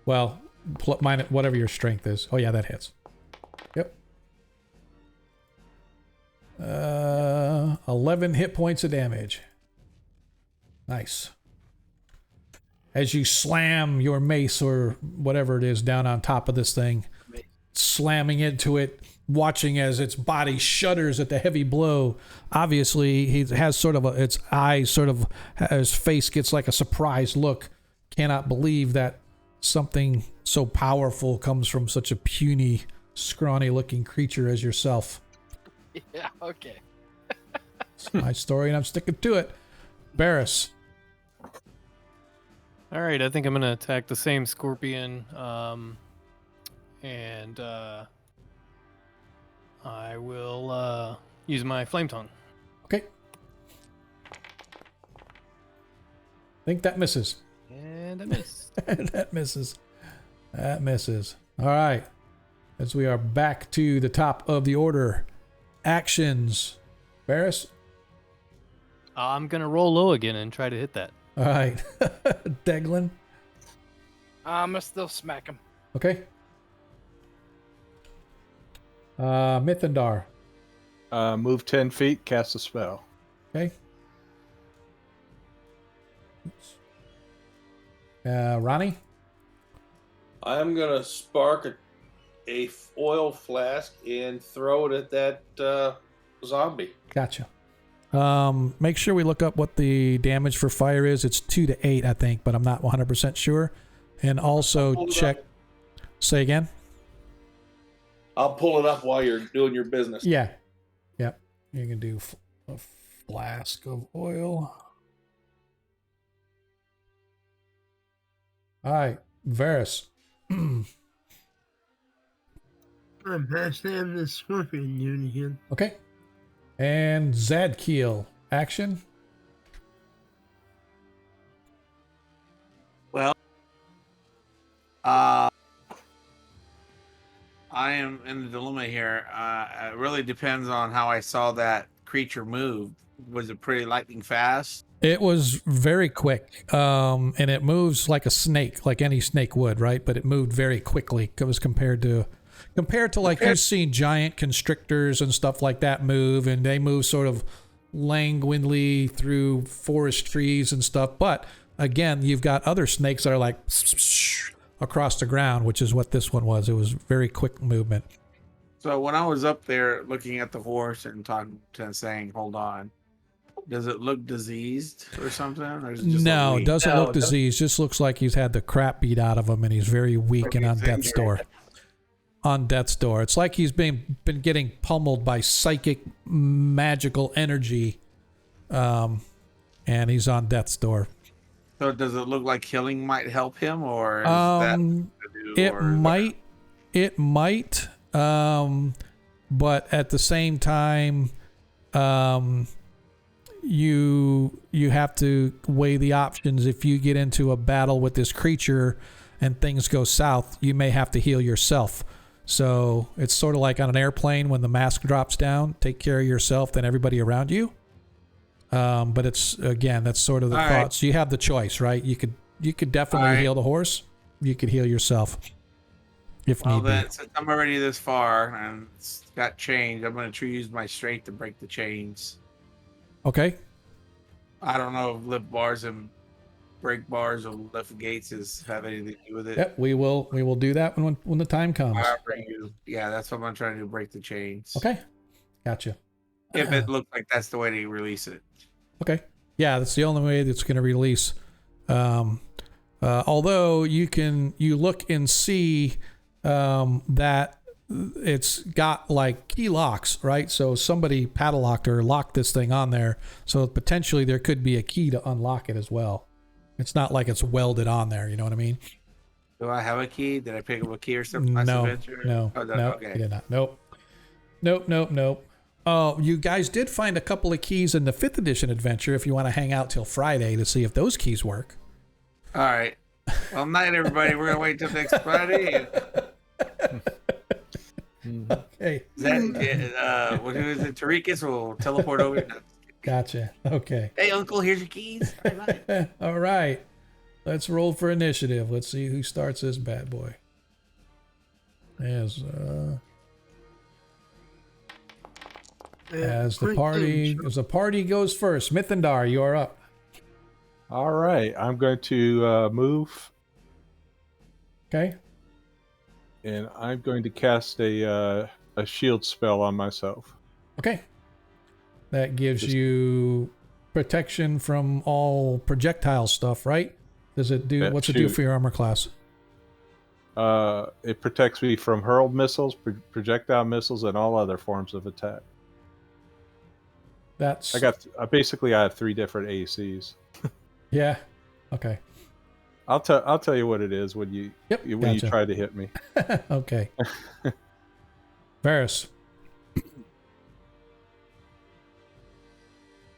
Well, minus whatever your strength is. Oh yeah, that hits. Yep. 11 hit points of damage. Nice. As you slam your mace or whatever it is down on top of this thing, slamming into it, watching as its body shudders at the heavy blow. Obviously, he has sort of its eyes sort of, his face gets like a surprised look. Cannot believe that something so powerful comes from such a puny, scrawny-looking creature as yourself. Yeah, okay. It's my story, and I'm sticking to it. Barris. All right, I think I'm gonna attack the same scorpion, and I will use my flame tongue. Okay. Think that misses. And I missed. That misses. That misses. All right. As we are back to the top of the order. Actions. Barris? I'm gonna roll low again and try to hit that. All right. Deglin? I'm gonna still smack him. Okay. Mithendar? Move 10 feet, cast a spell. Okay. Ronnie? I'm gonna spark a oil flask and throw it at that zombie. Gotcha. Make sure we look up what the damage for fire is. It's 2 to 8, I think, but I'm not 100% sure. And also check. Say again? I'll pull it up while you're doing your business. Yeah. Yep. You can do a flask of oil. All right. Varys. I'm past them the scorpion dude again. Okay. And Zadkiel. Action. Well, I am in the dilemma here. It really depends on how I saw that creature move. Was it pretty lightning fast? It was very quick. And it moves like a snake, like any snake would, right? But it moved very quickly. It was compared to like you've seen giant constrictors and stuff like that move, and they move sort of languidly through forest trees and stuff. But again, you've got other snakes that are like across the ground, which is what this one was. It was very quick movement. So when I was up there looking at the horse and talking to saying, hold on, does it look diseased or something? Or is it just No, like it doesn't look diseased. Just looks like he's had the crap beat out of him, and he's very weak and on death's door. On death's door. It's like he's been getting pummeled by psychic magical energy, and he's on death's door. So does it look like healing might help him, or is that it might, but at the same time, you have to weigh the options. If you get into a battle with this creature and things go south, you may have to heal yourself. So it's sort of like on an airplane when the mask drops down, take care of yourself, then everybody around you. But it's, again, that's sort of the thoughts. Right. You have the choice, right? You could definitely heal the horse. You could heal yourself if need be. Since I'm already this far and it's got chains, I'm going to use my strength to break the chains. Okay. I don't know if lift bars and break bars or lift gates have anything to do with it. Yep, we will do that when the time comes. Yeah, that's what I'm trying to do, break the chains. Okay. Gotcha. If it looks like that's the way to release it. Okay. Yeah, that's the only way that's going to release. Although you look and see that it's got like key locks, right? So somebody padlocked or locked this thing on there. So potentially there could be a key to unlock it as well. It's not like it's welded on there. You know what I mean? Do I have a key? Did I pick up a key or something? No. Okay. You did not. Nope. Oh, you guys did find a couple of keys in the 5th edition adventure if you want to hang out till Friday to see if those keys work. All right. Well, night, everybody. We're going to wait till next Friday. Okay. Who is it? Tarikas will teleport over. Gotcha. Okay. Hey, Uncle, here's your keys. All right. Let's roll for initiative. Let's see who starts this bad boy. As And the quick party things. as the party goes first, Mythendar, you are up. All right, I'm going to move, Okay. and I'm going to cast a shield spell on myself. Okay. That gives Just- you protection from all projectile stuff, right? Does it do? Yeah, What's it do shoot. for your armor class? It protects me from hurled missiles, projectile missiles, and all other forms of attack. That's I have 3 different ACs. yeah. Okay. I'll tell you what it is when you Gotcha. try to hit me. Okay. Varys.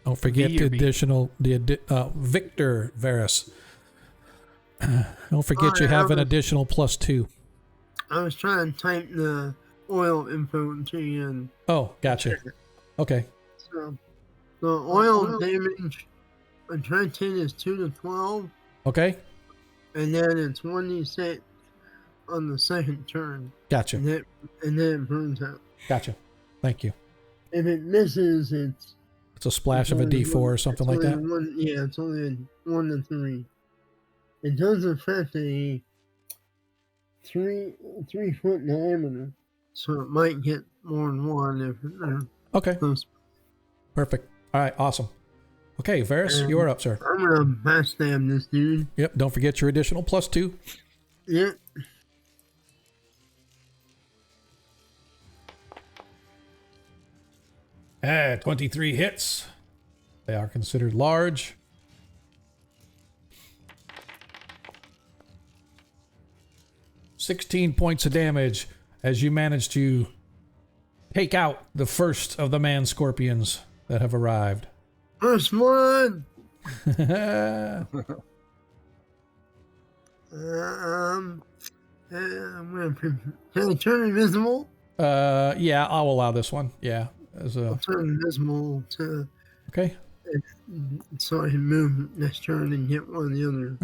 Don't forget V the or B? additional Victor Varys. Don't forget you yeah, have an I was- additional +2. I was trying to type the oil info into you. And Oh, gotcha. Okay. so the oil damage attracted is 2 to 12, Okay. and then it's 1d6 on the second turn, Gotcha. and then it burns out. Gotcha. Thank you. If it misses, it's It's a splash of a only D4 one- or something it's like only that. One, yeah, it's only 1 to 3. It does affect a 3-foot diameter, so it might get more than one if they're Okay. close. Perfect. All right. Awesome. Okay, Varys, you are up, sir. I'm gonna backstab this dude. Yep. Don't forget your additional +2. Yep. Ah, 23 hits. They are considered large. $16 points of damage as you manage to take out the first of the man scorpions that have arrived. First one. Yeah, I'm gonna. Can I turn invisible? I'll allow this one. Yeah. As I'll a, turn invisible to okay. so I can move next turn and get one of the other.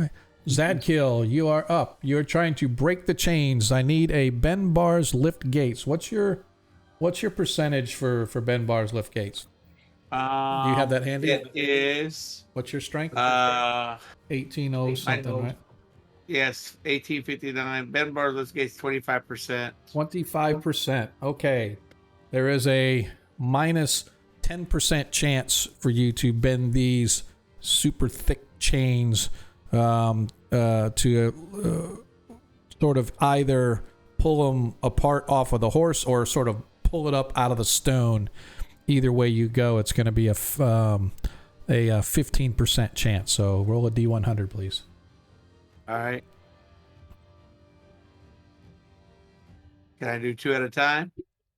Zadkill, you are up. You're trying to break the chains. I need a Ben Bars lift gates. What's your percentage for Ben Bars lift gates? Do you have that handy? It is What's your strength? 18 18 something, right? yes, 1859. Ben Bartlett gets 25%. 25%. Okay. There is a minus 10% chance for you to bend these super thick chains to sort of either pull them apart off of the horse or sort of pull it up out of the stone. Either way you go, it's going to be a 15% chance. So roll a D100, please. All right. Can I do 2 at a time?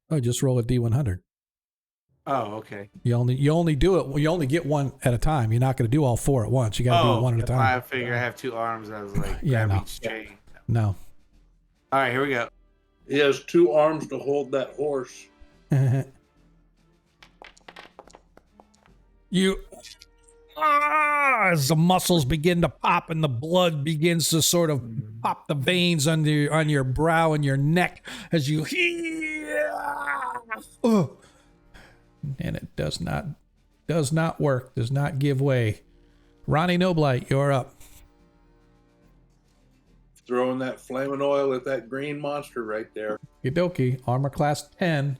Oh, just roll a D100. Oh, okay. You only do it. You only get one at a time. You're not going to do all 4 at once. You got to do it one at a if time. I figure I have 2 arms. I was like, Yeah, grab no. each chain. No. All right, here we go. He has 2 arms to hold that horse. As the muscles begin to pop and the blood begins to sort of pop the veins on your brow and your neck as you and it does not work, does not give way. Ronnie Noblight, you're up. Throwing that flaming oil at that green monster right there. Okie armor class 10.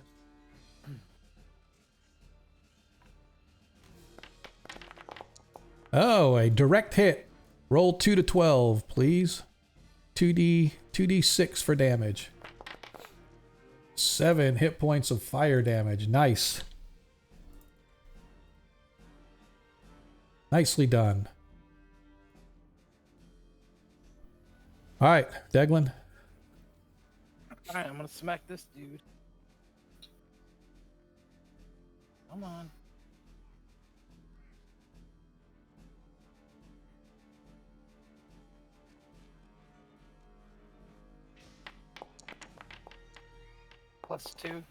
Oh, a direct hit. Roll 2 to 12, please. 2d6 for damage. 7 hit points of fire damage. Nice. Nicely done. All right, Deglin. All right, I'm gonna smack this dude. Come on. +2.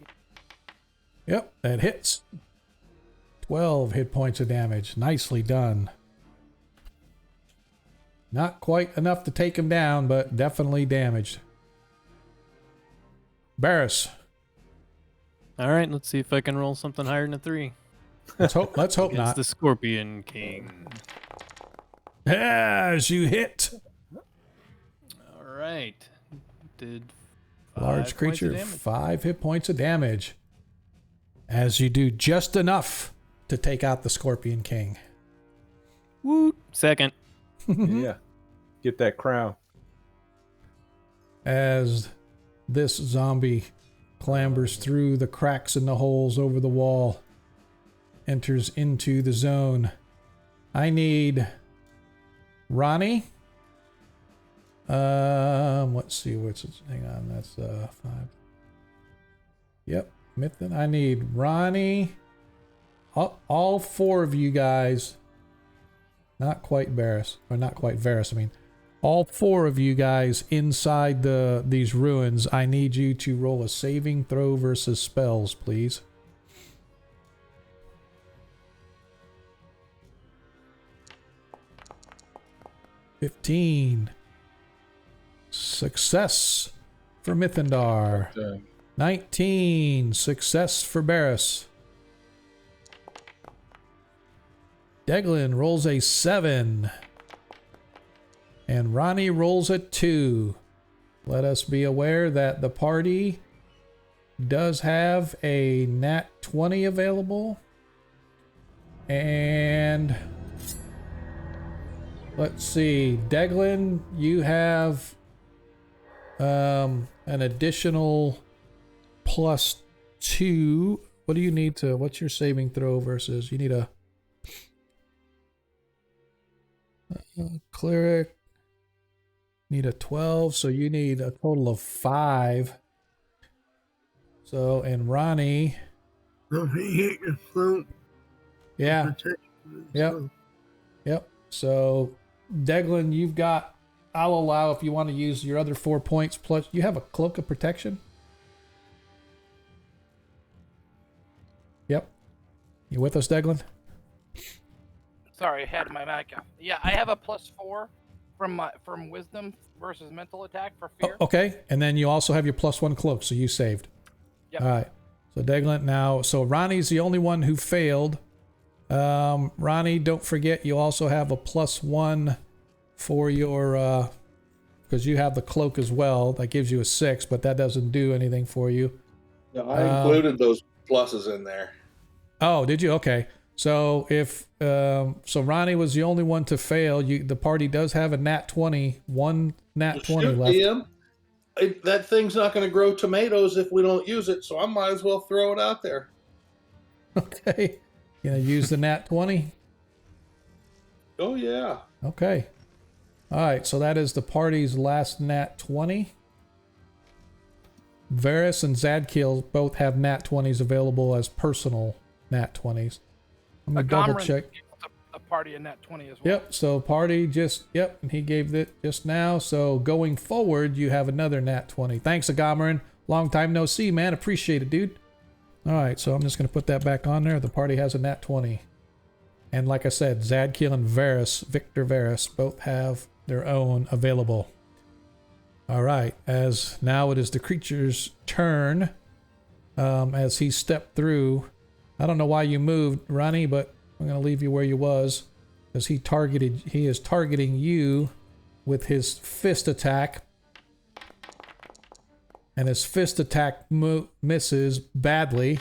Yep, that hits. 12 hit points of damage. Nicely done. Not quite enough to take him down, but definitely damaged. Barris. All right, let's see if I can roll something higher than a 3. Let's hope Against not. the Scorpion King. As you hit. All right. Did Large 5 points of creature, damage. 5 hit points of damage. As you do just enough to take out the Scorpion King. Woot. Second. Yeah. Get that crown. As this zombie clambers through the cracks in the holes over the wall, enters into the zone. I need Ronnie. Let's see what's it. Hang on, that's 5. Yep, Mythen. I need Ronnie. All 4 of you guys. Not quite Varys, or not quite Varys. I mean, all 4 of you guys inside these ruins. I need you to roll a saving throw versus spells, please. $15. Success for Mythendar. 19. Success for Barris. Deglin rolls a 7. And Ronnie rolls a 2. Let us be aware that the party does have a nat 20 available. And let's see, Deglin, you have an additional +2. What do you need to, what's your saving throw versus, you need a cleric, need a 12, so you need a total of 5. So, and Ronnie, Don't forget your float. yeah, yep. Yep. So, Deglin, you've got, I'll allow if you want to use your other 4 points plus, you have a cloak of protection? Yep. You with us, Deglin? Sorry, I had my mic off. Yeah, I have a +4 from wisdom versus mental attack for fear. Okay. And then you also have your +1 cloak, so you saved. Yep. All right. So Deglin now, so Ronnie's the only one who failed. Ronnie, don't forget you also have a +1 for your, because you have the cloak as well. That gives you a 6, but that doesn't do anything for you. No, I included those pluses in there. Oh, did you? Okay. So if so Ronnie was the only one to fail. The party does have a nat 20, one nat 20 Shoot, left. DM, that thing's not going to grow tomatoes if we don't use it, so I might as well throw it out there. Okay. You gonna use the nat 20? Oh yeah. Okay. All right. So that is the party's last nat 20. Varys and Zadkiel both have nat 20s available as personal nat 20s. I'm gonna double check. A party in nat 20 as well. Yep. So party just, yep. And he gave it just now. So going forward, you have another nat 20. Thanks, Agamarin. Long time no see, man. Appreciate it, dude. All right. So I'm just going to put that back on there. The party has a nat 20. And like I said, Zadkiel and Varys, Victor Varys, both have their own available. All right. As now it is the creature's turn. As he stepped through. I don't know why you moved, Ronnie, but I'm going to leave you where you was. Because he is targeting you with his fist attack. And his fist attack misses badly.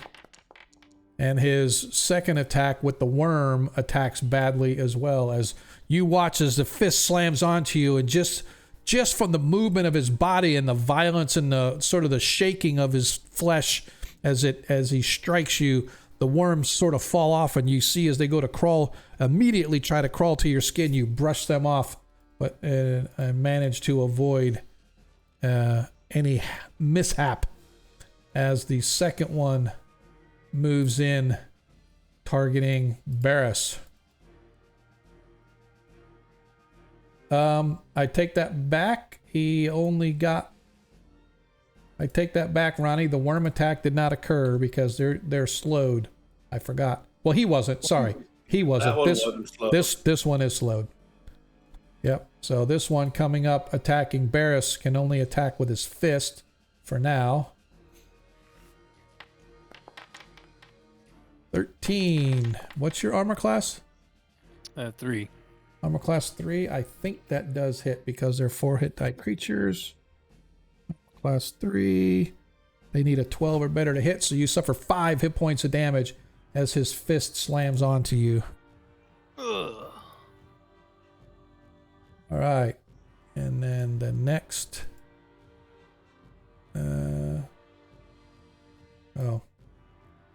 And his second attack with the worm attacks badly as well. As you watch as the fist slams onto you, and just from the movement of his body and the violence and the sort of the shaking of his flesh as he strikes you, the worms sort of fall off, and you see as they go to crawl, immediately try to crawl to your skin, you brush them off, but manage to avoid any mishap as the second one moves in, targeting Varys. I take that back. I take that back, Ronnie. The worm attack did not occur because they're slowed. I forgot. Well, he wasn't. Sorry, he wasn't. That one wasn't slowed. This one is slowed. Yep. So this one coming up attacking Barris can only attack with his fist for now. 13. What's your armor class? 3. Armor class 3. I think that does hit because they're 4 hit die creatures. Class 3. They need a 12 or better to hit, so you suffer 5 hit points of damage as his fist slams onto you. Ugh. All right. And then the next.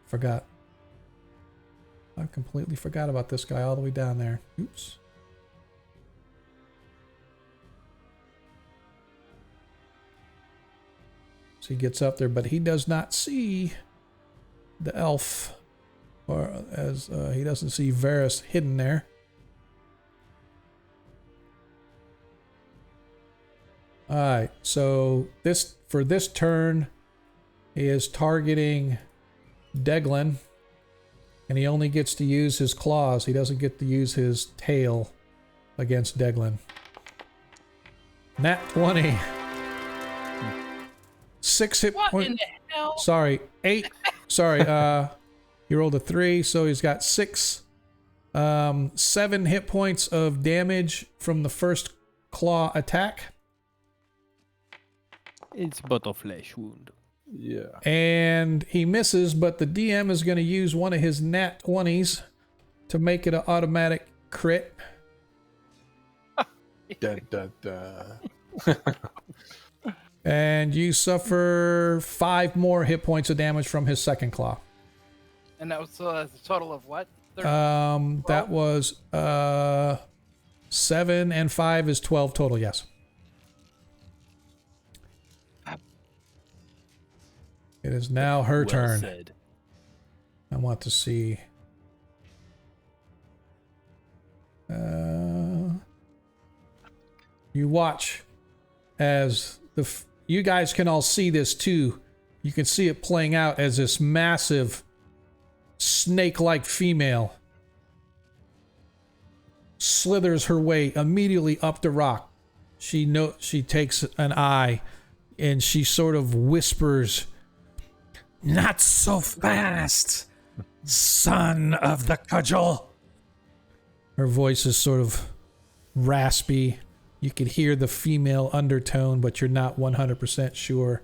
Forgot. I completely forgot about this guy all the way down there. Oops. So he gets up there, but he does not see the elf, or as he doesn't see Varys hidden there. All right, so for this turn, he is targeting Deglin, and he only gets to use his claws. He doesn't get to use his tail against Deglin. Nat 20. 6 hit What points. in the hell? Sorry, 8. Sorry, he rolled a 3, so he's got 6. 7 hit points of damage from the first claw attack. It's but a flesh wound. Yeah. And he misses, but the DM is going to use one of his nat 20s to make it an automatic crit. Da, da, da. And you suffer 5 more hit points of damage from his second claw. And that was a total of what? That was 7 and 5 is 12 total, yes. It is now her Well turn. said. I want to see. You watch as you guys can all see this too. You can see it playing out as this massive snake-like female slithers her way immediately up the rock. She takes an eye and she sort of whispers, "Not so fast, son of the cudgel." Her voice is sort of raspy. You could hear the female undertone, but you're not 100% sure.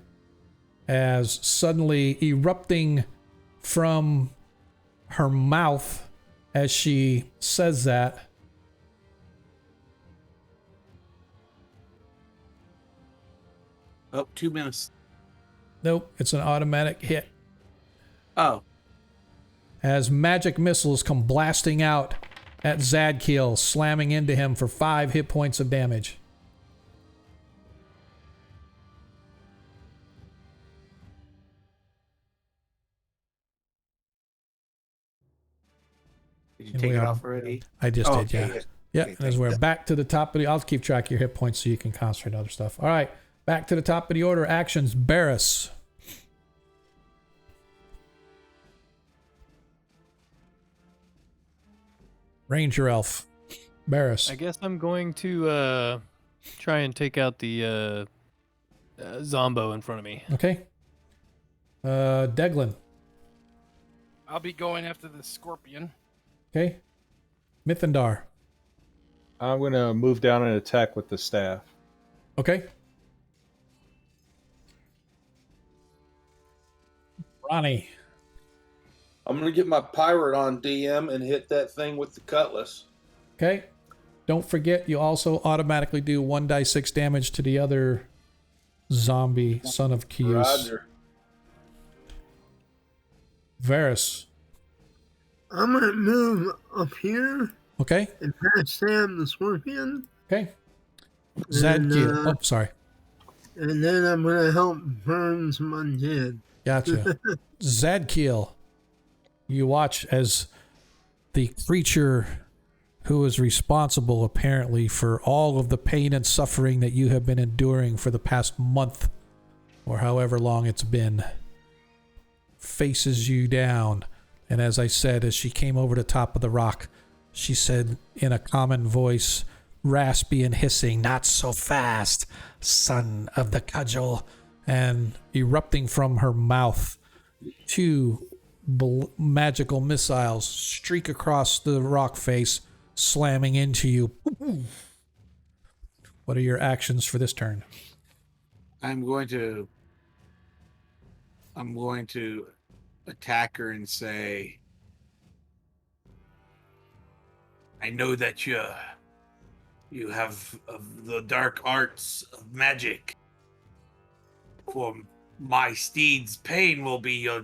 As suddenly erupting from her mouth as she says that, Oh, 2 minutes. nope, it's an automatic hit. Oh, As magic missiles come blasting out at Zadkiel, slamming into him for 5 hit points of damage. did you And take we it are- off already? I just Oh, did, yeah. okay, Yeah, Okay, and as we're back to the top of the... I'll keep track of your hit points so you can concentrate on other stuff. All right, back to the top of the order. Actions, Barris. Ranger Elf. Barris. I guess I'm going to try and take out the Zombo in front of me. Okay. Deglin. I'll be going after the scorpion. Okay. Mithindar. I'm going to move down and attack with the staff. Okay. Ronnie. I'm gonna get my pirate on DM and hit that thing with the cutlass. Okay. Don't forget, you also automatically do 1d6 damage to the other zombie, son of Kius. Roger. Varys. I'm gonna move up here Okay. and pass Sam the scorpion, Okay. And, Zadkiel. Oh, sorry. and then I'm gonna help burn some undead. Gotcha. Zadkiel. You watch as the creature who is responsible, apparently, for all of the pain and suffering that you have been enduring for the past month, or however long it's been, faces you down. And as I said, as she came over the top of the rock, she said in a common voice, raspy and hissing, "Not so fast, son of the cudgel." And erupting from her mouth, 2 magical missiles streak across the rock face, slamming into you. What are your actions for this turn? I'm going to attack her and say, I know that you have the dark arts of magic. For my steed's pain will be your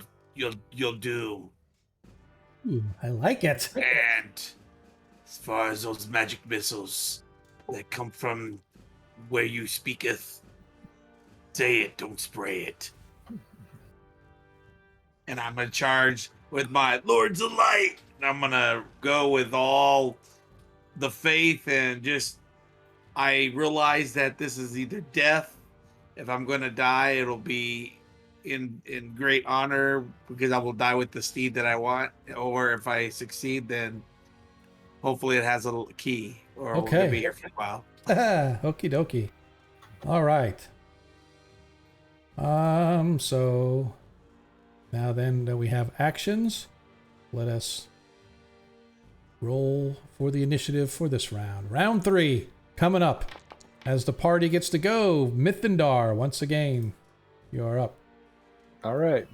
doom. Ooh, I like it. And as far as those magic missiles that come from where you speaketh, say it, don't spray it. And I'm gonna charge with my Lords of Light. And I'm gonna go with all the faith and just, I realize that this is either death. If I'm gonna die, it'll be in great honor because I will die with the steed that I want. Or if I succeed, then hopefully it has a little key, or Okay. we'll be here for a while. Okie dokie. All right. So now then that we have actions, let us roll for the initiative for this round. Round 3 coming up. As the party gets to go, Mythendar, once again, you are up. All right.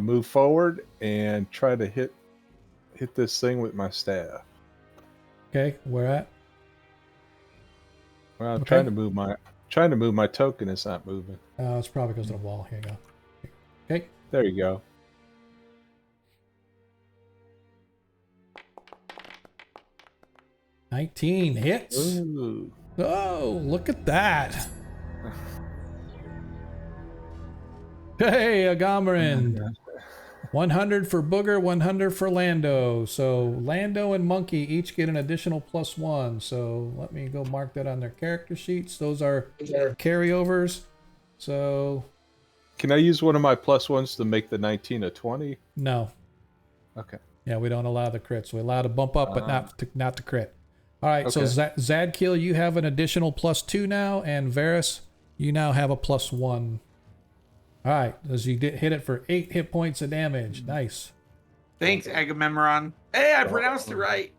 Move forward and try to hit this thing with my staff. Okay, where at? Well, I'm Okay. trying to move my token. It's not moving. It's probably because of the wall. Here you go. Okay. There you go. $19 hits. Ooh. Oh, look at that. Hey, Agamarin. 100 for Booger, 100 for Lando. So Lando and Monkey each get an additional +1. So let me go mark that on their character sheets. Those are carryovers. So Can I use one of my +1s to make the 19 a 20? no. Okay. Yeah, we don't allow the crits. We allow to bump up, but not to crit. All right, so Okay. Zadkiel, you have an additional +2 now, and Varys, you now have a +1. All right, as you hit it for 8 hit points of damage. Nice. Thanks, Agamemnon. Hey, I pronounced it right.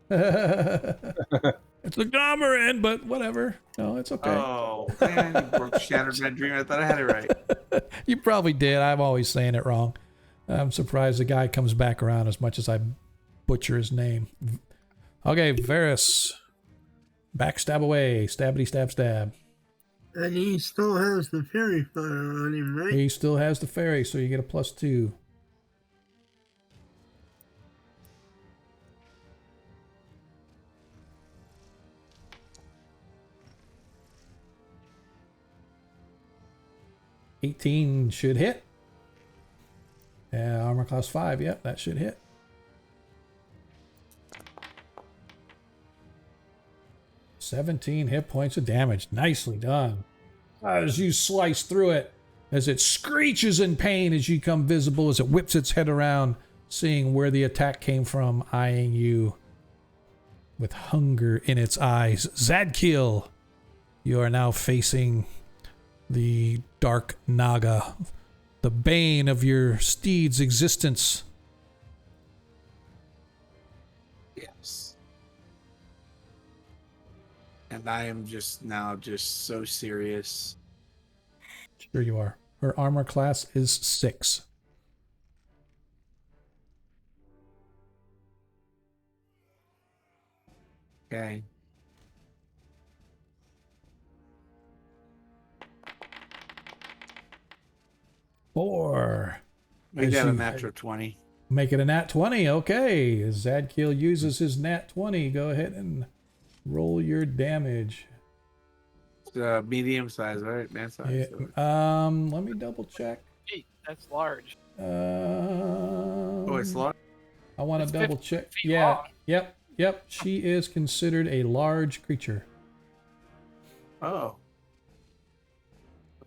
It's Agamarin, but whatever. No, it's okay. Oh, man, you shattered my dream. I thought I had it right. You probably did. I'm always saying it wrong. I'm surprised the guy comes back around as much as I butcher his name. Okay, Varys. Backstab away. Stabbity stab stab. And he still has the fairy fire on him, right? He still has the fairy, so you get a +2. $18 should hit. Yeah, armor class 5. Yep, that should hit. $17 hit points of damage. Nicely done. As you slice through it, as it screeches in pain as you come visible, as it whips its head around, seeing where the attack came from, eyeing you with hunger in its eyes. Zadkiel, you are now facing the Dark Naga, the bane of your steed's existence. Yes. And I am just so serious. Sure you are. Her armor class is 6. Okay. Four. We As got a you- natural 20. Make it a nat 20. Okay. As Zadkiel uses his nat 20, go ahead and roll your damage. It's medium size, right? Man size. Yeah. Let me double check. Hey, that's large. Oh, it's large. I want It's to double 50 check. feet Yeah. long. Yep. She is considered a large creature. Oh.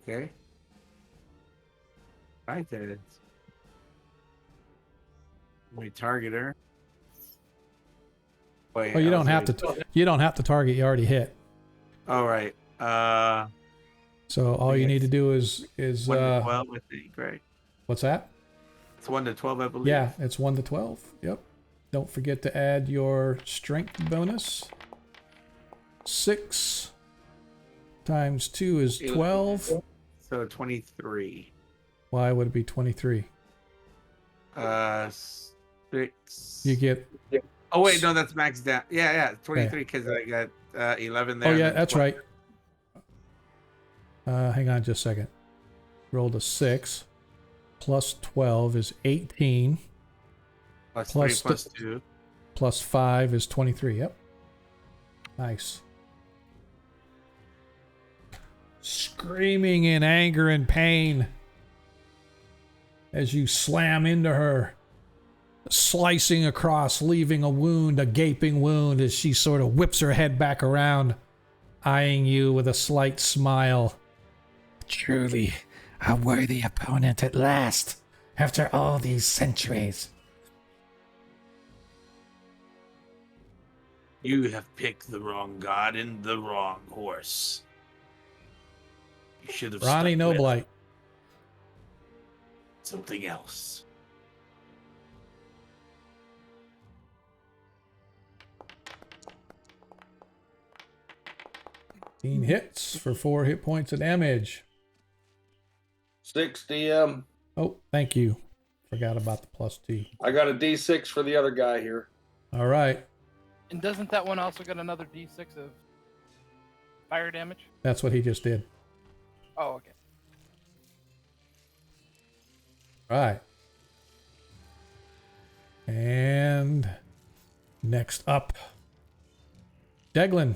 Okay. Right there. We target her. Wait, Oh, you I don't was have like- to. You don't have to target. You already hit. All right. So all you Okay. need to do is 1 to 12, I think, right? what's that? It's 1 to 12, I believe. Yeah, it's 1 to 12. Yep. Don't forget to add your strength bonus. 6 times 2 is 12. So 23. Why would it be 23? 6. You get... Oh wait, no, that's maxed out. Yeah, 23 because I got 11 there. Oh and yeah, then that's 12. right. Hang on just a second. Rolled a 6. Plus 12 is 18. Plus plus 3 plus 2. Plus 5 is 23. Yep. Nice. Screaming in anger and pain as you slam into her, slicing across, leaving a wound, a gaping wound, as she sort of whips her head back around, eyeing you with a slight smile. Truly a worthy opponent at last, after all these centuries. You have picked the wrong god and the wrong horse. You should have Ronnie stuck with Noblight. something else. Hits for 4 hit points of damage. 6 DM. Oh, thank you. Forgot about the +2. I got a D6 for the other guy here. All right. And doesn't that one also get another D6 of fire damage? That's what he just did. Oh, okay. All right. And next up, Deglin.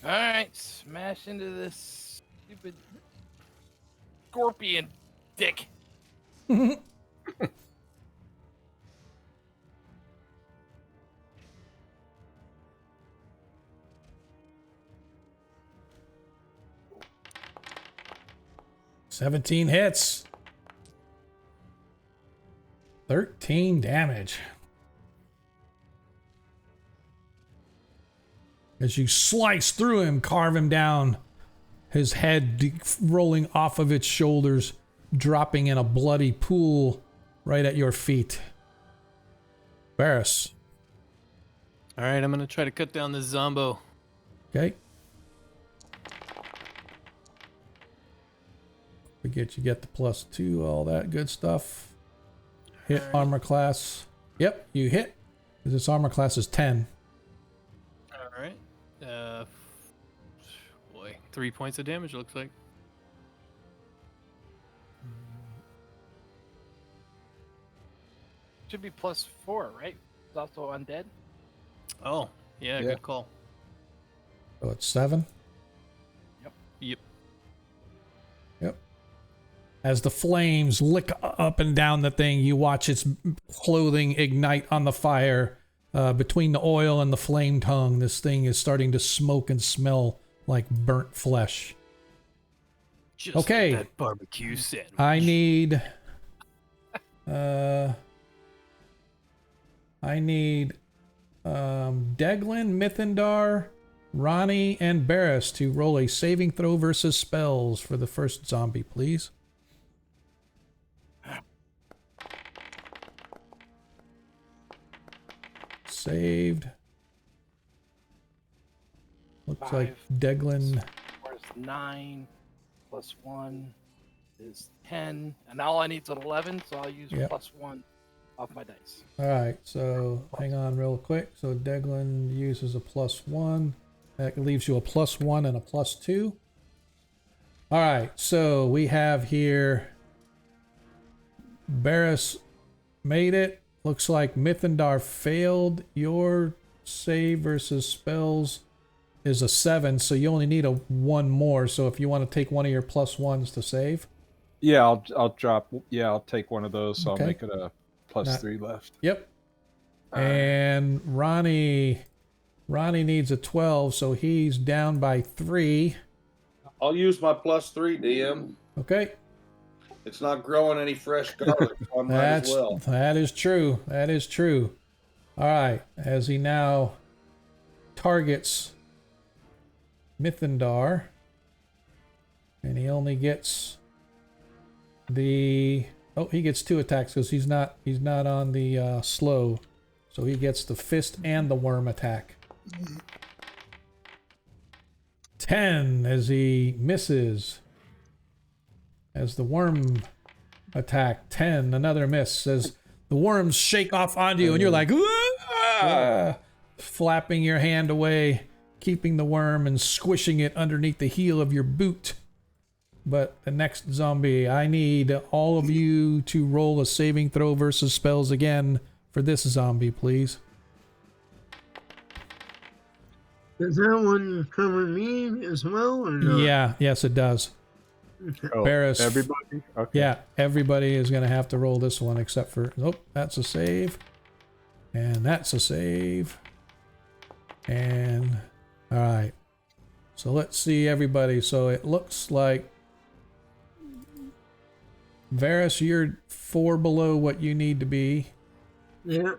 All right, smash into this stupid scorpion dick. $17 hits. 13 damage. As you slice through him, carve him down, his head rolling off of its shoulders, dropping in a bloody pool right at your feet. Varys. All right, I'm gonna try to cut down this zombo. Okay. Forget you get the +2, all that good stuff. Hit All right. armor class. Yep, you hit. Because its armor class is 10. All right. Boy, 3 points of damage. Looks like. Should be +4, right? It's also undead. Oh, yeah, Yeah. good call. So it's 7. Yep. Yep. As the flames lick up and down the thing, you watch its clothing ignite on the fire. Between the oil and the flame tongue, this thing is starting to smoke and smell like burnt flesh. Just Okay. like that barbecue sandwich. I need Deglin, Mythendar, Ronnie, and Barris to roll a saving throw versus spells for the first zombie, please. Saved. Looks like 5. Deglin. 4 is 9, +1 is 10, and all I need is an 11, so I'll use Yep. +1 off my dice. All right, so hang on real quick. So Deglin uses a +1. That leaves you a +1 and a +2. All right, so we have here Barris made it. Looks like Mythendar failed. Your save versus spells is a 7, so you only need a 1 more. So if you want to take one of your +1s to save. Yeah, I'll drop. Yeah, I'll take one of those. So Okay. I'll make it a +3 left. Yep. And Ronnie needs a 12, so he's down by 3. I'll use my +3, DM. Okay. It's not growing any fresh garlic, so I might as well. That is true. That is true. All right. As he now targets Mythendar, and he only gets the Oh, he gets 2 attacks because he's not on the slow. So he gets the fist and the worm attack. 10 as he misses. As the worm attack, 10, another miss. As the worms shake off onto you and you're like, "Ah!" Flapping your hand away, keeping the worm and squishing it underneath the heel of your boot. But the next zombie, I need all of you to roll a saving throw versus spells again for this zombie, please. Does that one cover me as well or not? Yeah, yes, it does. Oh, Barris. everybody? Okay. Yeah, everybody is going to have to roll this one except for... Oh, that's a save. And that's a save. And... All right. So let's see everybody. So it looks like... Varys, you're 4 below what you need to be. Yeah.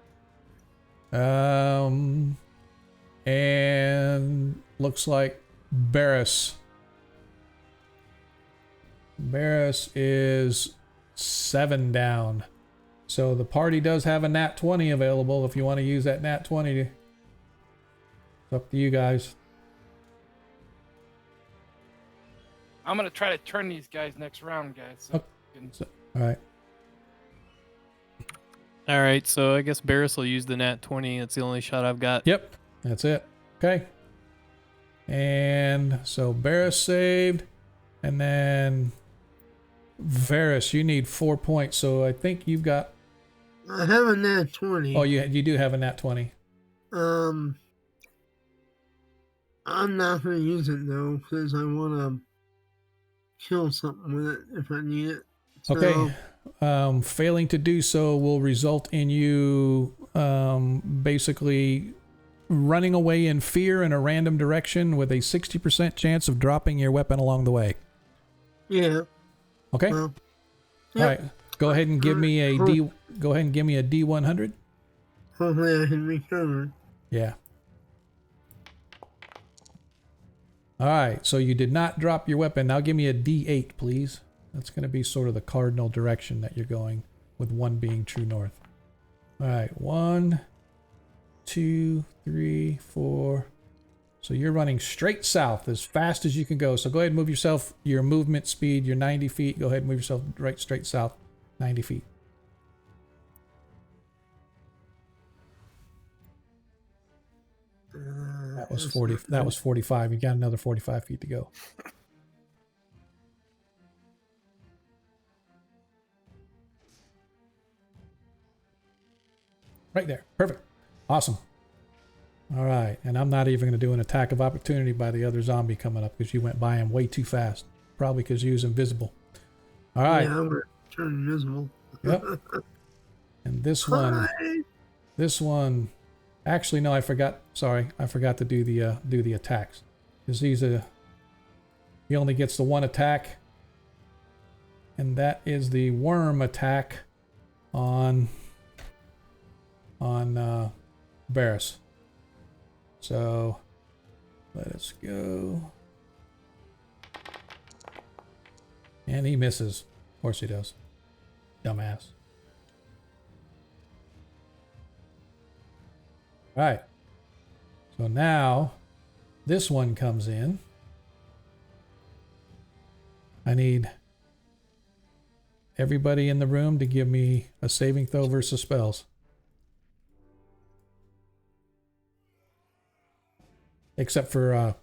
And looks like Barris is 7 down. So the party does have a nat 20 available if you want to use that nat 20. It's up to you guys. I'm gonna try to turn these guys next round, guys. So All right. All right, so I guess Barris will use the nat 20. That's the only shot I've got. Yep, that's it. Okay. And so Barris saved, and then Varys, you need 4 points. So I think you've got. I have a nat 20. Oh, you do have a nat 20. I'm not going to use it though, because I want to kill something with it if I need it. So, Okay. Failing to do so will result in you basically running away in fear in a random direction with a 60% chance of dropping your weapon along the way. Yeah. Okay. Well, All right. Go ahead and give me a D. Go ahead and give me a D100. Hopefully I can recover. Yeah. All right. So you did not drop your weapon. Now give me a D8, please. That's going to be sort of the cardinal direction that you're going, with 1 being true north. All right. 1, 2, 3, 4. So you're running straight south as fast as you can go. So go ahead and move yourself, your movement speed, your 90 feet. Go ahead and move yourself right straight south, 90 feet. That was 40. That was 45. You got another 45 feet to go. Right there. Perfect. Awesome. All right. And I'm not even going to do an attack of opportunity by the other zombie coming up because you went by him way too fast. Probably because you was invisible. All right. Yeah, I'm going to turn invisible. Yep. And this one, actually, no, I forgot. Sorry. I forgot to do the attacks. Because he only gets the 1 attack. And that is the worm attack on Barris. So let us go. And he misses. Of course he does. Dumbass. All right. So now this one comes in. I need everybody in the room to give me a saving throw versus spells. Except for,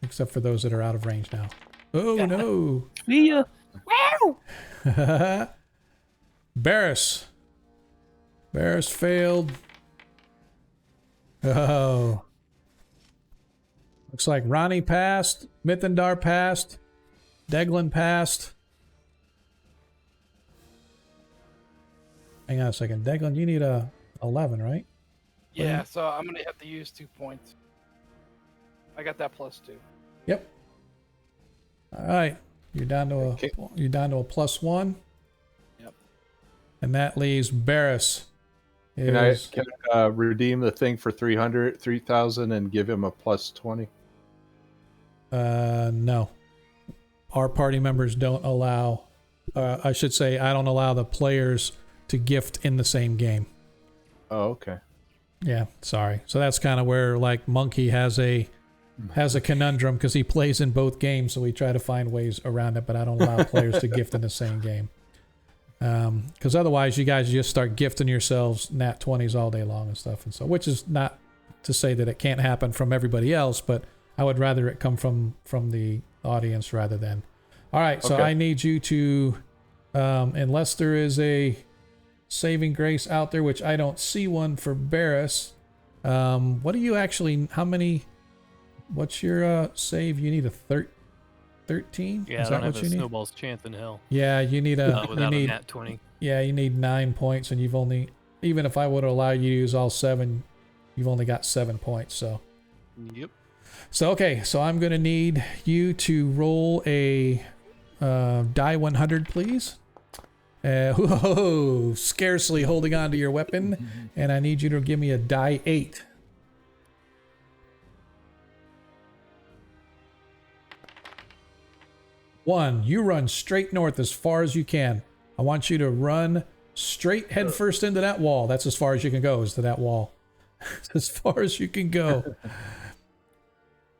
except for those that are out of range now. Oh, no. See ya. Wow! Barris failed. Oh. Looks like Ronnie passed. Mithindar passed. Deglin passed. Hang on a second. Deglin, you need a 11, right? Yeah, so I'm gonna have to use 2 points. I got that +2. Yep. All right. You're down to a +1. Yep. And that leaves Barris. Can I redeem the thing for 3,000 and give him a +20? No. Our party members don't allow I should say, I don't allow the players to gift in the same game. Oh, okay. Yeah, sorry. So that's kind of where like Monkey has a conundrum because he plays in both games, so we try to find ways around it, but I don't allow players to gift in the same game. Because otherwise you guys just start gifting yourselves nat 20s all day long and stuff, and so, which is not to say that it can't happen from everybody else, but I would rather it come from the audience rather than. All right, so Okay. I need you to, unless there is a saving grace out there, which I don't see one for Barris. What do you actually? How many? What's your save? You need a 13. Yeah, Is I that don't have what a you need? snowball's chance in hell. Yeah, you need a. You Without a need. nat 20. Yeah, you need 9 points, and you've only. Even if I would allow you to use all 7, you've only got 7 points. So. Yep. So okay, so I'm gonna need you to roll a die 100, please. Whoa, scarcely holding on to your weapon, and I need you to give me a die 8. One, you run straight north as far as you can. I want you to run straight head first into that wall. That's as far as you can go, is to that wall. As far as you can go.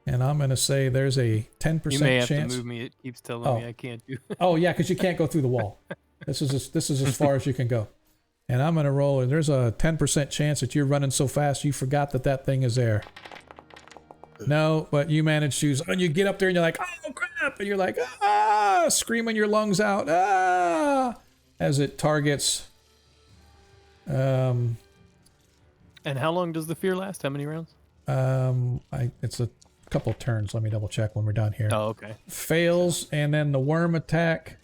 And I'm going to say there's a 10% You may have chance. to move me. It keeps telling me I can't do it. Oh, yeah, because you can't go through the wall. This is as far as you can go. And I'm going to roll, and there's a 10% chance that you're running so fast you forgot that thing is there. No, but you managed to, and you get up there and you're like, oh crap, and you're like, ah, screaming your lungs out, ah, as it targets. And how long does the fear last? How many rounds? It's a couple turns. Let me double check when we're done here. Oh, okay. Fails, and then the worm attack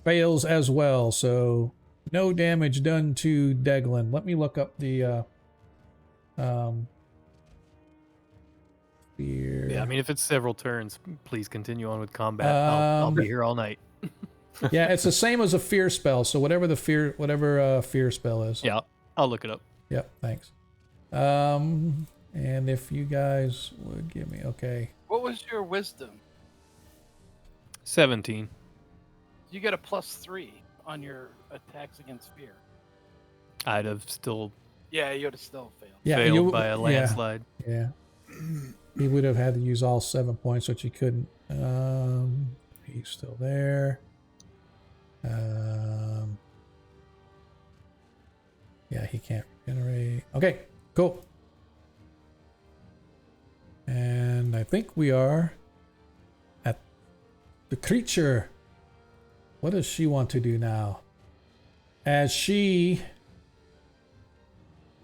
fails as well. So no damage done to Deglin. Let me look up the fear. Yeah, I mean, if it's several turns, please continue on with combat. I'll be here all night. Yeah, it's the same as a fear spell. So whatever fear spell is. Yeah, I'll look it up. Yep. Thanks. And if you guys would give me, okay. What was your wisdom? 17. You get a +3 on your attacks against fear. I'd have still Yeah, you would have still failed. Yeah, failed by a landslide. Yeah. He would have had to use all 7 points, which he couldn't. He's still there. Yeah, he can't regenerate. Okay, cool. And I think we are at the creature. What does she want to do now? As she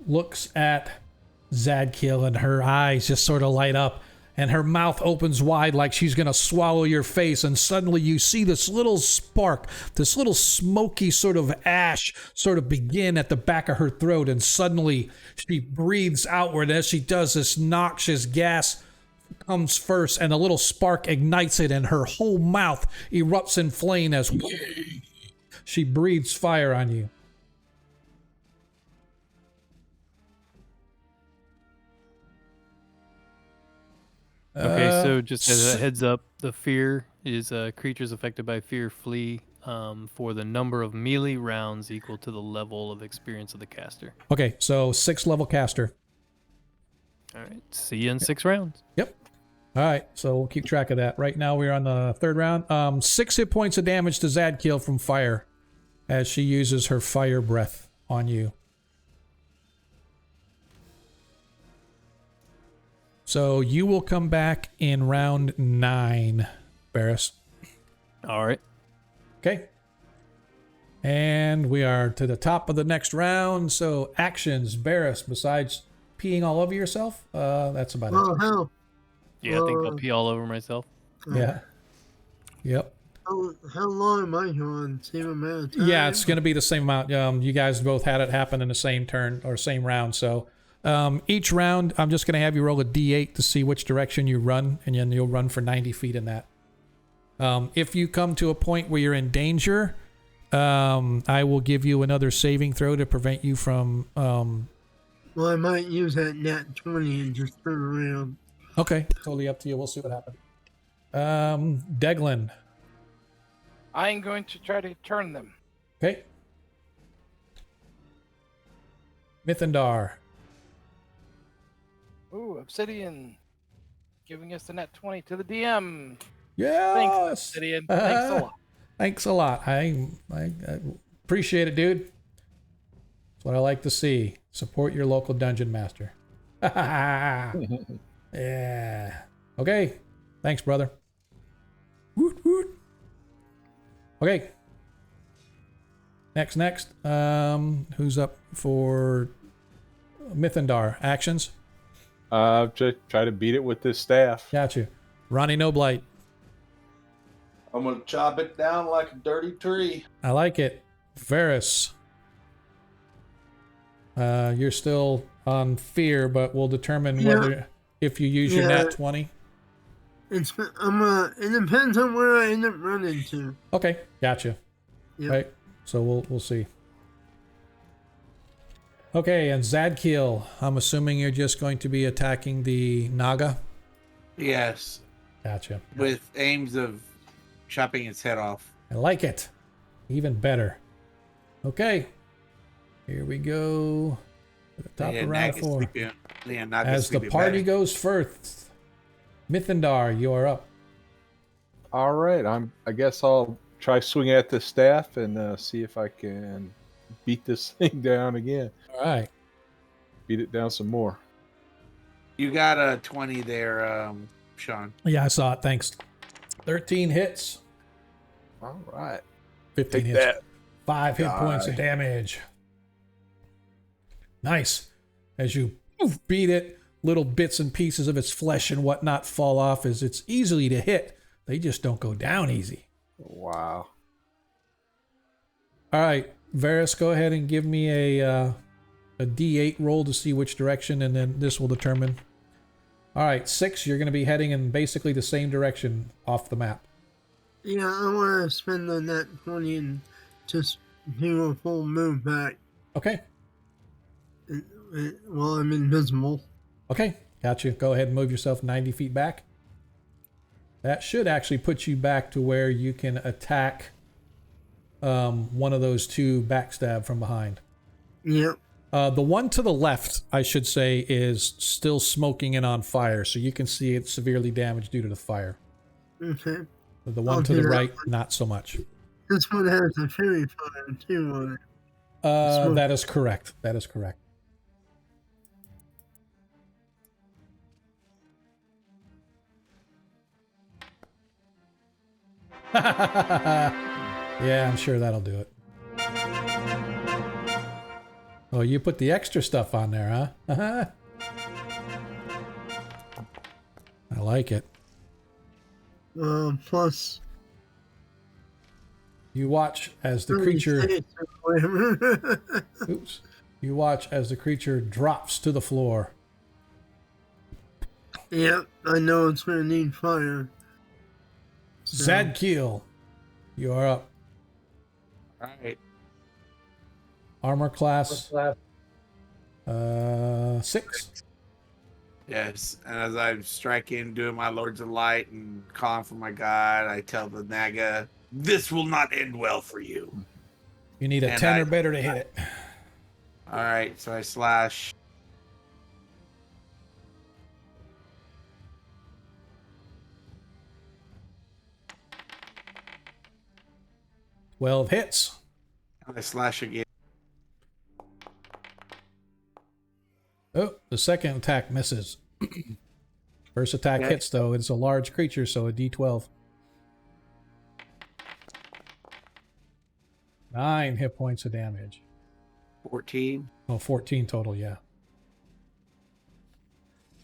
looks at Zadkiel and her eyes just sort of light up and her mouth opens wide like she's going to swallow your face, and suddenly you see this little spark, this little smoky sort of ash sort of begin at the back of her throat, and suddenly she breathes outward. As she does, this noxious gas comes first and a little spark ignites it, and her whole mouth erupts in flame as she breathes fire on you. Okay, so just as a heads up, the fear is creatures affected by fear flee for the number of melee rounds equal to the level of experience of the caster. Okay, so 6th level caster. All right, see you in 6 rounds. Yep. All right, so we'll keep track of that. Right now we're on the 3rd round. 6 hit points of damage to Zadkiel from fire as she uses her fire breath on you. So you will come back in round 9, Barris. All right. Okay. And we are to the top of the next round. So actions, Barris, besides peeing all over yourself, that's about Oh, hell. Yeah, I think I'll pee all over myself. it. Yeah. Yep. How long am I on? Same amount of time? Yeah, it's going to be the same amount. You guys both had it happen in the same turn or same round. So each round, I'm just going to have you roll a d8 to see which direction you run, and then you'll run for 90 feet in that. If you come to a point where you're in danger, I will give you another saving throw to prevent you from... Well, I might use that nat 20 and just turn around. Okay, totally up to you. We'll see what happens. Deglin. I am going to try to turn them. Okay. Mythendar. Ooh, Obsidian giving us the net 20 to the DM. Yes. Thanks, Obsidian. Thanks a lot. Thanks a lot. I appreciate it, dude. That's what I like to see. Support your local dungeon master. Yeah. Okay. Thanks, brother. Woot woot. Okay. Next. Who's up for Mythendar? Actions? Just try to beat it with this staff. Got you. Ronnie No Blight. I'm gonna chop it down like a dirty tree. I like it. Varys. You're still on fear, but we'll determine whether if you use your nat 20. It depends on where I end up running to. Okay, gotcha. Yep. Right. So we'll see. Okay, and Zadkiel, I'm assuming you're just going to be attacking the Naga. Yes, Gotcha. with aims of chopping its head off. I like it. Even better. Okay. Here we go. To the top of round 4. As the party goes first, Mythendar, you are up. All right, I guess I'll try swinging at the staff and see if I can beat this thing down again. All right. Beat it down some more. You got a 20 there, Sean. Yeah, I saw it. Thanks. 13 hits. All right. 15 Take hits. that. 5 hit points of Die. damage. Nice. As you beat it, little bits and pieces of its flesh and whatnot fall off as it's easily to hit. They just don't go down easy. Wow. All right, Varys, go ahead and give me a D8 roll to see which direction, and then this will determine. All right, 6, you're going to be heading in basically the same direction off the map. Yeah, I want to spend the net 20 and just do a full move back Okay. while I'm invisible. Okay, got you. Go ahead and move yourself 90 feet back. That should actually put you back to where you can attack one of those two backstab from behind. Yep. The one to the left, I should say, is still smoking and on fire, so you can see it's severely damaged due to the fire. Okay. The one I'll to do the that right, not so much. This one has a fairy fire too on it. That is correct. That is correct. Yeah, I'm sure that'll do it. Oh, you put the extra stuff on there, huh? I like it. Plus. You watch as the creature. Oops. You watch as the creature drops to the floor. Yep, I know it's gonna need fire. So. Zadkiel, you are up. All right. Armor class 6. Yes, and as I'm striking, doing my Lords of Light and calling for my god, I tell the Naga, "This will not end well for you." You need a And 10 or better to hit it. All right, so I slash. Twelve hits. I slash again. Oh, the second attack misses. First attack Okay. hits, though. It's a large creature, so a D12. 9 hit points of damage. 14. Oh, 14 total, yeah.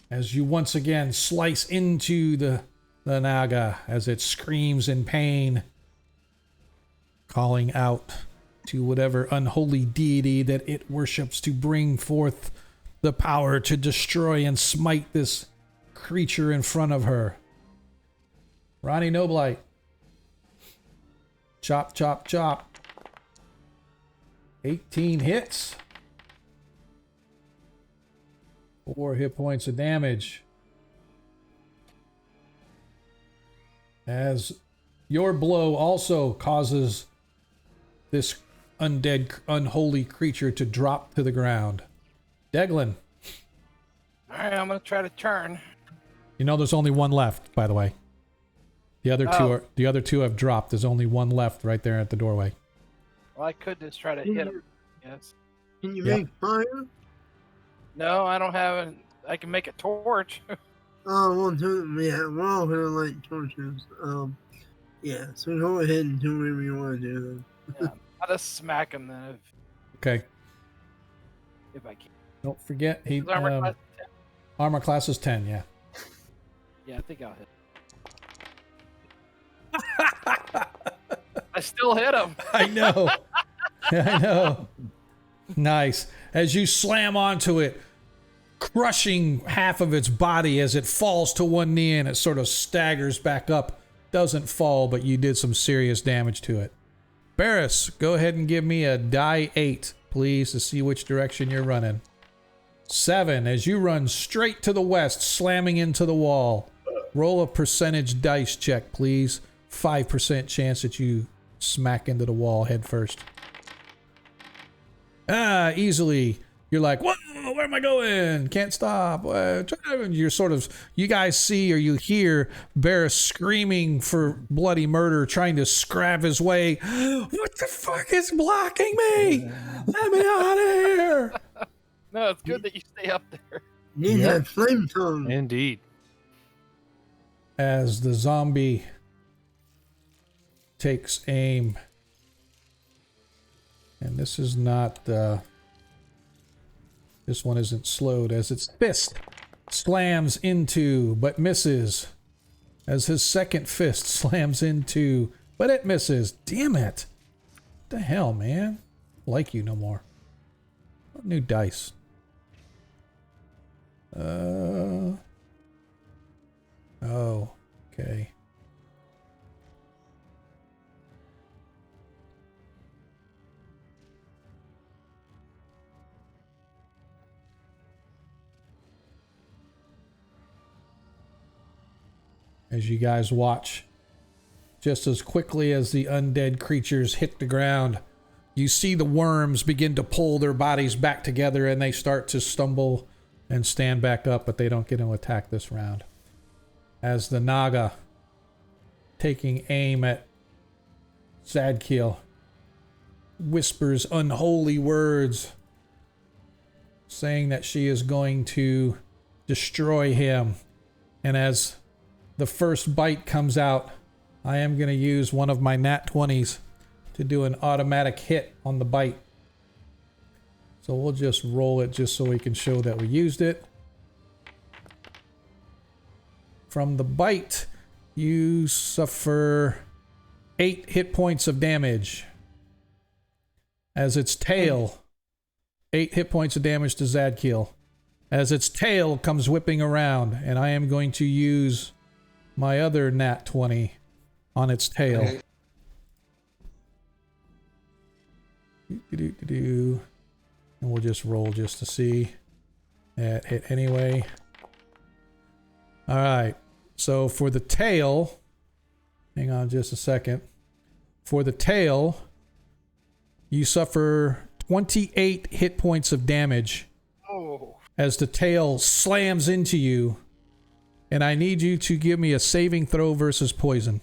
As you once again slice into the Naga as it screams in pain, calling out to whatever unholy deity that it worships to bring forth the power to destroy and smite this creature in front of her. Ronnie Noblight. Chop, chop, chop. 18 hits. 4 hit points of damage. As Your blow also causes this undead, unholy creature to drop to the ground. Deglin. All right, I'm gonna try to turn. You know, there's only one left, by the way. The other two have dropped. There's only one left right there at the doorway. Well, I could just try to hit him. Yes. Can you Yep. make fire? No, I don't have it. I can make a torch. Oh, we'll do. Yeah, we're all gonna light torches. Yeah. So go ahead and do whatever you want to do. Yeah, I'll just smack him then Okay. if I can. Don't forget, he His armor class 10. armor class is 10, yeah. Yeah, I think I'll hit. I still hit him. I know. I know. Nice. As you slam onto it, crushing half of its body as it falls to one knee and it sort of staggers back up. Doesn't fall, but you did some serious damage to it. Barris, go ahead and give me a die 8, please, to see which direction you're running. 7, as you run straight to the west, slamming into the wall. Roll a percentage dice check, please. 5% chance that you smack into the wall head first. Easily. You're like, whoa, where am I going? Can't stop. You're sort of, you guys see or you hear Barris screaming for bloody murder, trying to scrap his way. What the fuck is blocking me? Let me out of here. No, it's good that you stay up there. Need that flame tongue. Indeed. As the zombie takes aim. And this is not, this one isn't slowed, as its fist slams into, but misses. As his second fist slams into, but it misses. Damn it. What the hell, man? I like you no more. New dice. Oh, okay. As you guys watch, just as quickly as the undead creatures hit the ground, you see the worms begin to pull their bodies back together and they start to stumble and stand back up, but they don't get to attack this round. As the Naga, taking aim at Zadkiel, whispers unholy words, saying that she is going to destroy him. And as the first bite comes out, I am going to use one of my nat 20s to do an automatic hit on the bite. So we'll just roll it just so we can show that we used it. From the bite, you suffer 8 hit points of damage. As its tail, 8 hit points of damage to Zadkiel. As its tail comes whipping around, and I am going to use my other nat 20 on its tail. Okay. And we'll just roll just to see. That hit anyway. Alright. So for the tail, hang on just a second. For the tail, you suffer 28 hit points of damage. Oh. As the tail slams into you. And I need you to give me a saving throw versus poison.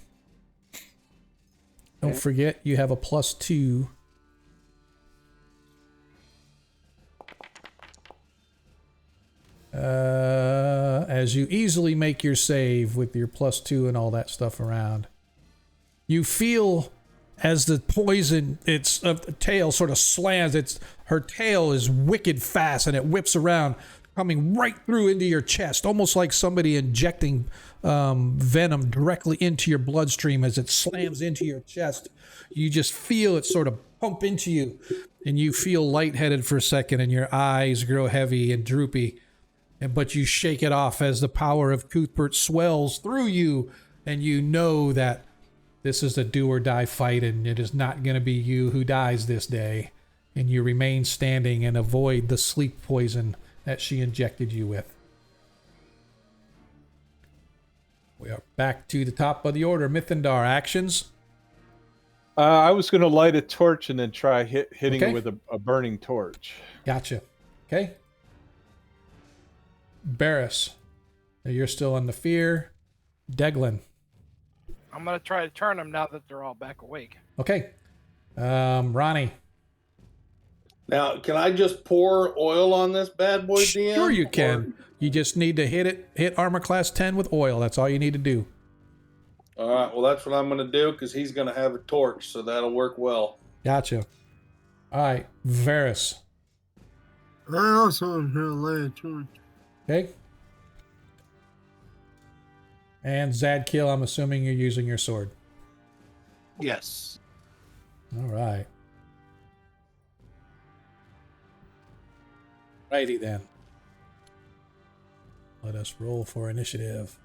Don't forget, you have a +2. As you easily make your save with your +2 and all that stuff around. You feel as the poison, its tail sort of slams, her tail is wicked fast and it whips around, coming right through into your chest, almost like somebody injecting venom directly into your bloodstream. As it slams into your chest, you just feel it sort of pump into you, and you feel lightheaded for a second, and your eyes grow heavy and droopy. But you shake it off as the power of Cuthbert swells through you, and you know that this is a do or die fight, and it is not going to be you who dies this day. And you remain standing and avoid the sleep poison that she injected you with. We are back to the top of the order. Mythendar, actions. I was going to light a torch and then try hitting Okay. it with a burning torch. Gotcha. Okay. Barris, you're still on the fear. Deglin. I'm gonna try to turn them now that they're all back awake. Okay. Ronnie. Now, can I just pour oil on this bad boy, DM? Sure you can. You just need to hit armor class 10 with oil. That's all you need to do. All right, well, that's what I'm going to do because he's going to have a torch, so that'll work well. Gotcha. All right. Varys. I also am going to lay a torch. Okay. And Zadkiel, I'm assuming you're using your sword. Yes. All right. Righty then. Let us roll for initiative.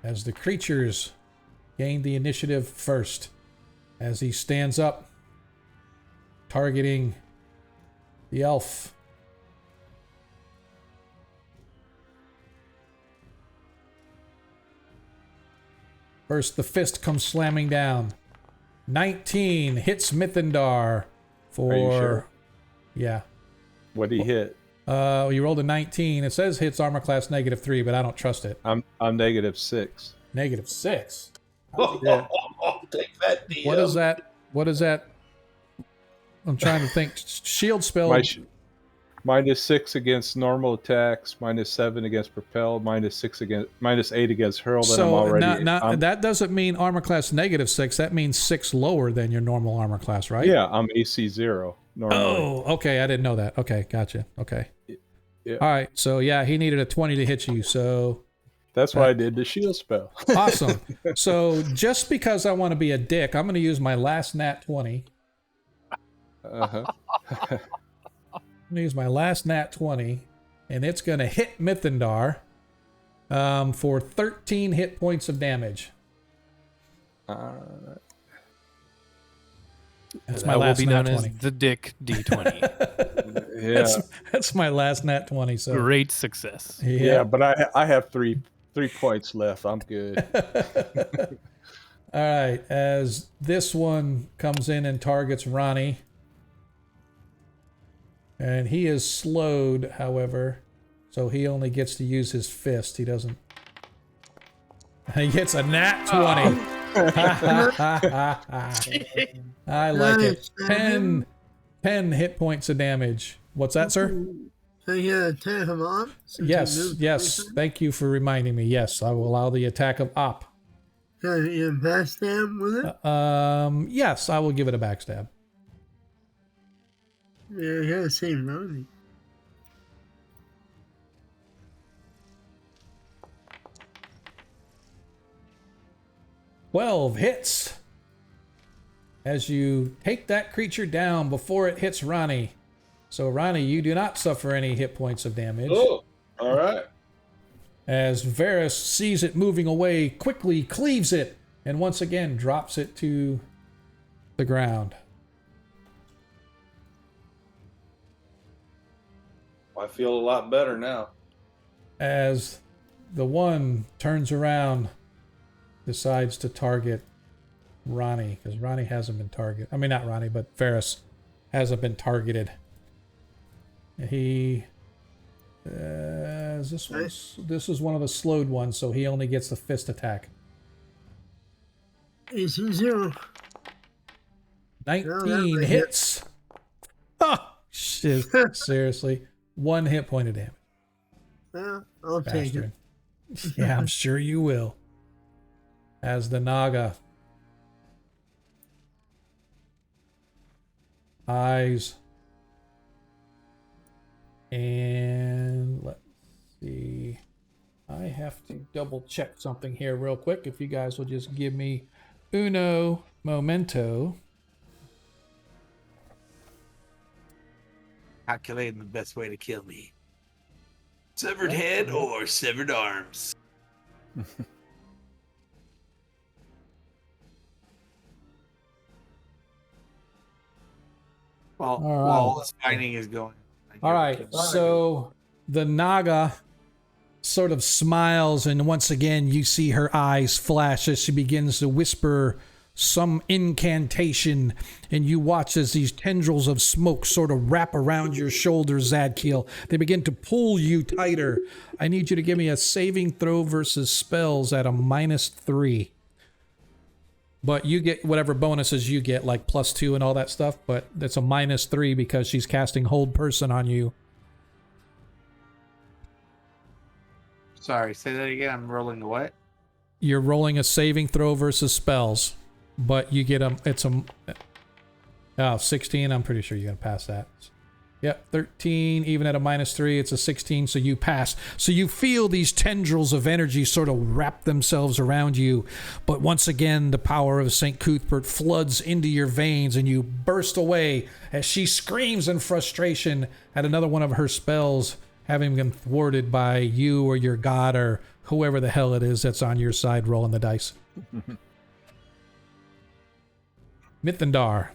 As the creatures gain the initiative first, as he stands up, targeting the elf. First, the fist comes slamming down. 19 hits Mythendar for... Are you sure? Yeah. What did he hit? You rolled a 19. It says hits armor class -3, but I don't trust it. I'm -6. -6. Yeah. Take that, DM. What is that? What is that? I'm trying to think. Shield spell. -6 against normal attacks, -7 against propel, -8 against hurl. Then I'm So already. that doesn't mean armor class -6. That means 6 lower than your normal armor class, right? Yeah, I'm AC 0 normally. Oh, okay. I didn't know that. Okay, gotcha. Okay. Yeah. All right. So yeah, he needed a 20 to hit you. So That's why I did the shield spell. awesome. So just because I want to be a dick, I'm going to use my last nat 20. Uh-huh. I'm going to use my last nat 20, and it's going to hit Mythendar for 13 hit points of damage. That's my That will last be nat known 20. as the Dick D20. Yeah, That's my last nat 20. So Great success. yeah, but I have three points left. I'm good. All right. As this one comes in and targets Ronnie, and he is slowed, however, so he only gets to use his fist. He doesn't. He gets a nat 20. I like it. 10 hit points of damage. What's that, sir? So you got attack of op? Yes. Thank you for reminding me. Yes, I will allow the attack of op. Can you backstab with it? Yes, I will give it a backstab. Yeah, you got the same Rosie. Twelve hits. As you take that creature down before it hits Ronnie. So Ronnie, you do not suffer any hit points of damage. Oh, all right. As Varys sees it moving away, quickly cleaves it, and once again drops it to the ground. I feel a lot better now. As the one turns around, decides to target Ronnie, because Ronnie hasn't been targeted. I mean, not Ronnie, but Varys hasn't been targeted. He... this is one of the slowed ones, so he only gets the fist attack. AC 0. 19 hits. Oh, shit. Seriously. 1 hit point of damage. Yeah, I'll take it. Bastard. Yeah, I'm sure you will. As the Naga eyes, and let's see, I have to double check something here real quick. If you guys will just give me uno momento. Calculating the best way to kill me. Severed head or severed arms. Well, All right. while all this fighting is going. All right, so the Naga sort of smiles, and once again you see her eyes flash as she begins to whisper some incantation, and you watch as these tendrils of smoke sort of wrap around your shoulders, Zadkiel. They begin to pull you tighter. I need you to give me a saving throw versus spells at a -3. But you get whatever bonuses you get, like +2 and all that stuff, but it's a -3 because she's casting Hold Person on you. Sorry, say that again. I'm rolling a what? You're rolling a saving throw versus spells, but you get it's a 16. I'm pretty sure you're gonna pass that. Yep, 13. Even at a -3, it's a 16, so you pass. So you feel these tendrils of energy sort of wrap themselves around you, but once again, the power of St. Cuthbert floods into your veins, and you burst away as she screams in frustration at another one of her spells having been thwarted by you or your god or whoever the hell it is that's on your side rolling the dice. Mithindar.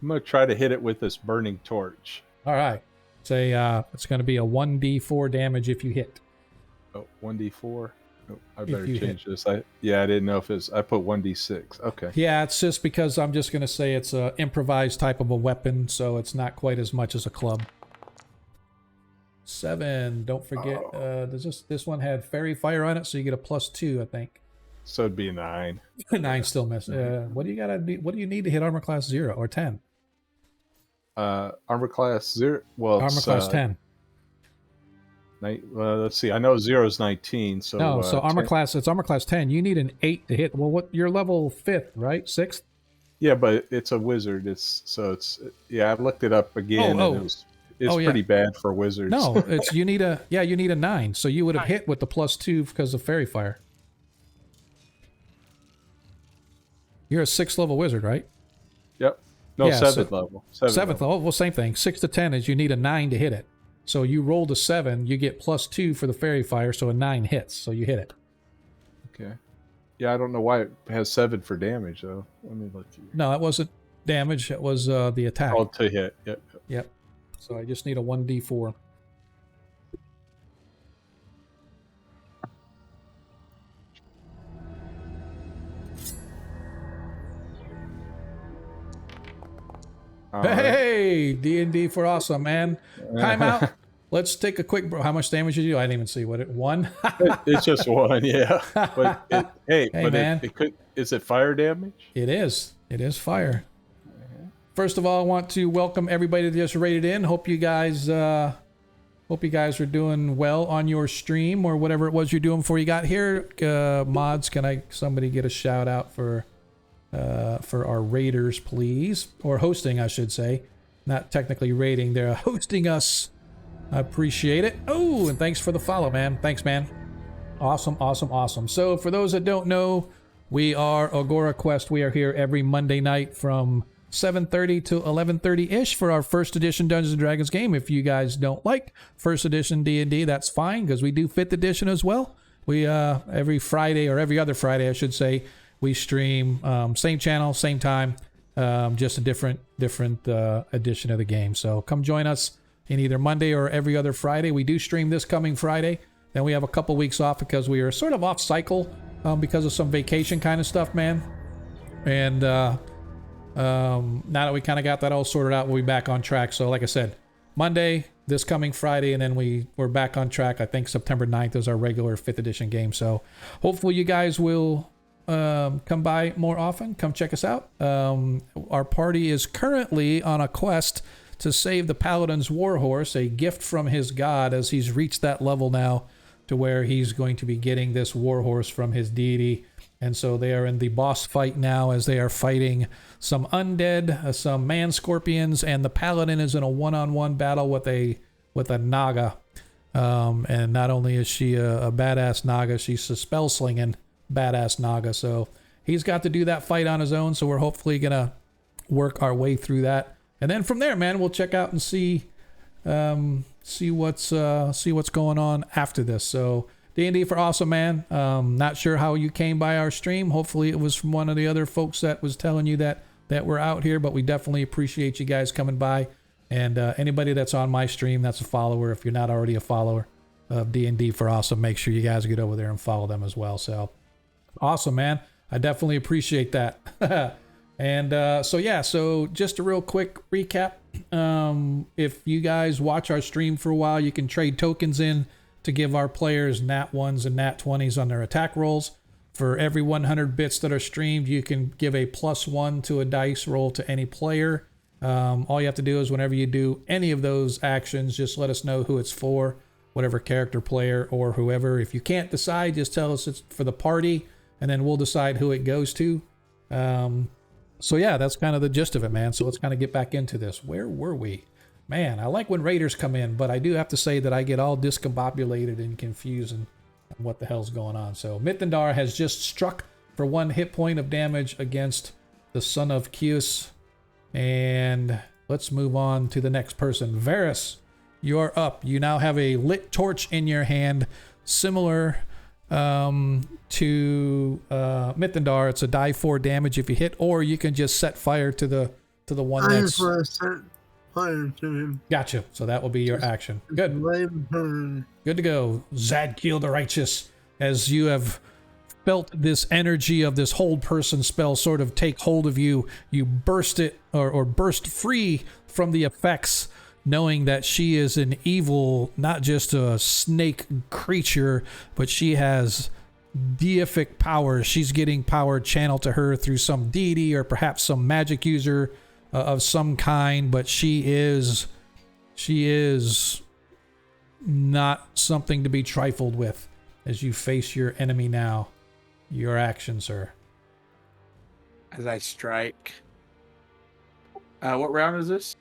I'm going to try to hit it with this burning torch. All right. Say it's going to be a 1d4 damage if you hit. Oh, 1d4. Oh, I If better you change this. I didn't know if it's. I put 1d6. Okay. Yeah, it's just because I'm just going to say it's a improvised type of a weapon, so it's not quite as much as a club. 7. Don't forget, does this one had fairy fire on it, so you get a +2, I think. So it'd be a 9. 9 still miss. What do you gotta do? What do you need to hit armor class 0 or 10? Armor class 0. Well, Armor class 10. Let's see. I know 0 is 19. So No, so armor 10. class. It's armor class 10. You need an 8 to hit. Well, what? You're level 5th, right? 6th. Yeah, but it's a wizard. I looked it up again. Oh. And it's pretty bad for wizards. No, you need a 9. So you would have hit with the +2 because of fairy fire. You're a 6th level wizard, right? Yep. No, Yeah, 7th level. 7th level. Well, same thing. 6 to 10 is you need a 9 to hit it. So you rolled a 7, you get +2 for the fairy fire, so a 9 hits, so you hit it. Okay. Yeah, I don't know why it has 7 for damage though. Let me look here. No, that wasn't damage. It was the attack. Oh, to hit. Yep. Yep. So I just need a 1d4. All right. Hey, D&D for awesome, man. Time out. Let's take a quick. How much damage did you do? I didn't even see what it. 1. It's just 1, yeah. But man. it could. Is it fire damage? It is. It is fire. First of all, I want to welcome everybody that just rated in. Hope you guys are doing well on your stream or whatever it was you're doing before you got here. Mods, can somebody get a shout out for our raiders, please, or hosting, I should say, not technically raiding. They're hosting us. I appreciate it. Oh, and thanks for the follow, man. Thanks, man. Awesome. So for those that don't know, we are Agora Quest. We are here every Monday night from 7:30 to 11:30-ish for our first edition Dungeons & Dragons game. If you guys don't like first edition D&D, that's fine, because we do 5th edition as well. We every Friday, or every other Friday, I should say, we stream same channel, same time, just a different edition of the game. So come join us in either Monday or every other Friday. We do stream this coming Friday. Then we have a couple weeks off because we are sort of off cycle because of some vacation kind of stuff, man. And now that we kind of got that all sorted out, we'll be back on track. So like I said, Monday, this coming Friday, and then we're back on track. I think September 9th is our regular 5th edition game. So hopefully you guys will come by more often. Come check us out. Our party is currently on a quest to save the Paladin's Warhorse, a gift from his god, as he's reached that level now to where he's going to be getting this Warhorse from his deity. And so they are in the boss fight now as they are fighting some undead, some man scorpions, and the Paladin is in a one-on-one battle with a Naga. And not only is she a badass Naga, she's a spell-slinging badass Naga. So he's got to do that fight on his own, so we're hopefully going to work our way through that. And then from there, man, we'll check out and see what's going on after this. So D&D for awesome, man. Not sure how you came by our stream. Hopefully it was from one of the other folks that was telling you that we're out here, but we definitely appreciate you guys coming by. And anybody that's on my stream that's a follower, if you're not already a follower, of D&D for Awesome. Make sure you guys get over there and follow them as well. So awesome, man. I definitely appreciate that. And so just a real quick recap. If you guys watch our stream for a while, you can trade tokens in to give our players nat 1s and nat 20s on their attack rolls. For every 100 bits that are streamed, you can give a +1 to a dice roll to any player. All you have to do is whenever you do any of those actions, just let us know who it's for, whatever character, player, or whoever. If you can't decide, just tell us it's for the party, and then we'll decide who it goes to. So yeah, that's kind of the gist of it, man. So let's kind of get back into this. Where were we? Man, I like when raiders come in, but I do have to say that I get all discombobulated and confused and what the hell's going on. So Mithindar has just struck for 1 hit point of damage against the son of Kius. And let's move on to the next person. Varys, you're up. You now have a lit torch in your hand, similar to Mithindar. It's a die 4 damage if you hit, or you can just set fire to the one I next. just want to set fire to him. Gotcha. So that will be your action. Good. Good to go. Zadkiel the Righteous, as you have felt this energy of this hold person spell sort of take hold of you, you burst it or burst free from the effects, knowing that she is an evil, not just a snake creature, but she has deific power. She's getting power channeled to her through some deity or perhaps some magic user of some kind, but she is not something to be trifled with as you face your enemy now. Your action, sir. As I strike. What round is this?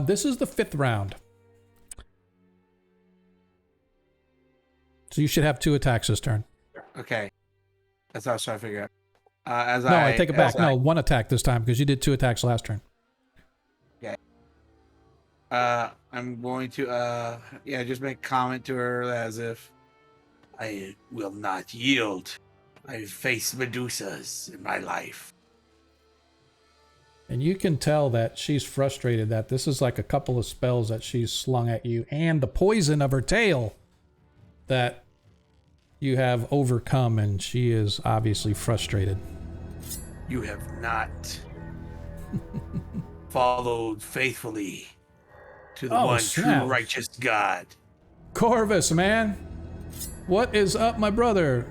This is the 5th round. So you should have 2 attacks this turn. Okay. That's what I was trying to figure out. I take it back. No, 1 attack this time because you did 2 attacks last turn. Okay. I'm going to, just make a comment to her as if I will not yield. I've faced Medusas in my life. And you can tell that she's frustrated that this is like a couple of spells that she's slung at you and the poison of her tail that you have overcome, and she is obviously frustrated. You have not followed faithfully to the one snap. true righteous God. Corvus, man. What is up, my brother?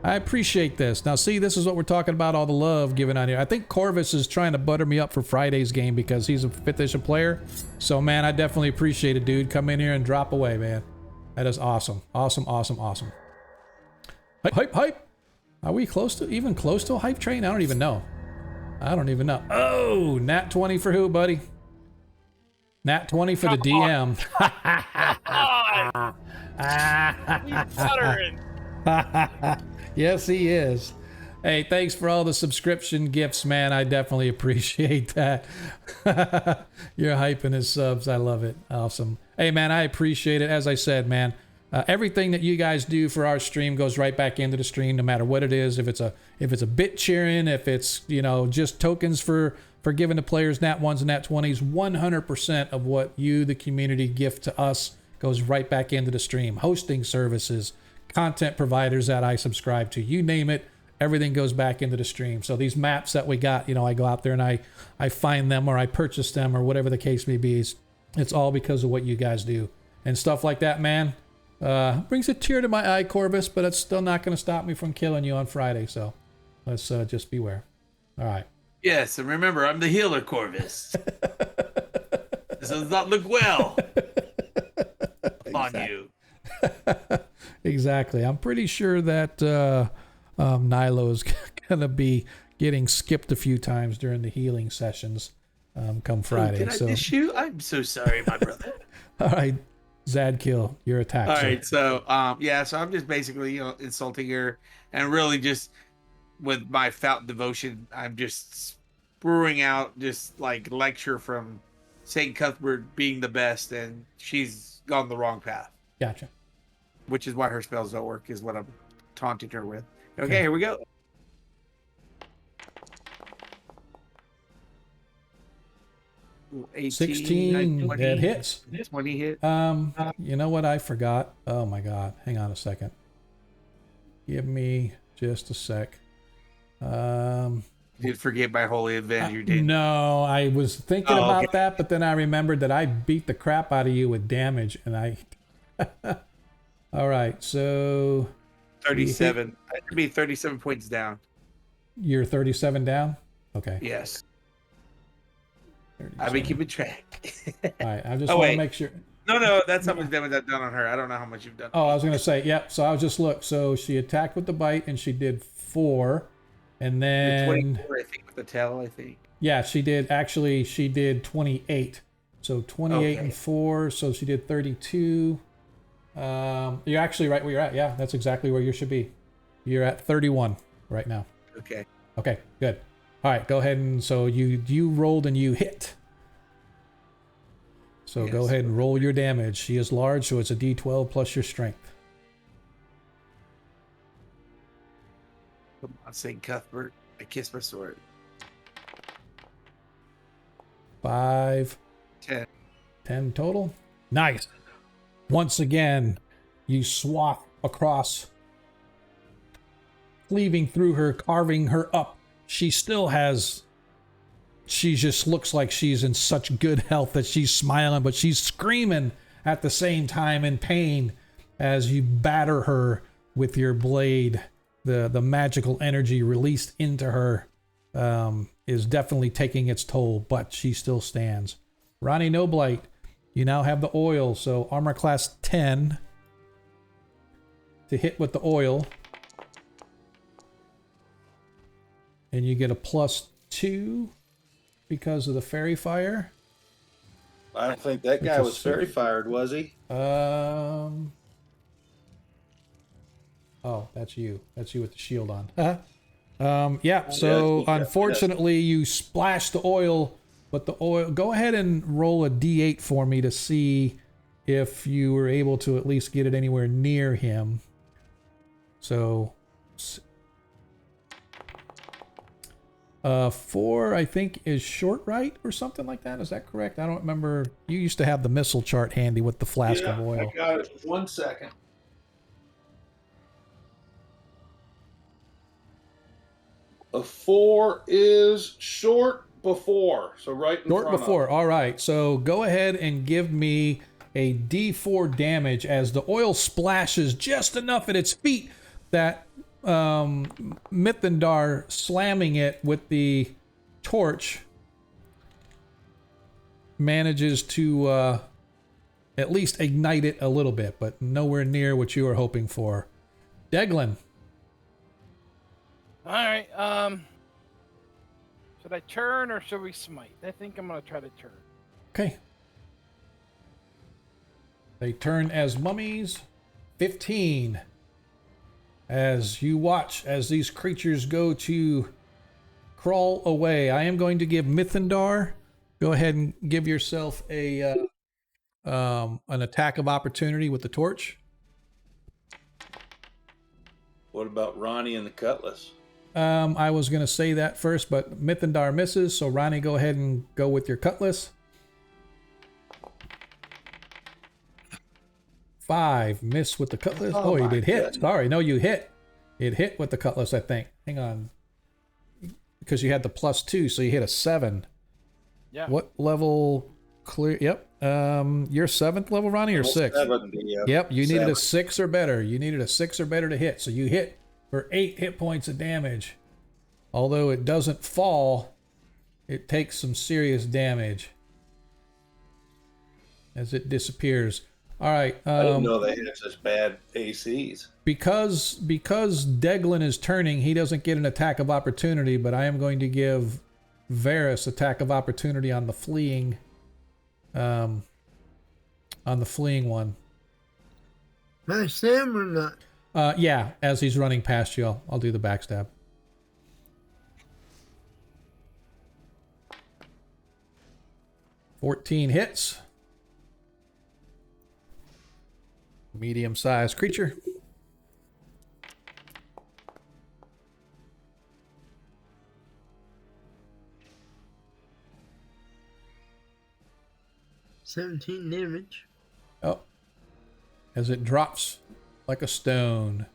I appreciate this. Now, see, this is what we're talking about, all the love given out here. I think Corvus is trying to butter me up for Friday's game because he's a 5th edition player. So, man, I definitely appreciate it, dude. Come in here and drop away, man. That is awesome. Awesome, awesome, awesome. Hype, hype, hype. Are we even close to a hype train? I don't even know. Oh, nat 20 for who, buddy? Nat 20 for the DM. He's buttering. Yes, he is. Hey, thanks for all the subscription gifts, man. I definitely appreciate that. You're hyping his subs. I love it. Awesome. Hey, man, I appreciate it. As I said, man, everything that you guys do for our stream goes right back into the stream, no matter what it is. If it's a bit cheering, if it's, just tokens for giving the players nat 1s and nat 20s, 100% of what you, the community, gift to us goes right back into the stream. Hosting services, content providers that I subscribe to, you name it, everything goes back into the stream. So these maps that we got, I go out there and I find them or I purchase them or whatever the case may be. It's all because of what you guys do. And stuff like that, man, brings a tear to my eye, Corvus, but it's still not going to stop me from killing you on Friday. So let's just beware. All right. Yes, and remember, I'm the healer, Corvus. This does not look well on you. Exactly. I'm pretty sure that Nilo's going to be getting skipped a few times during the healing sessions come Friday. Did I miss you? I'm so sorry, my brother. All right, Zadkill, your attack. All right, so so I'm just basically insulting her, and really just with my fountain devotion, I'm just brewing out just like lecture from Saint Cuthbert being the best, and she's gone the wrong path. Gotcha. Which is why her spells don't work, is what I'm taunting her with. Okay, here we go. 18, 16, 20, that hits. 20 hit. You know what I forgot? Oh my god. Hang on a second. Give me just a sec. Did forget my holy avenger, did No, I was thinking Oh, about okay. that, but then I remembered that I beat the crap out of you with damage, and I. All right, so 37. I should be 37 points down. you're 37 down. Okay. Yes. I've 37. been keeping track. All right, I just Oh, want to wait. make sure. No, that's how much damage I've done on her. I don't know how much you've done. Oh, I was gonna say, yep. So I was just look. So she attacked with the bite, and she did 4, and then 24, I think, with the tail, I think. yeah, she did. Actually, she did 28. So 28 and Okay. 4. So she did 32. You're actually right where you're at. Yeah, that's exactly where you should be. You're at 31 right now. Okay. Okay, good. All right, go ahead and so you rolled and you hit. So go Yes. ahead and roll your damage. She is large, so it's a D12 plus your strength. Come on, St. Cuthbert. I kiss my sword. 5, 10. 10 total. Nice. Once again, you swath across, cleaving through her, carving her up. She still has. She just looks like she's in such good health that she's smiling, but she's screaming at the same time in pain as you batter her with your blade. The magical energy released into her is definitely taking its toll, but she still stands. Ronnie Noblight, you now have the oil, so armor class 10 to hit with the oil. And you get a +2 because of the fairy fire. I don't think that guy Which is was fairy fired, was he? Oh, that's you. That's you with the shield on. Yeah, so Yeah. unfortunately you splashed the oil, but the oil, go ahead and roll a D8 for me to see if you were able to at least get it anywhere near him. So 4, I think, is short right or something like that. Is that correct? I don't remember. You used to have the missile chart handy with the flask of oil. I got it. 1 second. A 4 is short before, so right in Short front before. of. All right. So go ahead and give me a D4 damage as the oil splashes just enough at its feet that Mithindar slamming it with the torch manages to at least ignite it a little bit, but nowhere near what you were hoping for. Deglin. All right. Should I turn or should we smite? I think I'm gonna try to turn. Okay. They turn as mummies. 15. As you watch as these creatures go to crawl away, I am going to give Mithindar. Go ahead and give yourself a an attack of opportunity with the torch. What about Ronnie and the Cutlass? I was going to say that first, but Mithindar misses, so Ronnie, go ahead and go with your cutlass. 5, miss with the cutlass. Oh, you did hit. goodness. Sorry, no, you hit. It hit with the cutlass, I think. Hang on. Because you had the +2, so you hit a 7. Yeah. What level clear? Yep. You're 7th level, Ronnie, or 6th? 70, yeah. Yep, you needed 7. a 6 or better. You needed a 6 or better to hit. So you hit for 8 hit points of damage. Although it doesn't fall, it takes some serious damage as it disappears. All right. I didn't know they had such bad ACs. Because Deglin is turning, he doesn't get an attack of opportunity, but I am going to give Varus attack of opportunity on the fleeing one. Backstab or not? Yeah, as he's running past you, I'll do the backstab. $14 hits. Medium-sized creature. 17 damage. Oh. As it drops like a stone.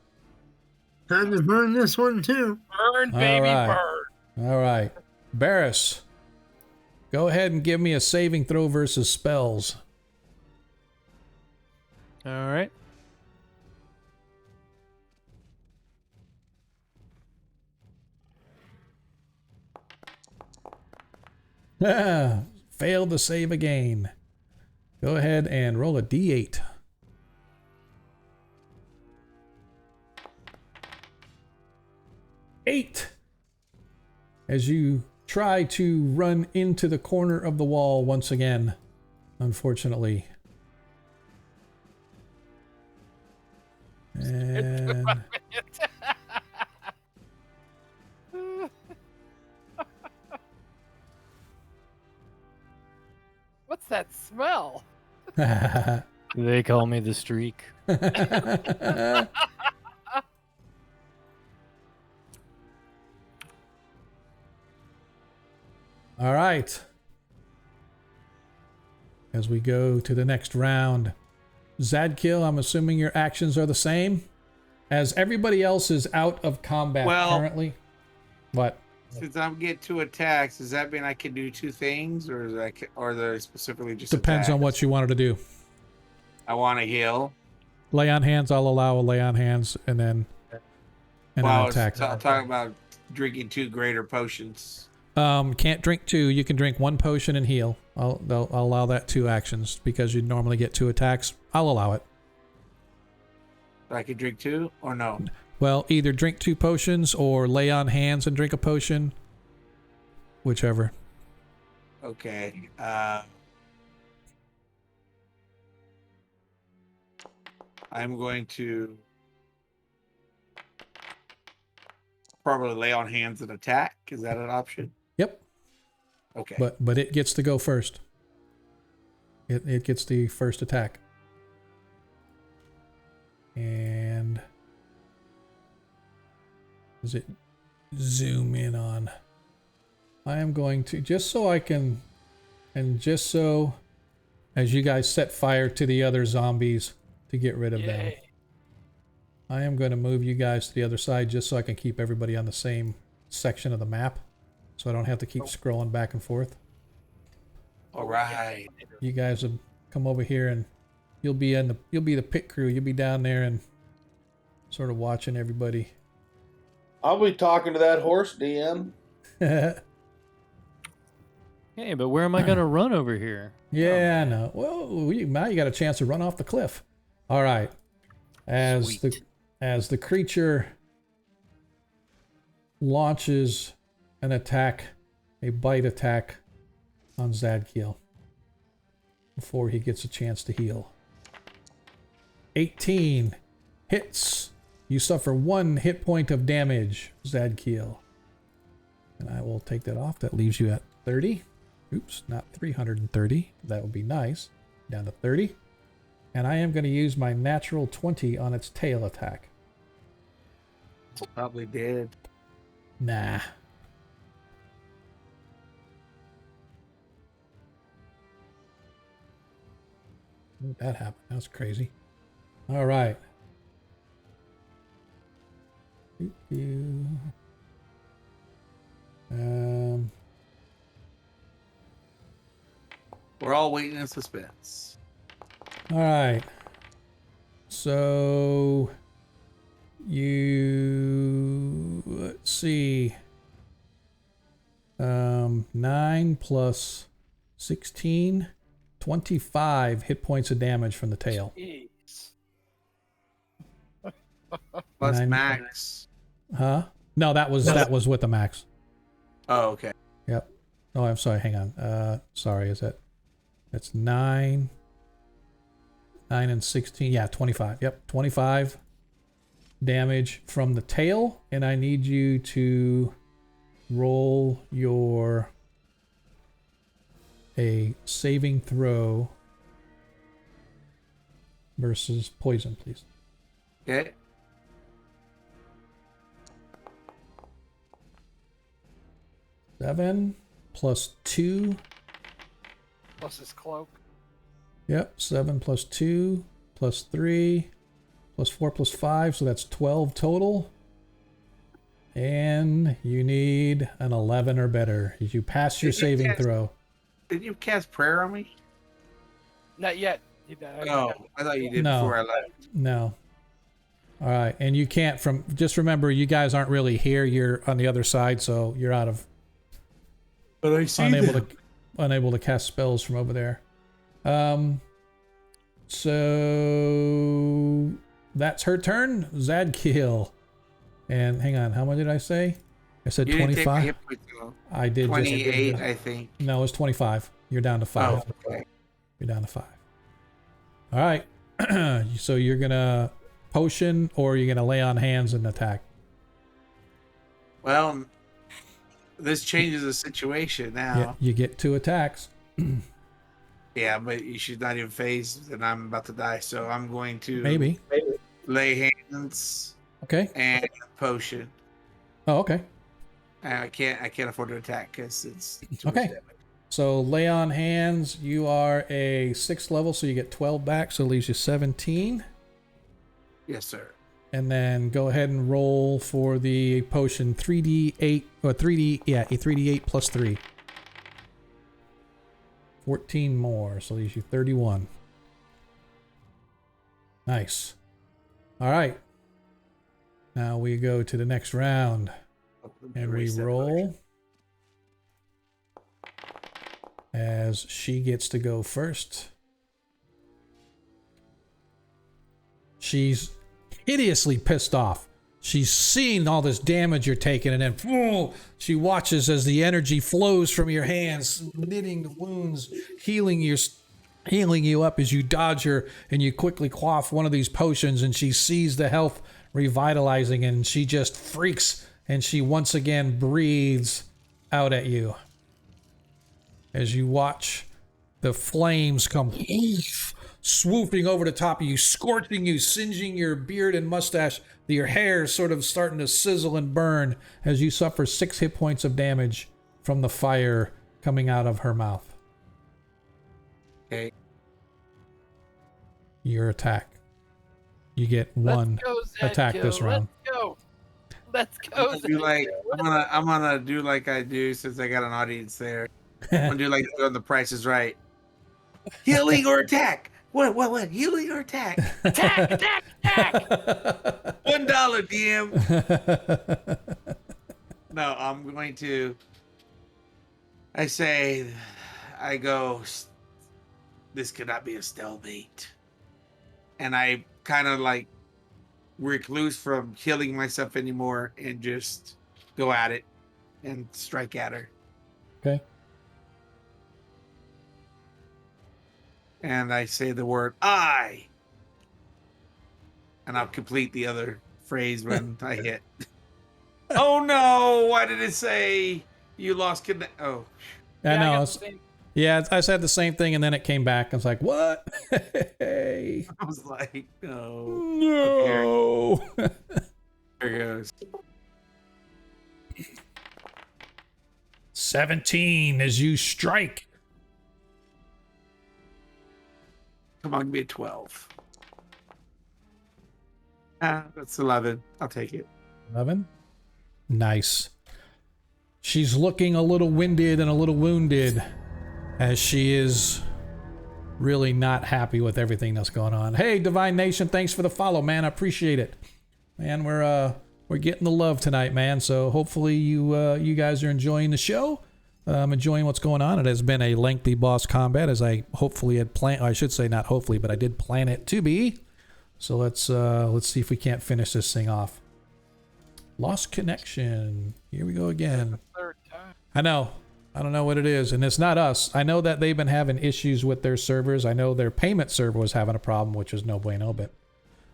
Time to burn this one too. Burn, baby, All right. burn. All right. Barris, go ahead and give me a saving throw versus spells. All right. Failed to save again. Go ahead and roll a d8. Eight. As you try to run into the corner of the wall once again, unfortunately. And What's that smell? They call me the streak. All right. As we go to the next round, Zadkiel, I'm assuming your actions are the same? As everybody else is out of combat Well- currently? What? Since I'm get 2 attacks, does that mean I can do 2 things, or is that, or they're specifically just Depends on attacks? what you wanted to do. I want to heal. Lay on hands, I'll allow a lay on hands and then Well, an I was attack. talking about drinking 2 greater potions. Can't drink 2. You can drink 1 potion and heal. I'll allow that 2 actions because you normally get 2 attacks. I'll allow it. I could drink 2 or no? Well, either drink 2 potions or lay on hands and drink a potion. Whichever. Okay. I'm going to probably lay on hands and attack. Is that an option? Yep. Okay. But it gets to go first. It gets the first attack. And does it zoom in on? I am going to, just so I can, and just so as you guys set fire to the other zombies to get rid of them, Yay. I am going to move you guys to the other side just so I can keep everybody on the same section of the map, so I don't have to keep scrolling back and forth. All right. You guys will come over here and you'll be the pit crew. You'll be down there and sort of watching everybody. I'll be talking to that horse, DM. Hey, but where am I gonna run over here? Yeah, I know. Well, now you got a chance to run off the cliff. All right. As the creature launches an attack, a bite attack on Zadkiel before he gets a chance to heal. 18 hits. You suffer 1 hit point of damage, Zadkiel. And I will take that off. That leaves you at 30. Oops, not 330. That would be nice. Down to 30. And I am going to use my natural 20 on its tail attack. Probably did. Nah. That happened. That was crazy. All right. We're all waiting in suspense. All right. So let's see. 9 plus 16, 25 hit points of damage from the tail. Jeez. Plus Nine- max. Huh? No, that was with the max. Oh, okay. Yep. Oh, I'm sorry. Hang on. Sorry. That's 9 and 16. Yeah, 25. Yep, 25 damage from the tail, and I need you to roll a saving throw versus poison, please. Okay. Seven plus 2. Plus his cloak. Yep, 7 plus 2 plus 3 plus 4 plus 5, so that's 12 total. And you need an 11 or better. You pass your saving throw. Did you cast prayer on me? Not yet. Oh, I thought you did No. before I left. No. All right, and you can't just remember, you guys aren't really here. You're on the other side, so you're out of. But I see unable to cast spells from over there. So that's her turn. Zadkiel. And hang on, how much did I say? I said 25. I did 28, I think. No, it's 25. You're down to 5. Oh, okay. You're down to 5. All right. So you're gonna potion, or you're gonna lay on hands and attack. Well, this changes the situation now. Yeah, you get 2 attacks. Yeah, but you should not even phase, and I'm about to die, so I'm going to Maybe. lay hands. Okay. And potion. Oh, okay. I can't afford to attack because it's too okay. much damage. So lay on hands. You are a 6th level, so you get 12 back, so it leaves you 17. Yes, sir. And then go ahead and roll for the potion 3d8 or 3d8 plus 3. 14 more, so leaves you 31. Nice. All right. Now we go to the next round. And we roll as she gets to go first. She's hideously pissed off. She's seen all this damage you're taking, and then she watches as the energy flows from your hands, knitting the wounds, healing you up as you dodge her, and you quickly quaff one of these potions, and she sees the health revitalizing, and she just freaks, and she once again breathes out at you as you watch the flames come swooping over the top of you, scorching you, singeing your beard and mustache. Your hair is sort of starting to sizzle and burn as you suffer 6 hit points of damage from the fire coming out of her mouth. Okay. Your attack. You get 1 attack this round. Let's go. I'm gonna do like I do since I got an audience there. I'm gonna do like on The Price is Right. Healing or attack? What? Healing or attack? Attack! $1, DM. No, I'm going to. I go. This could not be a stalemate, and I kind of like recluse from healing myself anymore and just go at it and strike at her. Okay. And I say the word I, and I'll complete the other phrase when I hit. Oh no! Why did it say you lost connect? Oh, I know. Yeah, I said the same thing, and then it came back. I was like, "What?" Hey. I was like, "No, no." Okay. There goes. 17 as you strike. Come on, give me a 12. That's 11. I'll take it. 11. Nice. She's looking a little winded and a little wounded as she is really not happy with everything that's going on. Hey, Divine Nation, thanks for the follow, man. I appreciate it. Man, we're getting the love tonight, man. So hopefully you guys are enjoying the show. I'm enjoying what's going on. It has been a lengthy boss combat, as I hopefully had planned. I should say not hopefully, but I did plan it to be. So let's see if we can't finish this thing off. Lost connection. Here we go again. Third time. I know. I don't know what it is, and it's not us. I know that they've been having issues with their servers. I know their payment server was having a problem, which is no bueno. But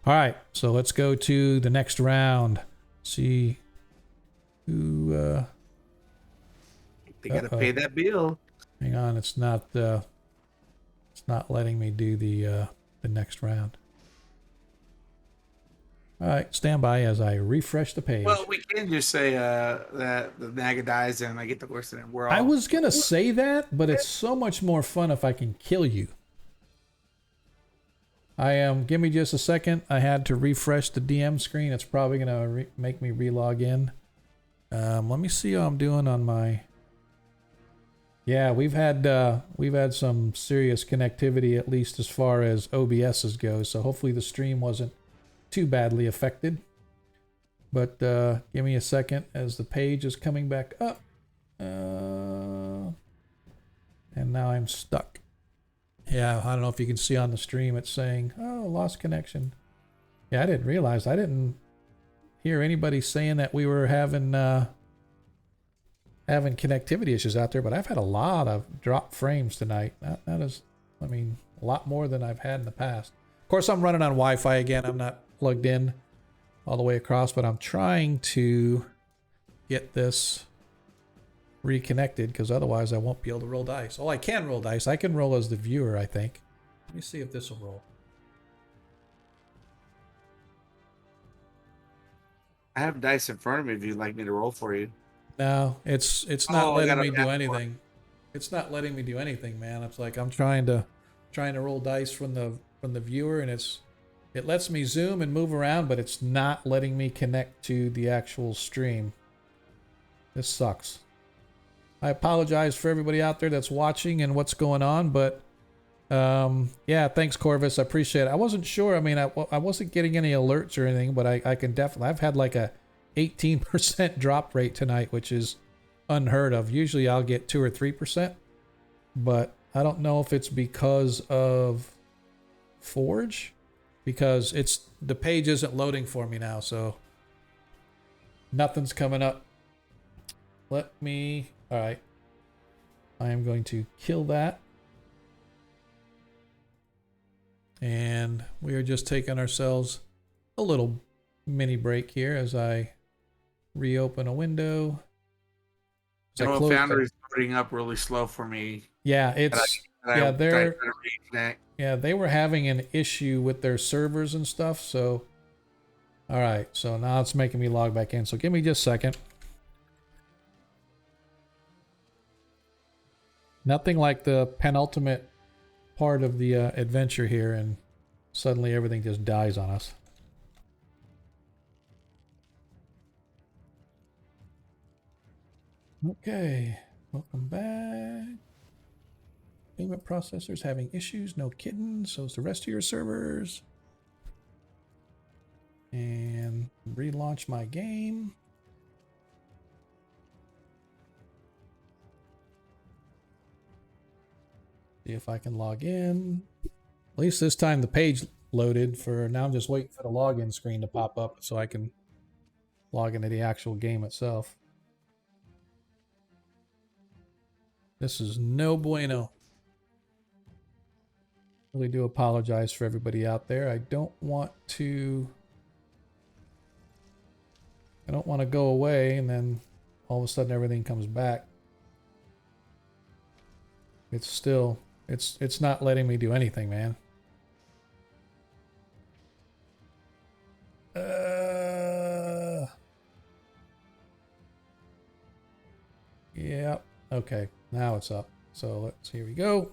all right, so let's go to the next round. See who. They gotta pay that bill. Hang on, it's not letting me do the next round. All right, stand by as I refresh the page. Well, we can just say that the Naga dies and I get the worst of it. I was gonna say that, but it's so much more fun if I can kill you. I am. Give me just a second. I had to refresh the DM screen. It's probably gonna make me relog in. Let me see how I'm doing on my. Yeah, we've had some serious connectivity, at least as far as OBS's go. So hopefully the stream wasn't too badly affected. But give me a second as the page is coming back up. And now I'm stuck. Yeah, I don't know if you can see on the stream, it's saying, oh, lost connection. Yeah, I didn't realize. I didn't hear anybody saying that we were having connectivity issues out there, but I've had a lot of drop frames tonight. That is, I mean, a lot more than I've had in the past. Of course, I'm running on Wi-Fi again. I'm not plugged in all the way across, but I'm trying to get this reconnected because otherwise I won't be able to roll dice. Oh, I can roll dice. I can roll as the viewer, I think. Let me see if this will roll. I have dice in front of me if you'd like me to roll for you. No, it's not Oh, I letting gotta me do add anything. It's not letting me do anything, man. It's like I'm trying to roll dice from the viewer, and it lets me zoom and move around, but it's not letting me connect to the actual stream. This sucks. I apologize for everybody out there that's watching and what's going on, but yeah, thanks Corvus. I appreciate it. I wasn't sure. I mean, I wasn't getting any alerts or anything, but I can definitely, I've had like a 18% drop rate tonight, which is unheard of. Usually I'll get 2 or 3%, but I don't know if it's because of Forge, because the page isn't loading for me now, so nothing's coming up. All right. I am going to kill that. And we are just taking ourselves a little mini break here as I reopen a window. Foundry's loading up really slow for me. Yeah, they were having an issue with their servers and stuff, so all right, so now it's making me log back in. So give me just a second. Nothing like the penultimate part of the adventure here, and suddenly everything just dies on us. Okay, welcome back. Payment processors having issues, no kidding. So is the rest of your servers. And relaunch my game. See if I can log in. At least this time the page loaded. For now, I'm just waiting for the login screen to pop up so I can log into the actual game itself. This is no bueno. Really do apologize for everybody out there. I don't want to go away and then all of a sudden everything comes back. It's still, it's not letting me do anything, man. Yeah. Okay. Now it's up. So here we go.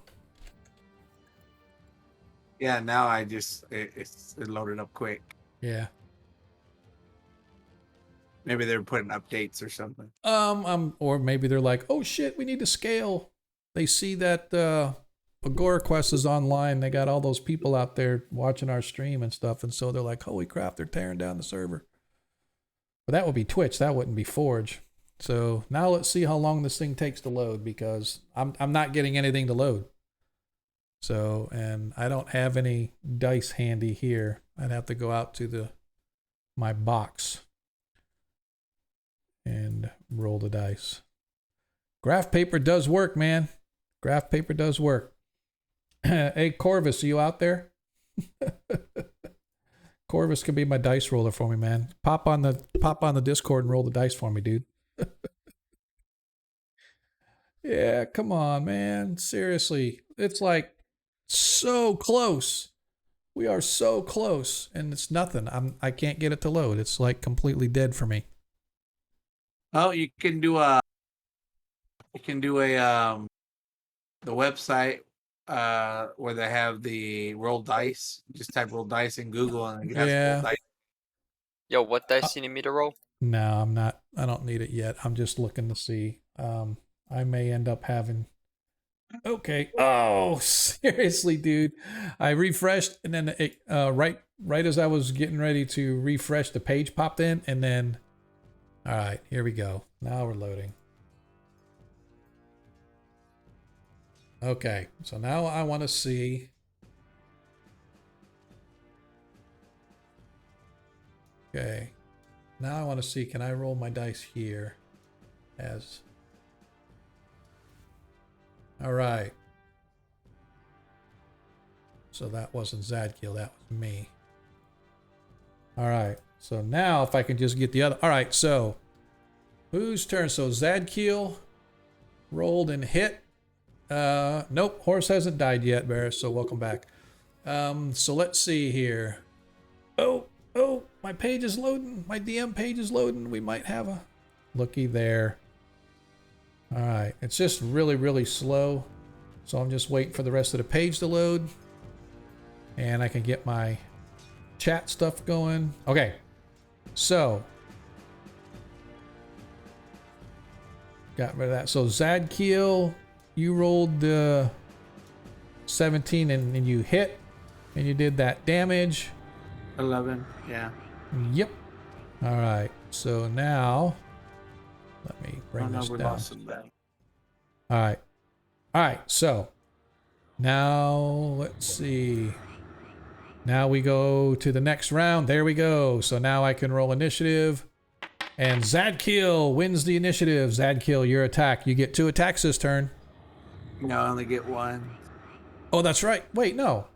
Yeah, now it loaded up quick. Yeah. Maybe they're putting updates or something. Or maybe they're like, oh shit, we need to scale. They see that Agora Quest is online. They got all those people out there watching our stream and stuff, and so they're like, holy crap, they're tearing down the server. But that would be Twitch. That wouldn't be Forge. So now let's see how long this thing takes to load, because I'm not getting anything to load. So, and I don't have any dice handy here. I'd have to go out to my box and roll the dice. Graph paper does work, man. Graph paper does work. Hey, Corvus, are you out there? Corvus can be my dice roller for me, man. Pop on the Discord and roll the dice for me, dude. Yeah, come on, man. Seriously. It's like so close. We are so close, and it's nothing. I can't get it to load. It's like completely dead for me. Oh, you can do a the website where they have the roll dice. Just type roll dice in Google and it has Yeah. roll dice. Yo, what dice you need me to roll? No, I'm not. I don't need it yet. I'm just looking to see. I may end up having. Okay. Oh, seriously, dude. I refreshed and then it, right as I was getting ready to refresh, the page popped in and then. All right, here we go. Now we're loading. Okay, so now I want to see. Okay. Now I want to see, can I roll my dice here as... All right. So that wasn't Zadkiel, that was me. All right. So now if I can just get the other... All right, so whose turn? So Zadkiel rolled and hit. Nope, horse hasn't died yet, Barris, so welcome back. So let's see here. Oh, my page is loading. My DM page is loading. We might have a looky there. All right, it's just really, really slow. So I'm just waiting for the rest of the page to load. And I can get my chat stuff going. Okay, so got rid of that. So Zadkiel, you rolled the 17 and you hit. And you did that damage. 11, yeah. Yep. All right. So now, let me bring this we down. lost some back. All right. All right. So now let's see. Now we go to the next round. There we go. So now I can roll initiative. And Zadkiel wins the initiative. Zadkiel, your attack. You get 2 attacks this turn. No, I only get 1. Oh, that's right. Wait, no.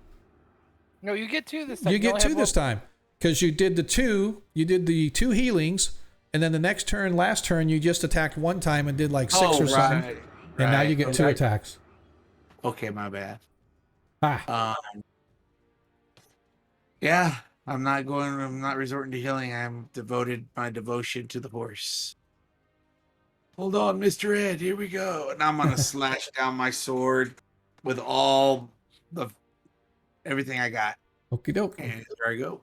No, you get 2 this time. You get only 2 have this one. time. Because you did the 2. You did the 2 healings. And then the next turn, last turn, you just attacked 1 time and did like 6 or something. Right. And now you get 2 attacks. Okay, my bad. Ah. Yeah, I'm not resorting to healing. I'm devoted my devotion to the horse. Hold on, Mr. Ed, here we go. And I'm gonna slash down my sword with all the everything I got. Okie doke. And there I go.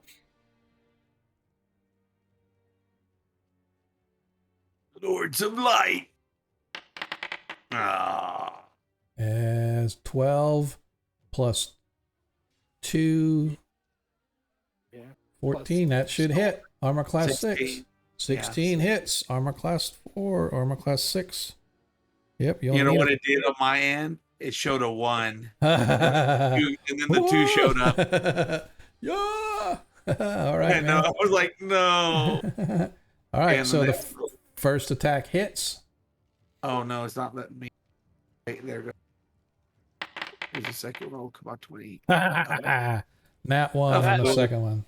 Lords of Light. Ah. As 12 plus 2. Yeah. 14. That should hit. Armor class 6. 16. 16 hits. Armor class 4. Armor class 6. Yep. You know what it did on my end? It showed a 1. and and then the 2 showed up. Yeah. All right. And I was like, no. All right. And So the then- first attack hits. Oh no, it's not letting me. Wait, there we go. There's a second roll. Come on, 20. Nat 1 on the second one.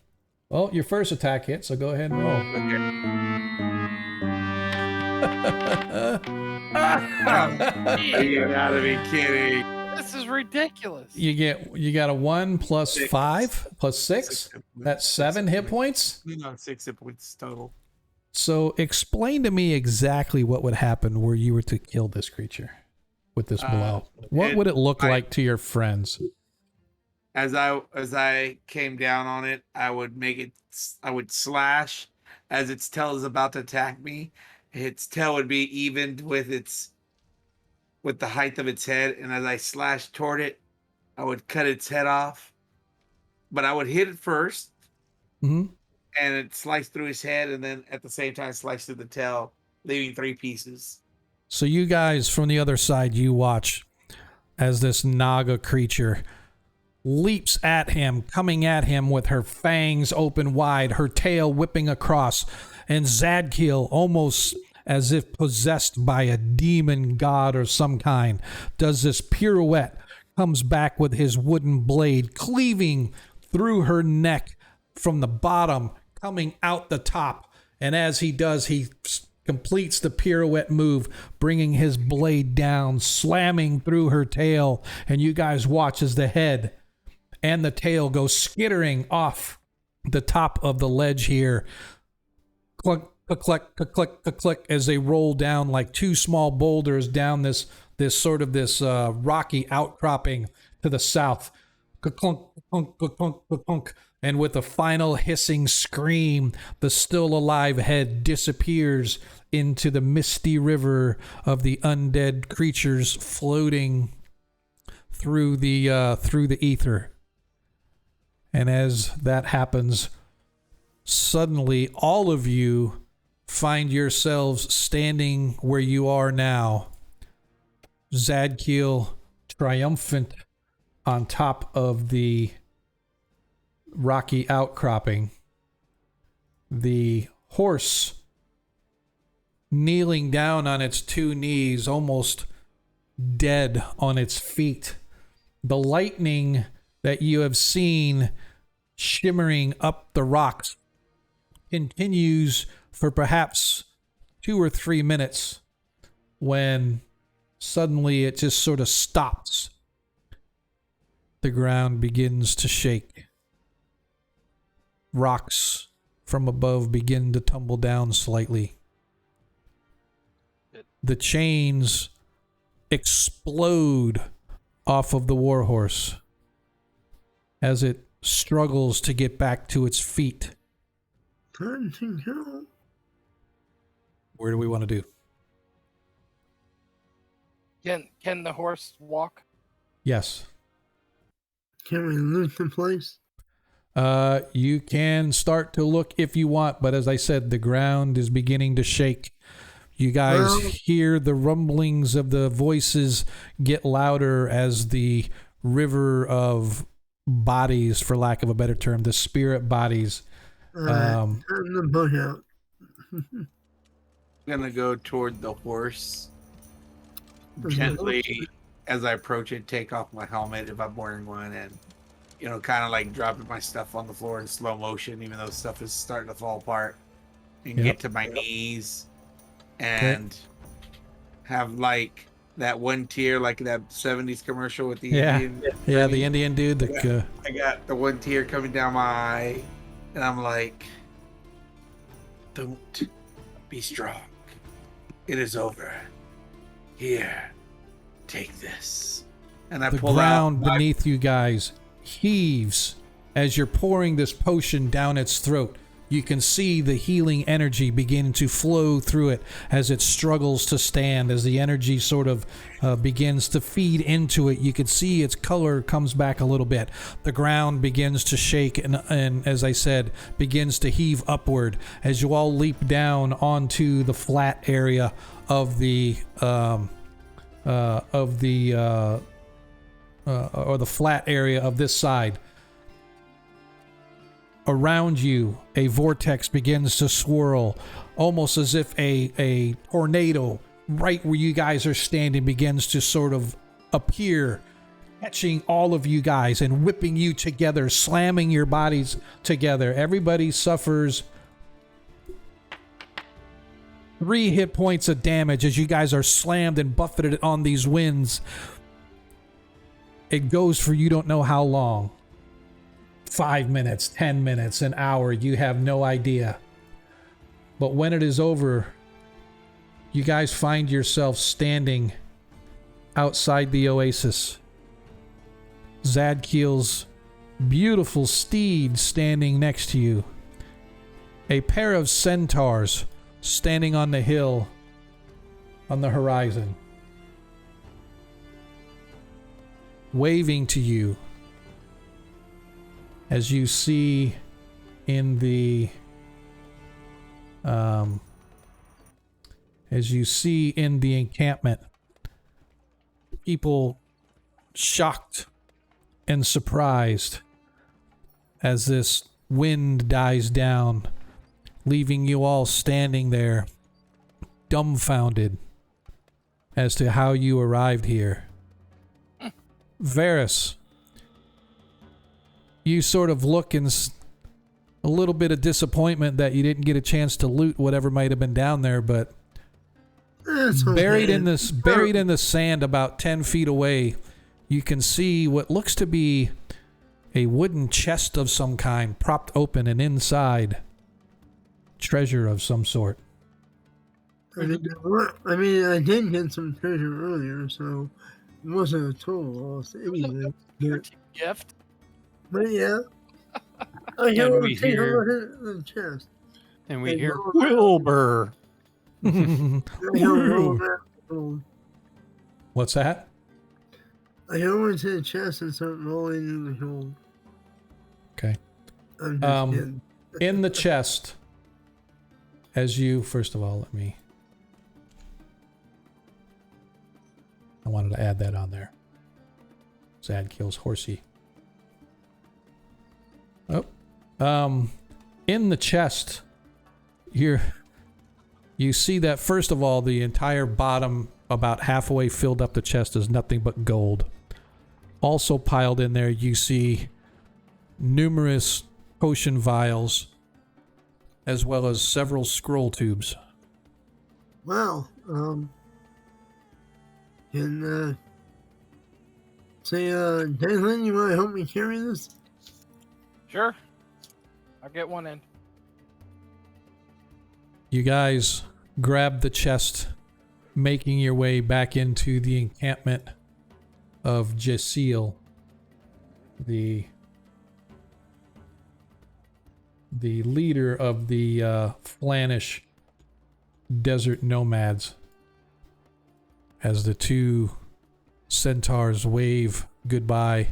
Well, your first attack hit, so go ahead and roll. You gotta be kidding. This is ridiculous. You got a 1 plus 5 plus 6. That's 7 hit points. 6 hit points total. So explain to me exactly what would happen were you were to kill this creature with this blow. What would it look like to your friends? As I came down on it, I would slash as its tail is about to attack me. Its tail would be evened with the height of its head, and as I slashed toward it, I would cut its head off. But I would hit it first. Mm-hmm. And it sliced through his head, and then at the same time sliced through the tail, leaving 3 pieces. So you guys from the other side, you watch as this Naga creature leaps at him, coming at him with her fangs open wide, her tail whipping across, and Zadkiel, almost as if possessed by a demon god or some kind, does this pirouette, comes back with his wooden blade, cleaving through her neck from the bottom, coming out the top. And as he does, he completes the pirouette move, bringing his blade down, slamming through her tail. And you guys watch as the head and the tail go skittering off the top of the ledge here. Click, click, click, click, click, click, as they roll down like 2 small boulders down this rocky outcropping to the south. Ka-clunk, ka-clunk, ka-clunk, ka-clunk. And with a final hissing scream, the still alive head disappears into the misty river of the undead creatures floating through the ether. And as that happens, suddenly all of you find yourselves standing where you are now. Zadkiel triumphant on top of the rocky outcropping. The horse kneeling down on its two knees, almost dead on its feet. The lightning that you have seen shimmering up the rocks continues for perhaps 2 or 3 minutes when suddenly it just sort of stops. The ground begins to shake. Rocks from above begin to tumble down slightly. The chains explode off of the warhorse as it struggles to get back to its feet. Where do we want to do? Can the horse walk? Yes. Can we loot the place? You can start to look if you want, but as I said, the ground is beginning to shake. You guys hear the rumblings of the voices get louder as the river of bodies, for lack of a better term, the spirit bodies. Turn the boat out. I'm gonna go toward the horse. Gently, as I approach it, take off my helmet if I'm wearing one, and kind of like dropping my stuff on the floor in slow motion, even though stuff is starting to fall apart, and get to my knees, and have like that one tear, like that '70s commercial with the Indian. Yeah, the Indian dude. I got the one tear coming down my eye, and I'm like, "Don't be strong. It is over. Here, take this." And I the pull ground out beneath you guys heaves as you're pouring this potion down its throat. You can see the healing energy begin to flow through it as it struggles to stand, as the energy sort of begins to feed into it. You can see its color comes back a little bit. The ground begins to shake and as I said, begins to heave upward as you all leap down onto the flat area of the flat area of this side. Around you, a vortex begins to swirl, almost as if a tornado right where you guys are standing begins to sort of appear, catching all of you guys and whipping you together, slamming your bodies together. Everybody suffers 3 hit points of damage as you guys are slammed and buffeted on these winds. It goes for you don't know how long. 5 minutes, 10 minutes, an hour, you have no idea. But when it is over, you guys find yourself standing outside the oasis. Zadkiel's beautiful steed standing next to you. A pair of centaurs standing on the hill on the horizon, waving to you. As you see in the encampment, people shocked and surprised as this wind dies down, leaving you all standing there dumbfounded as to how you arrived here. Varys, you sort of look in a little bit of disappointment that you didn't get a chance to loot whatever might have been down there, but buried in the sand about 10 feet away, you can see what looks to be a wooden chest of some kind propped open, and inside treasure of some sort. I mean, I did get some treasure earlier, so It wasn't a total loss anyway. Your But, gift. but yeah. I And hear we him take a hear- look at the chest. And we Hey, hear Lord. Wilbur. I hear him roll around the gold. What's that? I go into the chest and start rolling in the gold. Okay. I'm just kidding. In the chest, as you, first of all, I wanted to add that on there. Zad kills Horsey. Oh. In the chest, you see that, first of all, the entire bottom, about halfway filled up the chest, is nothing but gold. Also piled in there, you see numerous potion vials, as well as several scroll tubes. Wow. Declan, you want to help me carry this? Sure. I'll get one in. You guys grab the chest, making your way back into the encampment of Jasiel, the leader of the Flanish desert nomads, as the two centaurs wave goodbye.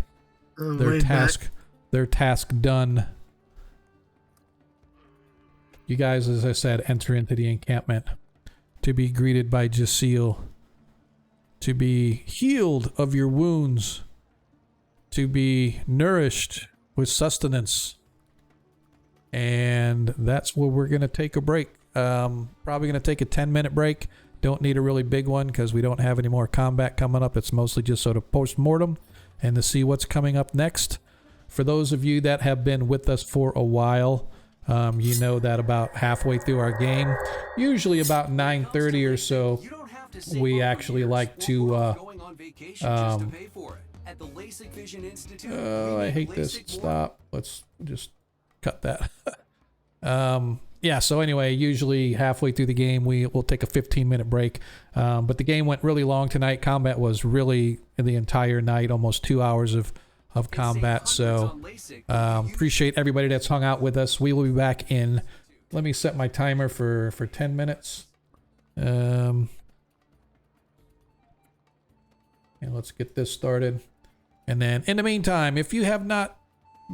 Their task done. You guys, as I said, enter into the encampment to be greeted by Jasiel, to be healed of your wounds, to be nourished with sustenance. And that's where we're going to take a break. Probably going to take a 10-minute break. Don't need a really big one because we don't have any more combat coming up. It's mostly just sort of post-mortem and to see what's coming up next. For those of you that have been with us for a while, you know that about halfway through our game, usually about 9:30 or so, we actually like to I hate this. Stop. Let's just cut that. Yeah, so anyway, usually halfway through the game, we'll take a 15-minute break. But the game went really long tonight. Combat was really the entire night, almost 2 hours of combat. So appreciate everybody that's hung out with us. We will be back in, let me set my timer for 10 minutes. And let's get this started. And then in the meantime, if you have not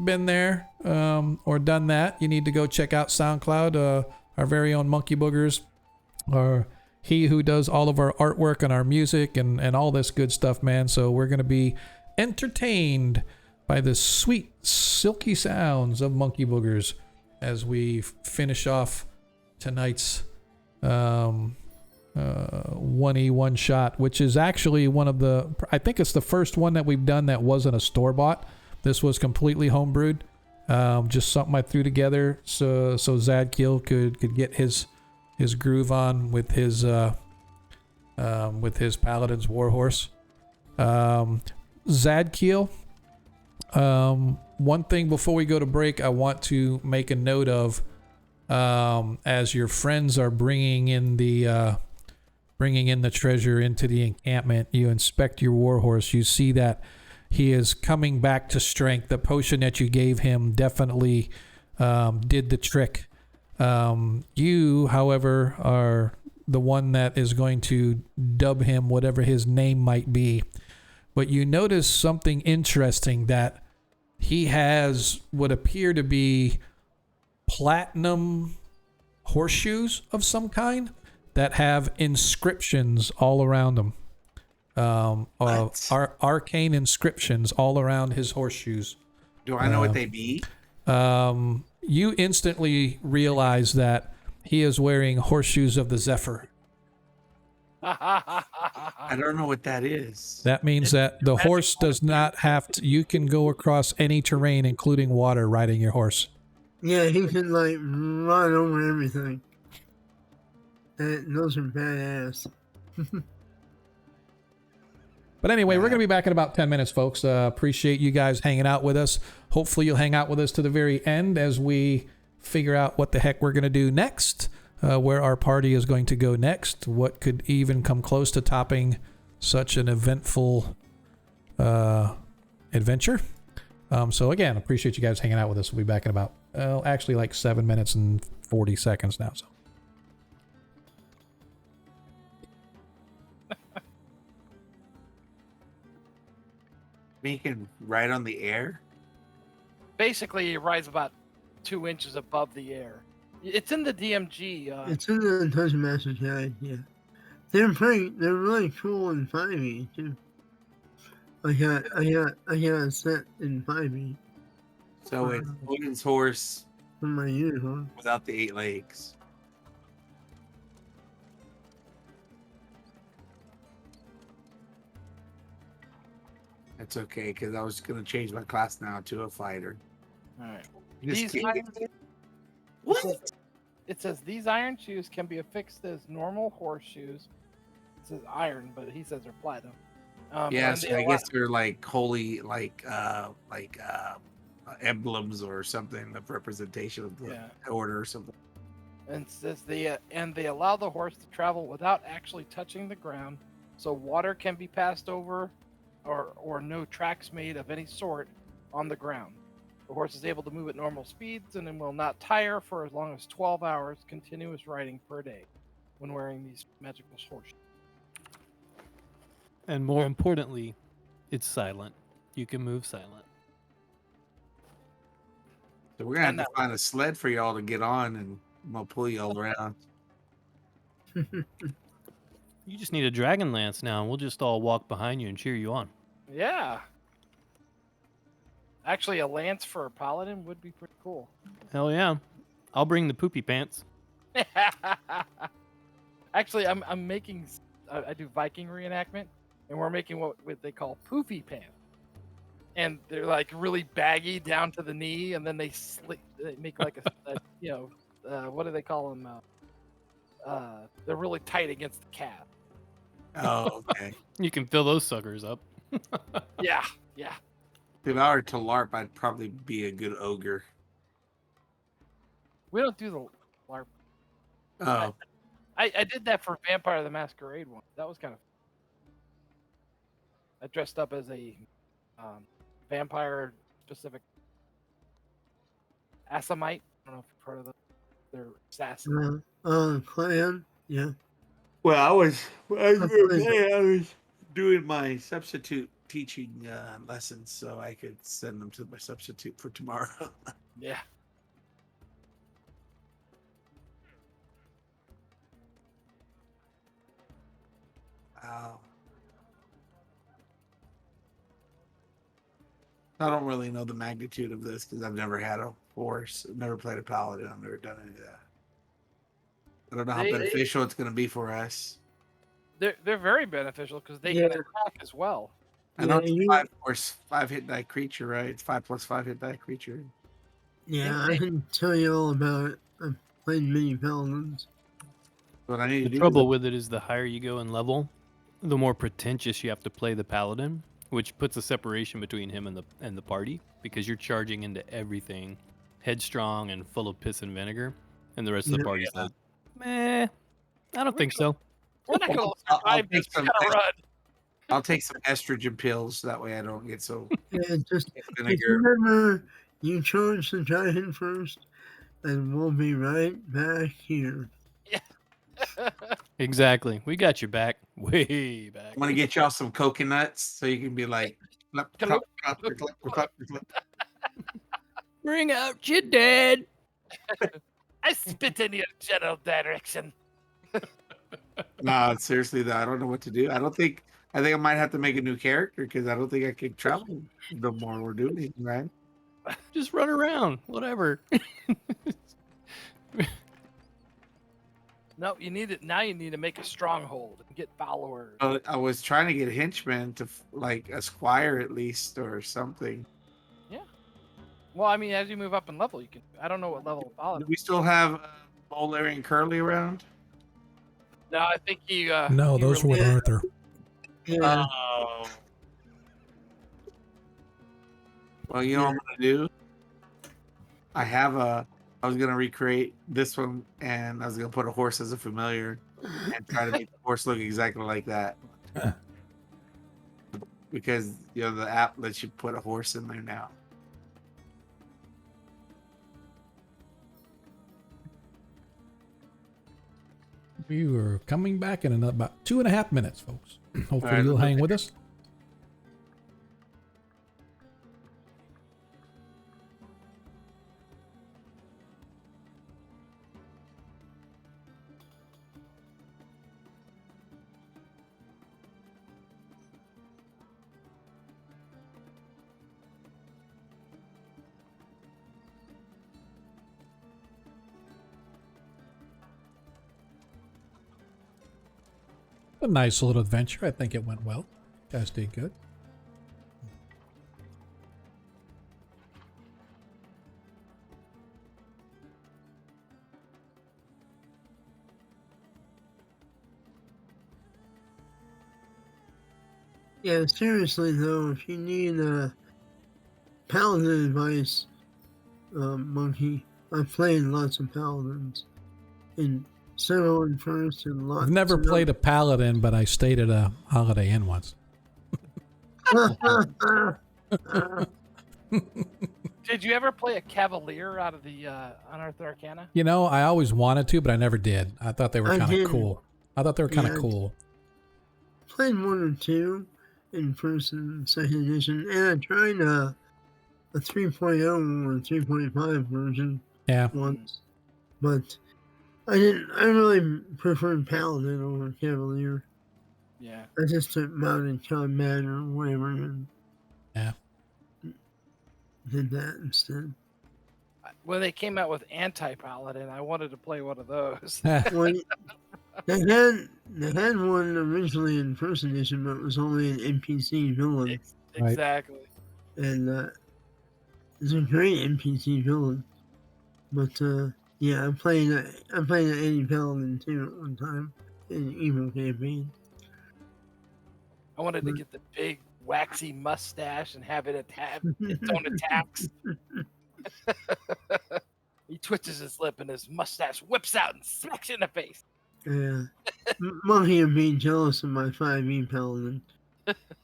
been there or done that, you need to go check out SoundCloud. Our very own Monkey Boogers, or he who does all of our artwork and our music and all this good stuff, man. So we're going to be entertained by the sweet silky sounds of Monkey Boogers as we finish off tonight's 1E one shot, which is actually one of the, I think it's the first one that we've done that wasn't a store-bought. This was completely homebrewed, just something I threw together so Zadkiel could get his groove on with his Paladin's Warhorse. Zadkiel, one thing before we go to break, I want to make a note of, as your friends are bringing in the treasure into the encampment, you inspect your Warhorse. You see that he is coming back to strength. The potion that you gave him definitely did the trick. You, however, are the one that is going to dub him whatever his name might be. But you notice something interesting, that he has what appear to be platinum horseshoes of some kind that have inscriptions all around them. Arcane inscriptions all around his horseshoes. Do I know what they be? You instantly realize that he is wearing horseshoes of the Zephyr. I don't know what that is. That means that the horse does not have to, you can go across any terrain, including water, riding your horse. Yeah, he can like run over everything. Those are badass. But anyway, we're going to be back in about 10 minutes, folks. Appreciate you guys hanging out with us. Hopefully you'll hang out with us to the very end as we figure out what the heck we're going to do next, where our party is going to go next, what could even come close to topping such an eventful adventure. So again, appreciate you guys hanging out with us. We'll be back in about, actually like 7 minutes and 40 seconds now. So. You can ride on the air. Basically, it rides about 2 inches above the air. It's in the DMG. It's in the Dungeon Master's Guide, yeah. They're really cool in 5e too. I got a set in 5e So it's Odin's horse for my unicorn. without the 8 legs. That's okay, because I was going to change my class now to a fighter. All right. Just These kidding. iron, What? it says these iron shoes can be affixed as normal horseshoes. It says iron, but he says they're platinum. Yeah, and so they I allow- guess they're like holy, emblems or something of representation of the Yeah. order or something. And it says they allow the horse to travel without actually touching the ground, so water can be passed over, or no tracks made of any sort on the ground. The horse is able to move at normal speeds and will not tire for as long as 12 hours continuous riding per day when wearing these magical horseshoes. And more importantly, it's silent. You can move silent. So we're going to have to find a sled for y'all to get on, and I'm going to pull you all around. You just need a dragon lance now, and we'll just all walk behind you and cheer you on. Yeah. Actually, a lance for a paladin would be pretty cool. Hell yeah. I'll bring the poopy pants. Actually, I'm making. I do Viking reenactment, and we're making what they call poofy pants, and they're like really baggy down to the knee, and then they make like what do they call them? They're really tight against the calf. Oh, okay. You can fill those suckers up. Yeah. If I were to LARP, I'd probably be a good ogre. We don't do the LARP. Oh, I did that for Vampire the Masquerade one. That was kind of. I dressed up as a vampire specific Assamite. I don't know if you've heard of them. They're assassins. Clan, yeah. well, I was doing my substitute teaching lessons, so I could send them to my substitute for tomorrow. Yeah. Wow. I don't really know the magnitude of this because I've never had a horse, I've never played a paladin, I've never done any of that. I don't know how beneficial it's going to be for us. They're very beneficial because they can attack as well. I know it's 5 hit die creature, right? It's 5+5 hit die creature. Yeah, I can tell you all about it. I've played many paladins. What I need to The do trouble with it is the higher you go in level, the more pretentious you have to play the paladin, which puts a separation between him and the party because you're charging into everything, headstrong and full of piss and vinegar, and the rest of the party's like, meh, I don't think so. We're not going to I'll survive take this kind of run. I'll take some estrogen pills, that way I don't get so Yeah, just vinegar. remember, you charge the giant first, and we'll be right back here. Exactly. We got your back. Way back. I'm gonna get y'all some coconuts so you can be like, clup, clup, clup, clup, clup, clup, clup. Bring out your dad. I spit in your general direction. No, seriously though, I don't know what to do. I think I might have to make a new character because I don't think I can travel no more. We're doing it, right? Just run around. Whatever. No, you need it now. You need to make a stronghold and get followers. I was trying to get henchmen to like a squire at least or something. Yeah. Well, I mean, as you move up in level, you can. I don't know what level of Do paladin. we still have Bull, Larry, and Curly around? No, I think he. No, he those were with released- Arthur. Yeah. Oh. Well, you know what I'm gonna do? I was gonna recreate this one, and I was gonna put a horse as a familiar, and try to make the horse look exactly like that. because the app lets you put a horse in there now. We are coming back in about 2.5 minutes, folks. Hopefully right, you'll hang with us. A nice little adventure. I think it went well. You guys did good. Yeah, seriously though, if you need paladin advice, Monkey, I've played lots of paladins in several in first and lots. I've never played a paladin, but I stayed at a Holiday Inn once. Did you ever play a cavalier out of the Unearthed Arcana? You know, I always wanted to, but I never did. I thought they were kind of cool. I thought they were kind of cool. Played one or two in first and second edition, and I tried a 3.0 or 3.5 version once, but I really preferred Paladin over Cavalier. Yeah. I just took Mounted Combat or whatever and did that instead. When they came out with Anti-Paladin, I wanted to play one of those. Well, they had one originally in first edition, but it was only an NPC villain. Exactly. And it's a great NPC villain. But yeah, I'm playing an anti-paladin too at one time in an evil campaign. I wanted to get the big waxy mustache and have it have its own attacks. He twitches his lip and his mustache whips out and smacks you in the face. Yeah. Monkey and being jealous of my 5e paladin.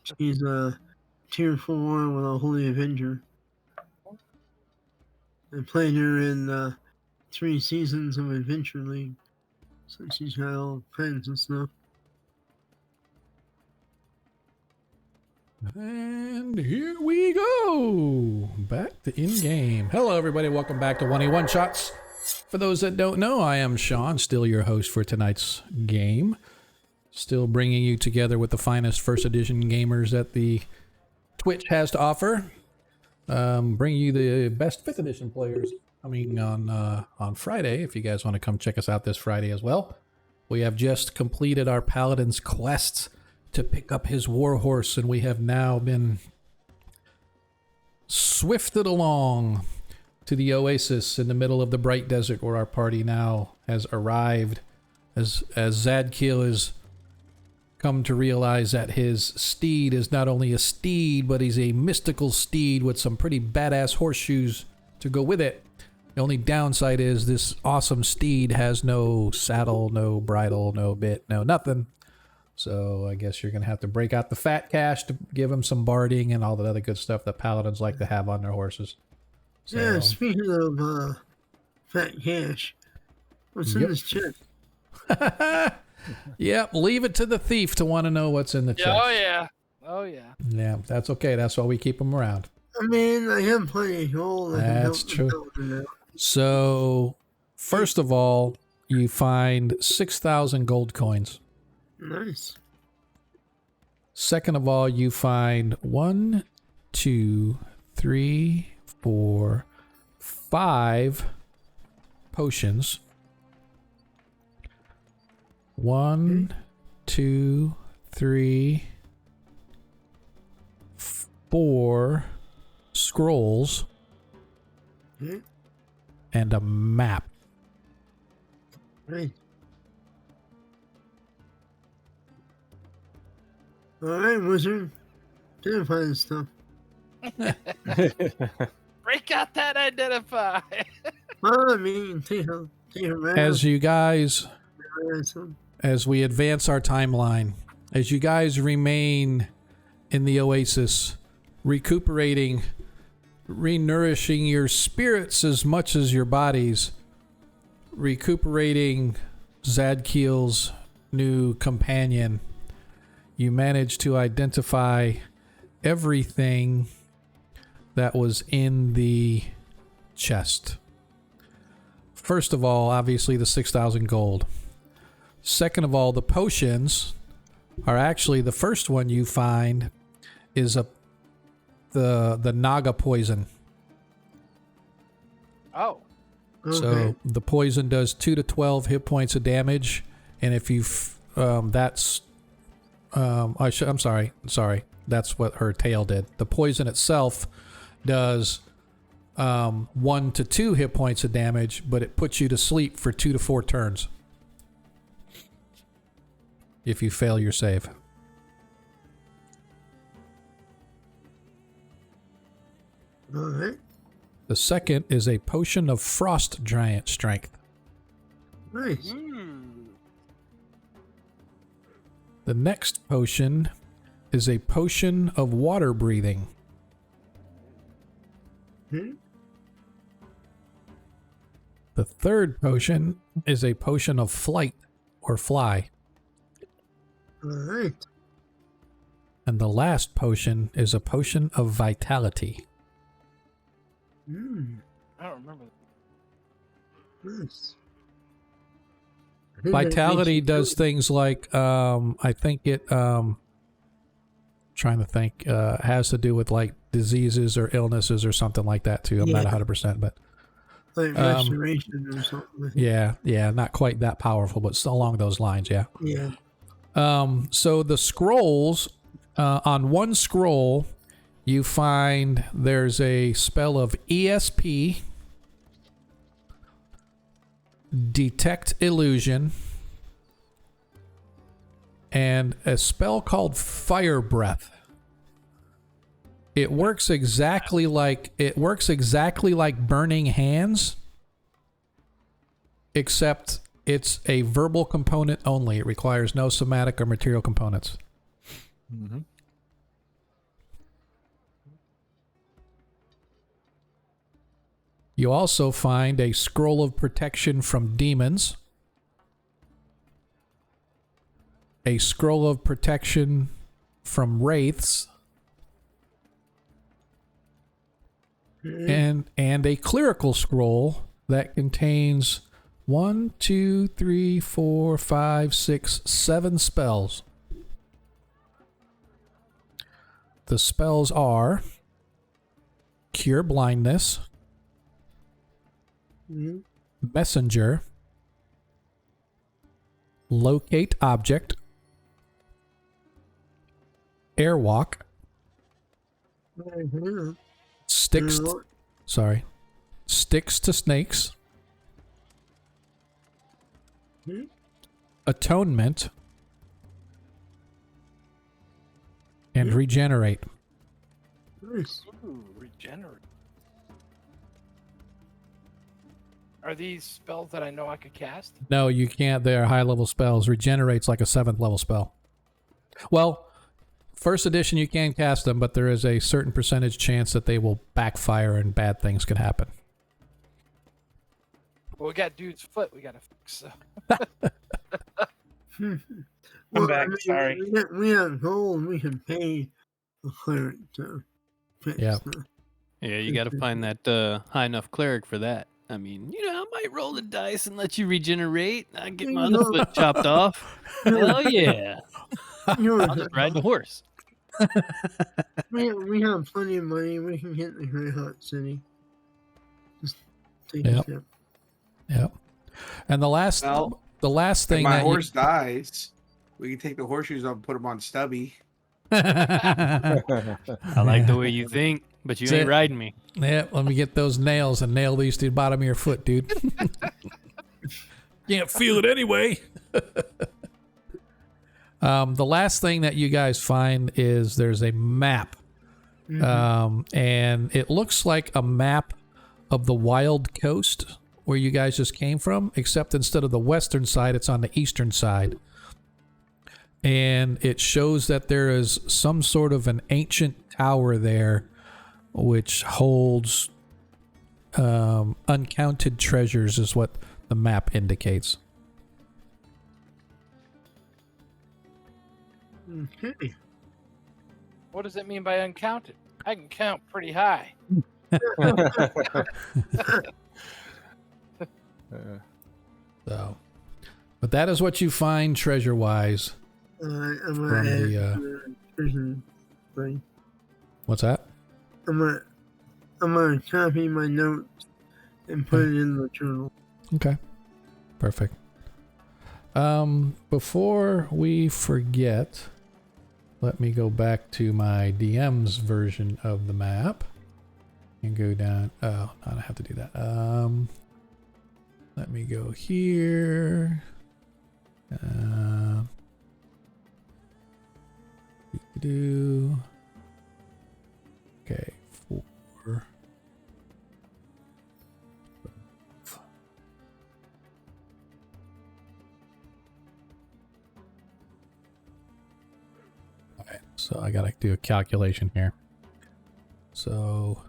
She's a tier 4 with a Holy Avenger. I played her in 3 seasons of Adventure League. So she's got all kinds of stuff. And here we go. Back to in-game. Hello, everybody. Welcome back to 1A1 Shots. For those that don't know, I am Sean, still your host for tonight's game. Still bringing you together with the finest first edition gamers that the Twitch has to offer. Bringing you the best 5th edition players coming on Friday. If you guys want to come check us out this Friday as well. We have just completed our Paladin's quest to pick up his warhorse, and we have now been swifted along to the oasis in the middle of the bright desert, where our party now has arrived, as Zadkiel has come to realize that his steed is not only a steed, but he's a mystical steed with some pretty badass horseshoes to go with it. The only downside is this awesome steed has no saddle, no bridle, no bit, no nothing. So I guess you're going to have to break out the fat cash to give him some barding and all that other good stuff that paladins like to have on their horses. So, yeah, speaking of fat cash, what's in this chest? Yep, leave it to the thief to want to know what's in the chest. Oh, yeah. Oh, yeah. Yeah, that's okay. That's why we keep them around. I mean, I have plenty of gold. That's true. So, first of all, you find 6,000 gold coins. Nice. Second of all, you find 1, 2, 3, 4, 5 potions. 1, 2, 3, 4 scrolls and a map. Right. All right, wizard. Identify this stuff. Break out that identify. Well, I mean, take a As you guys, as we advance our timeline, as you guys remain in the oasis, recuperating, renourishing your spirits as much as your bodies, recuperating Zadkiel's new companion. You managed to identify everything that was in the chest. First of all, obviously the 6,000 gold. Second of all, the potions are actually, the first one you find is the Naga poison. Oh. So the poison does 2 to 12 hit points of damage, and if you I'm sorry, that's what her tail did. The poison itself does 1 to 2 hit points of damage, but it puts you to sleep for 2 to 4 turns if you fail your save. All right. The second is a potion of frost giant strength. Nice. The next potion is a potion of water breathing. Hmm? The third potion is a potion of flight or fly. All right. And the last potion is a potion of vitality. I don't remember. Nice. Vitality does things like, I think it, trying to think, has to do with like diseases or illnesses or something like that too. I'm not 100%, but. Like restoration or something. Yeah, not quite that powerful, but still along those lines, yeah. Yeah. So the scrolls, on one scroll, you find there's a spell of ESP, Detect Illusion, and a spell called Fire Breath. It works exactly like Burning Hands, except it's a verbal component only. It requires no somatic or material components. Mm-hmm. You also find a scroll of protection from demons, a scroll of protection from wraiths, and a clerical scroll that contains 1, 2, 3, 4, 5, 6, 7 spells. The spells are Cure Blindness, Messenger, Locate Object, Airwalk, Sticks to Snakes, Atonement, and Regenerate. Nice. Ooh, regenerate. Are these spells that I know I could cast? No, you can't. They're high-level spells. Regenerate's like a 7th level spell. Well, first edition you can cast them, but there is a certain percentage chance that they will backfire and bad things can happen. Well, we got dude's foot we gotta fix. So. I'm back, sorry. We have gold. We can pay a cleric to fix the- Yeah, you got to find that high enough cleric for that. I mean, I might roll the dice and let you regenerate. I get my other foot chopped off. Hell yeah! I'll just ride the horse. We have plenty of money. We can get the Great Hot City. Just take a step. Yep. And the last thing my that horse dies, we can take the horseshoes off and put them on Stubby. I like the way you think, but you ain't riding me. Yeah, let me get those nails and nail these to the bottom of your foot, dude. Can't feel it anyway. The last thing that you guys find is there's a map. And it looks like a map of the Wild Coast where you guys just came from, except instead of the western side, it's on the eastern side. and it shows that there is some sort of an ancient tower there which holds uncounted treasures, is what the map indicates. Okay. What does it mean by uncounted? I can count pretty high. So, but that is what you find treasure-wise. I'm From gonna add the, the prison thing. What's that? I'm gonna copy my notes and put it in the journal. Okay. Perfect. Before we forget, let me go back to my DM's version of the map and go down. Oh, I don't have to do that. Let me go here. Okay, 4. Alright, so I gotta do a calculation here. So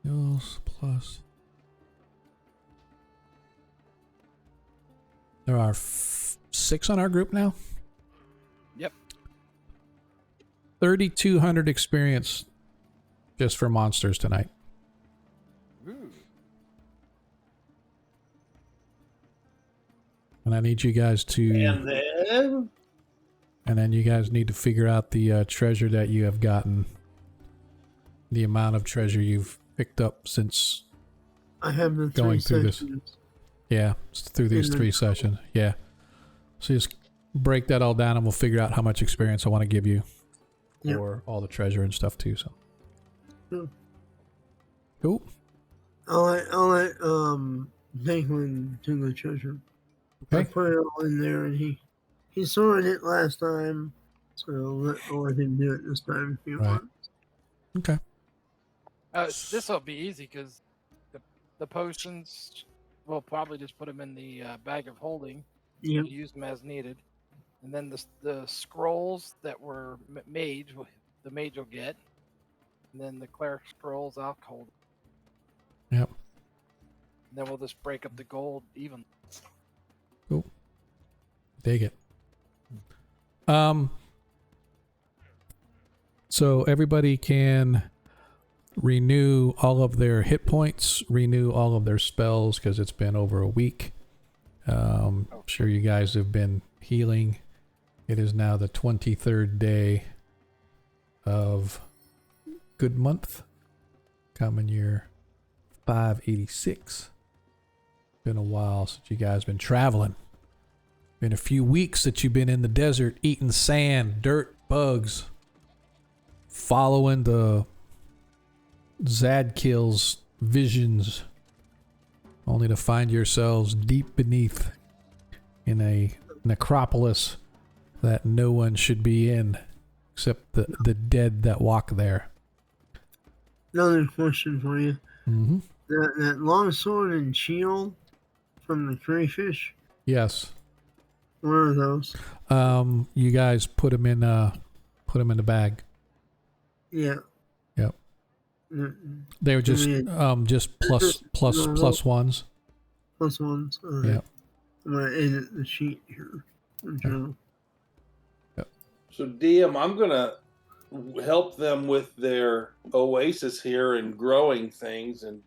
Skills plus. There are 6 on our group now. Yep. 3,200 experience just for monsters tonight. Ooh. And I need you guys to. And then you guys need to figure out the treasure that you have gotten. The amount of treasure you've picked up since I have the going through this. Yeah, through these 3 sessions. Yeah. So just break that all down and we'll figure out how much experience I want to give you. Yep. For all the treasure and stuff too. So. Cool. Cool. I'll let Declan do the treasure. Okay. I put it all in there and he sorted it last time. So I'll let him do it this time if you want. Okay. This will be easy because the potions, we'll probably just put them in the bag of holding. Yep. Use them as needed. And then the scrolls that were mage, the mage will get. And then the cleric scrolls, I'll hold. Yep. And then we'll just break up the gold even. Cool. Dig it. So everybody can renew all of their hit points, renew all of their spells because it's been over a week. I'm sure you guys have been healing. It is now the 23rd day of good month. Common year 586. Been a while since you guys been traveling. Been a few weeks that you've been in the desert eating sand, dirt, bugs, following the Zadkill's visions, only to find yourselves deep beneath in a necropolis that no one should be in except the dead that walk there. Another question for you. Mm-hmm. That long sword and shield from the crayfish, Yes. where are those? You guys put them in the bag. Yeah. Yep. Mm-mm. They were just plus ones. Plus ones. All right. Yep. I'm gonna edit the sheet here. Journal. So DM, I'm gonna help them with their oasis here and growing things, and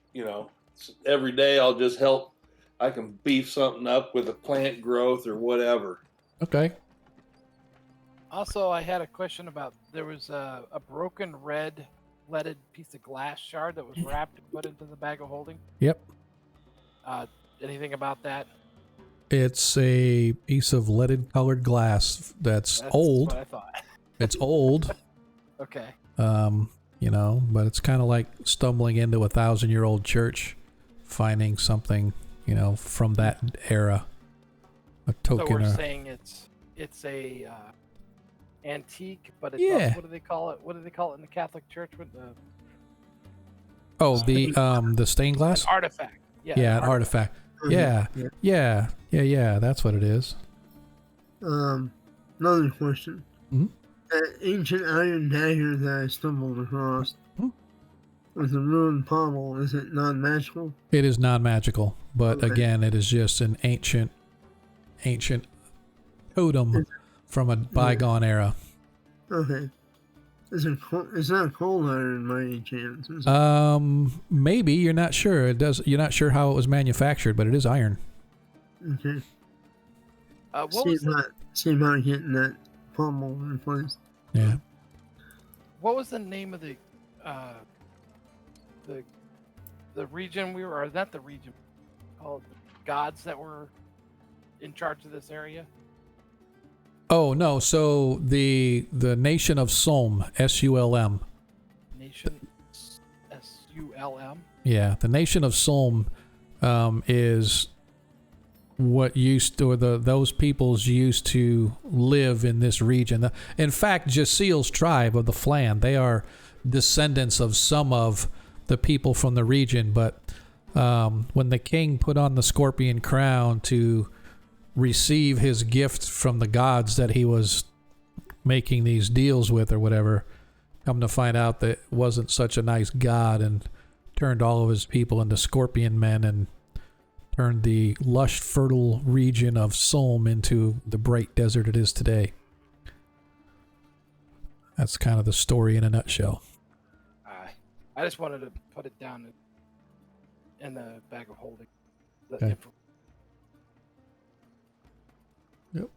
every day I'll just help. I can beef something up with a plant growth or whatever. Okay. Also, I had a question about there was a broken red leaded piece of glass shard that was wrapped and put into the bag of holding. Yep. Anything about that? It's a piece of leaded colored glass that's old. What I thought. It's old. Okay. But it's kind of like stumbling into a 1,000-year-old church, finding something, from that era. A token. So we're saying it's a antique, but it's Yeah. what do they call it? What do they call it in the Catholic Church with the Oh, the stained glass? an artifact? Yeah, Yeah, an artifact. Yeah. Yeah. That's what it is. Another question. Mhm. That ancient iron dagger that I stumbled across Mhm. with a ruined pommel, is it non-magical? It is non-magical, but Okay. again, it is just an ancient totem from a bygone era. Okay. It's not cold iron by any chance, is it? Maybe you're not sure. You're not sure how it was manufactured, but it is iron. Okay. What was See about getting that pommel replaced. Yeah. what was the name of the region we were, or not the region, called the gods that were in charge of this area? Oh no! So the nation of Sulm, Sulm. Nation Sulm. Yeah, the nation of Sulm is what used to, or those peoples used to live in this region. In fact, Jasil's tribe of the Flan, they are descendants of some of the people from the region. But when the king put on the scorpion crown to receive his gift from the gods that he was making these deals with or whatever, come to find out that it wasn't such a nice god and turned all of his people into scorpion men and turned the lush, fertile region of Sulm into the bright desert it is today. That's kind of the story in a nutshell. I just wanted to put it down in the bag of holding. Okay. Yep.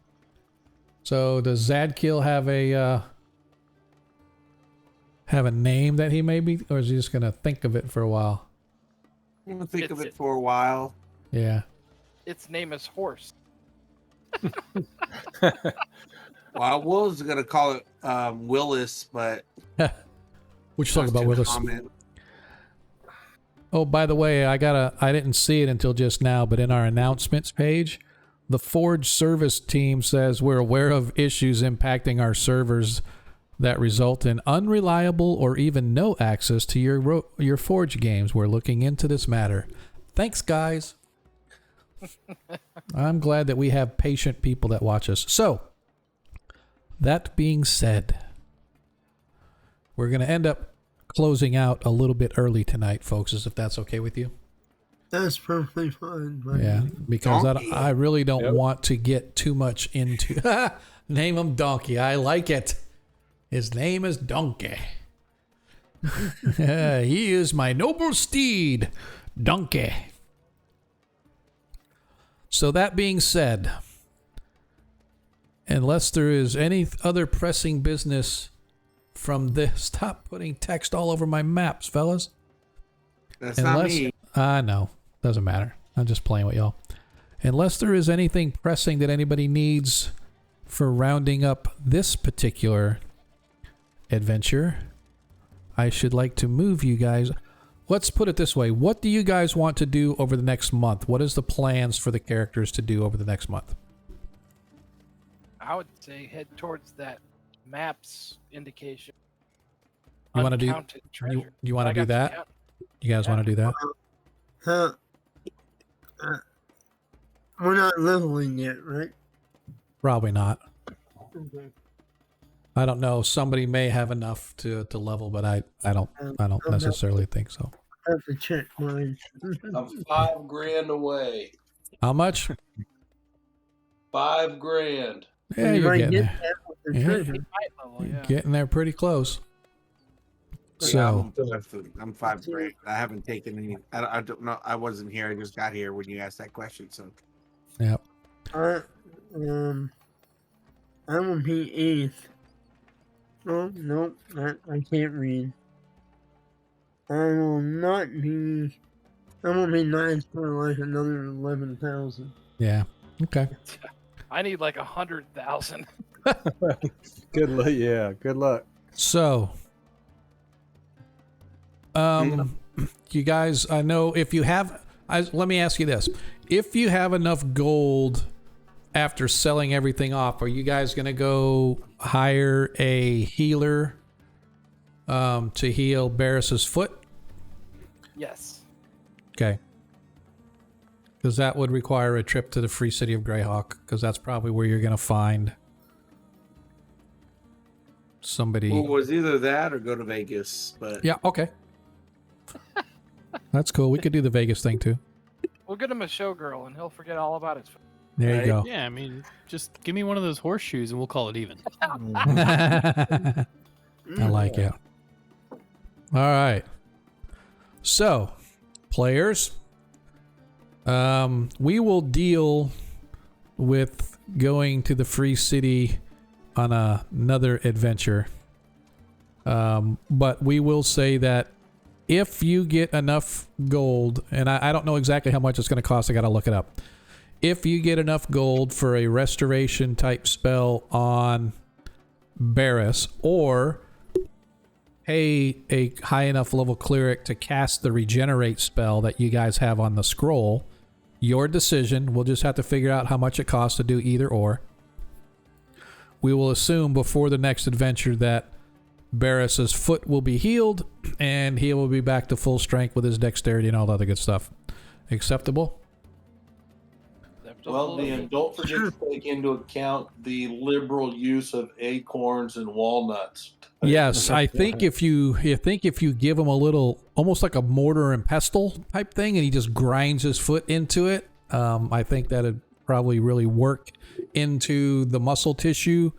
So does Zadkill have a name that he may be, or is he just gonna think of it for a while? I'm gonna think of it for a while. Yeah. Its name is Horse. Well, I was gonna call it Willis, but What you talking about, too Willis? common. Oh, by the way, I didn't see it until just now, but in our announcements page, the Forge service team says we're aware of issues impacting our servers that result in unreliable or even no access to your Forge games. We're looking into this matter. Thanks, guys. I'm glad that we have patient people that watch us. So, that being said, we're going to end up closing out a little bit early tonight, folks, if that's okay with you. That's perfectly fine. Buddy. Yeah, because Donkey. I really don't want to get too much into... Name him Donkey. I like it. His name is Donkey. He is my noble steed, Donkey. So that being said, unless there is any other pressing business from this... Stop putting text all over my maps, fellas. That's not me. I know. Doesn't matter. I'm just playing with y'all. Unless there is anything pressing that anybody needs for rounding up this particular adventure, I should like to move you guys. Let's put it this way. What do you guys want to do over the next month? What is the plans for the characters to do over the next month? I would say head towards that map's indication. You want to do? Uncounted treasure. You want I to do got you that? down. You guys want to do that? We're not leveling yet, right? Probably not. Okay. I don't know. Somebody may have enough to level, but I don't necessarily think so. I have to check mine. I'm $5,000 away. How much? $5,000. Yeah, You you're might getting get there. that with the Yeah. treasure. Might level, yeah. Getting there pretty close. Yeah, So I'm $5,000. I haven't taken any. I don't know. I wasn't here. I just got here when you asked that question. So yeah. I will be 8th. Oh, no, I can't read. I will not be... I will be 9th for like another 11,000. Yeah. Okay. I need like 100,000. Good luck. Yeah, good luck. So, you guys, I know if you have, let me ask you this. If you have enough gold after selling everything off, are you guys going to go hire a healer to heal Barris's foot? Yes. Okay. Because that would require a trip to the Free City of Greyhawk, because that's probably where you're going to find somebody. Well, it was either that or go to Vegas. But Yeah, okay. That's cool. We could do the Vegas thing too. We'll get him a showgirl, and he'll forget all about his. There you Right. go. Yeah, I mean, just give me one of those horseshoes and we'll call it even. I like it. All right. So, players, we will deal with going to the Free City on another adventure. But we will say that if you get enough gold, and I don't know exactly how much it's going to cost, I got to look it up. If you get enough gold for a restoration type spell on Barris, or pay a high enough level cleric to cast the regenerate spell that you guys have on the scroll, your decision. We'll just have to figure out how much it costs to do either or. We will assume before the next adventure that Barris's foot will be healed and he will be back to full strength with his dexterity and all the other good stuff. Acceptable? Well, Dan, don't forget to take into account the liberal use of acorns and walnuts. Yes, I think if you give him a little, almost like a mortar and pestle type thing, and he just grinds his foot into it, I think that'd probably really work into the muscle tissue,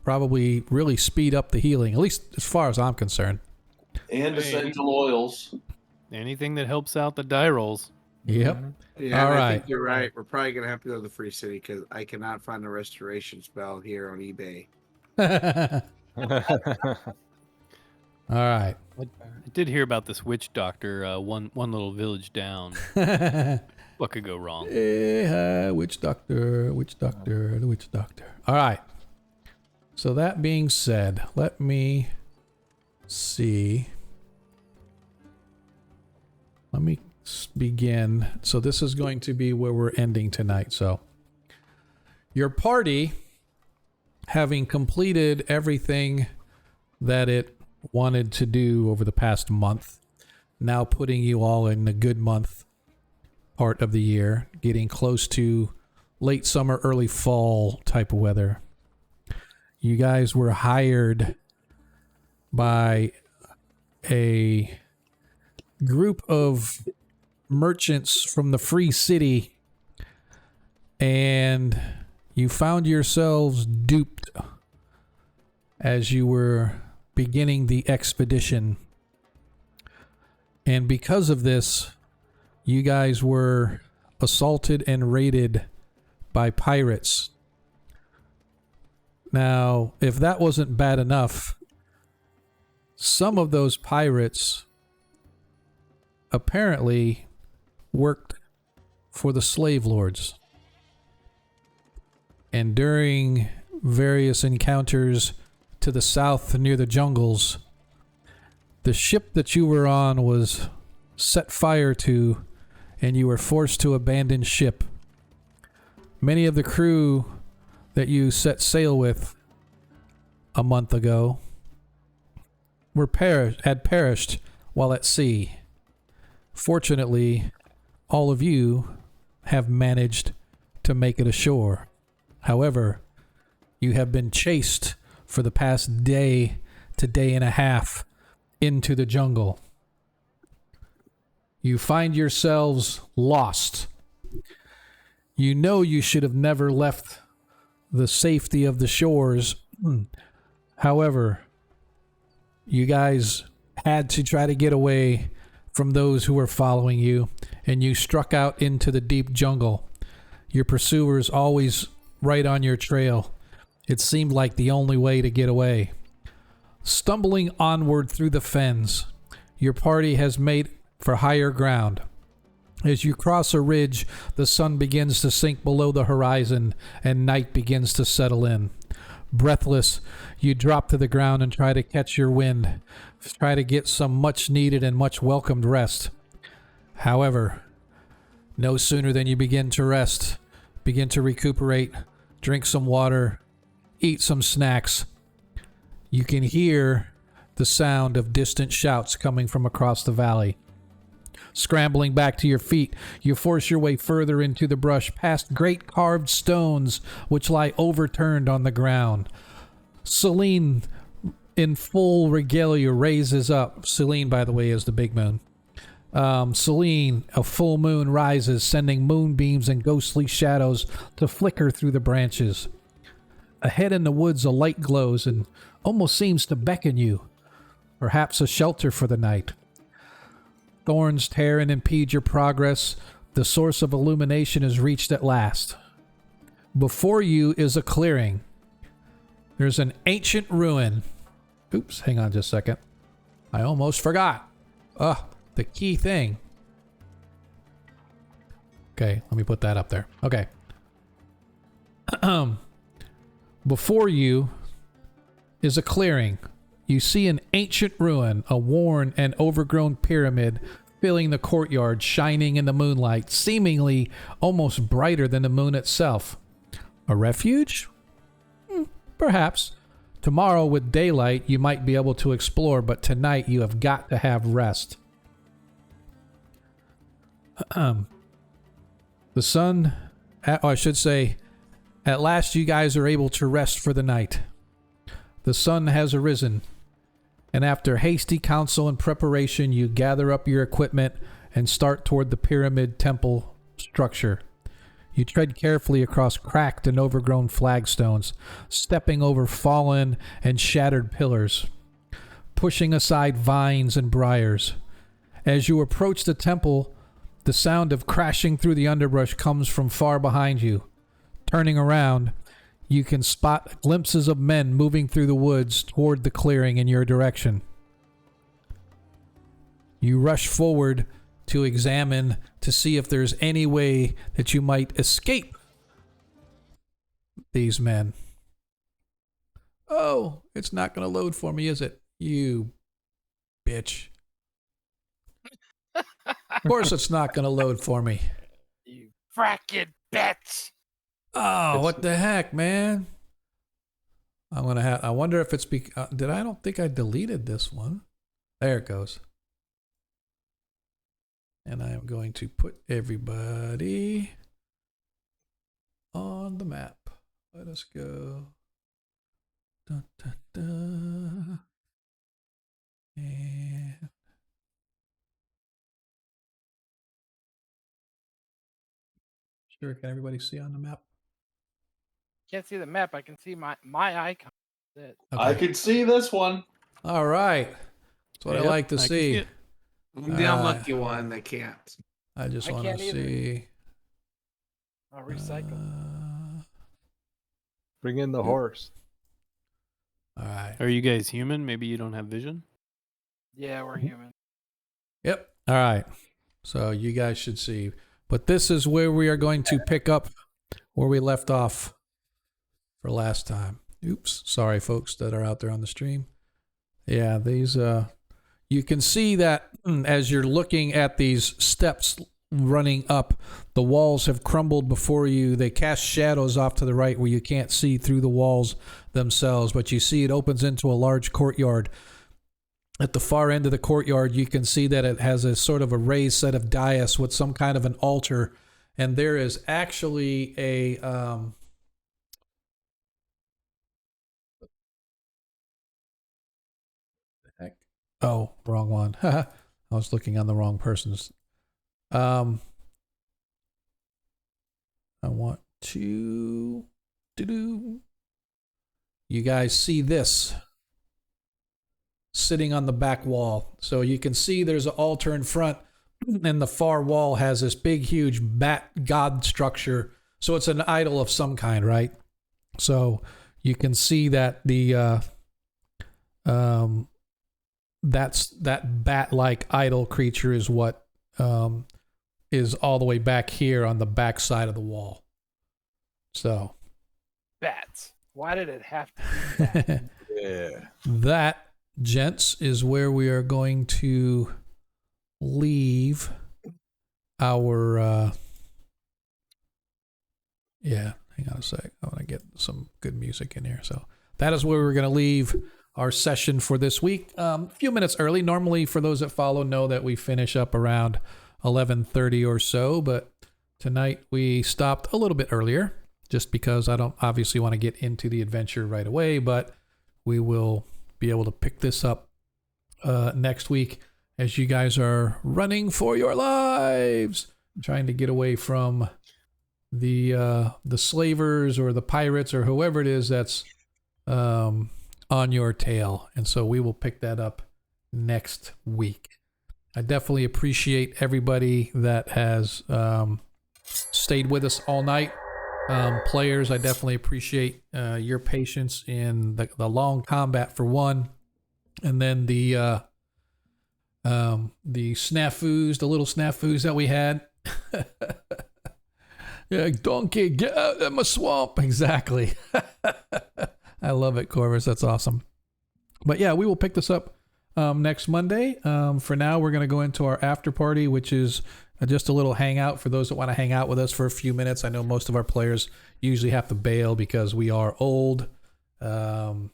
probably really speed up the healing, at least as far as I'm concerned. And essential oils. Anything that helps out the die rolls. Yep. Yeah, All I right. think you're right. We're probably gonna have to go to the Free City because I cannot find a restoration spell here on eBay. All right. I did hear about this witch doctor one little village down. What could go wrong? Witch doctor, the witch doctor. All right. So that being said, let me see. Let me begin. So this is going to be where we're ending tonight. So your party, having completed everything that it wanted to do over the past month, now putting you all in the good month part of the year, getting close to late summer, early fall type of weather. You guys were hired by a group of merchants from the Free City, and you found yourselves duped as you were beginning the expedition. And because of this, you guys were assaulted and raided by pirates. Now, if that wasn't bad enough, some of those pirates apparently worked for the slave lords. And during various encounters to the south near the jungles, the ship that you were on was set fire to, and you were forced to abandon ship. Many of the crew that you set sail with a month ago had perished while at sea. Fortunately, all of you have managed to make it ashore. However, you have been chased for the past day to day and a half into the jungle. You find yourselves lost. You know you should have never left the safety of the shores. However, you guys had to try to get away from those who were following you, and you struck out into the deep jungle. Your pursuers always right on your trail. It seemed like the only way to get away. Stumbling onward through the fens, your party has made for higher ground. As you cross a ridge, the sun begins to sink below the horizon and night begins to settle in. Breathless, you drop to the ground and try to catch your wind. Try to get some much needed and much welcomed rest. However, no sooner than you begin to rest, begin to recuperate, drink some water, eat some snacks, you can hear the sound of distant shouts coming from across the valley. Scrambling back to your feet, you force your way further into the brush, past great carved stones which lie overturned on the ground. Celine, in full regalia, raises up. Celine, by the way, is the big moon. Celine, a full moon, rises, sending moonbeams and ghostly shadows to flicker through the branches. Ahead in the woods, a light glows and almost seems to beckon you, perhaps a shelter for the night. Thorns tear and impede your progress. The source of illumination is reached at last. Before you is a clearing. There's an ancient ruin. Oops, hang on just a second. I almost forgot. The key thing. Okay, let me put that up there. Okay. Before you is a clearing. You see an ancient ruin, a worn and overgrown pyramid filling the courtyard, shining in the moonlight, seemingly almost brighter than the moon itself. A refuge? Perhaps. Tomorrow with daylight you might be able to explore, but tonight you have got to have rest. The sun, I should say, at last you guys are able to rest for the night. The sun has arisen, and after hasty counsel and preparation, you gather up your equipment and start toward the pyramid temple structure. You tread carefully across cracked and overgrown flagstones, stepping over fallen and shattered pillars, pushing aside vines and briars. As you approach the temple, the sound of crashing through the underbrush comes from far behind you. Turning around, you can spot glimpses of men moving through the woods toward the clearing in your direction. You rush forward to examine to see if there's any way that you might escape these men. Oh, it's not going to load for me, is it? You bitch. Of course it's not going to load for me. You fracking bitch. Oh, what the heck, man? I wonder if it's I don't think I deleted this one. There it goes. And I am going to put everybody on the map. Let us go. Dun, dun, dun. And sure, can everybody see on the map? Can't see the map. I can see my icon. That's it. Okay. I can see this one. All right. That's what I like to see. I'm the unlucky one that can't. I just want can't to either. see. I'll recycle. Bring in the horse. All right. Are you guys human? Maybe you don't have vision? Yeah, we're human. Yep. All right. So you guys should see. But this is where we are going to pick up where we left off for last time. Oops. Sorry, folks that are out there on the stream. Yeah, these, you can see that as you're looking at these steps running up, the walls have crumbled before you. They cast shadows off to the right where you can't see through the walls themselves, but you see it opens into a large courtyard. At the far end of the courtyard, you can see that it has a sort of a raised set of dais with some kind of an altar, and there is actually a heck? Oh, wrong one. I was looking on the wrong person's. I want to do. You guys see this sitting on the back wall. So you can see there's an altar in front, and the far wall has this big, huge bat god structure. So it's an idol of some kind, right? So you can see that the that's that bat-like idol creature is what is all the way back here on the back side of the wall. So Bats. Why did it have to be that? Yeah. that, gents, is where we are going to leave our hang Hang on a sec. I want to get some good music in here. So that is where we're going to leave our session for this week. A few minutes early. Normally, for those that follow, know that we finish up around 11:30 or so. But tonight we stopped a little bit earlier, just because I don't obviously want to get into the adventure right away. But we will be able to pick this up next week as you guys are running for your lives, trying to get away from the slavers or the pirates or whoever it is that's on your tail. And so we will pick that up next week. I definitely appreciate everybody that has stayed with us all night. Players, I definitely appreciate your patience in the long combat for one, and then the snafus, the little snafus that we had. Yeah, donkey, get out of my swamp. Exactly. I love it, Corvus. That's awesome. But yeah, we will pick this up next Monday. For now, we're going to go into our after party, which is just a little hangout for those that want to hang out with us for a few minutes. I know most of our players usually have to bail because we are old and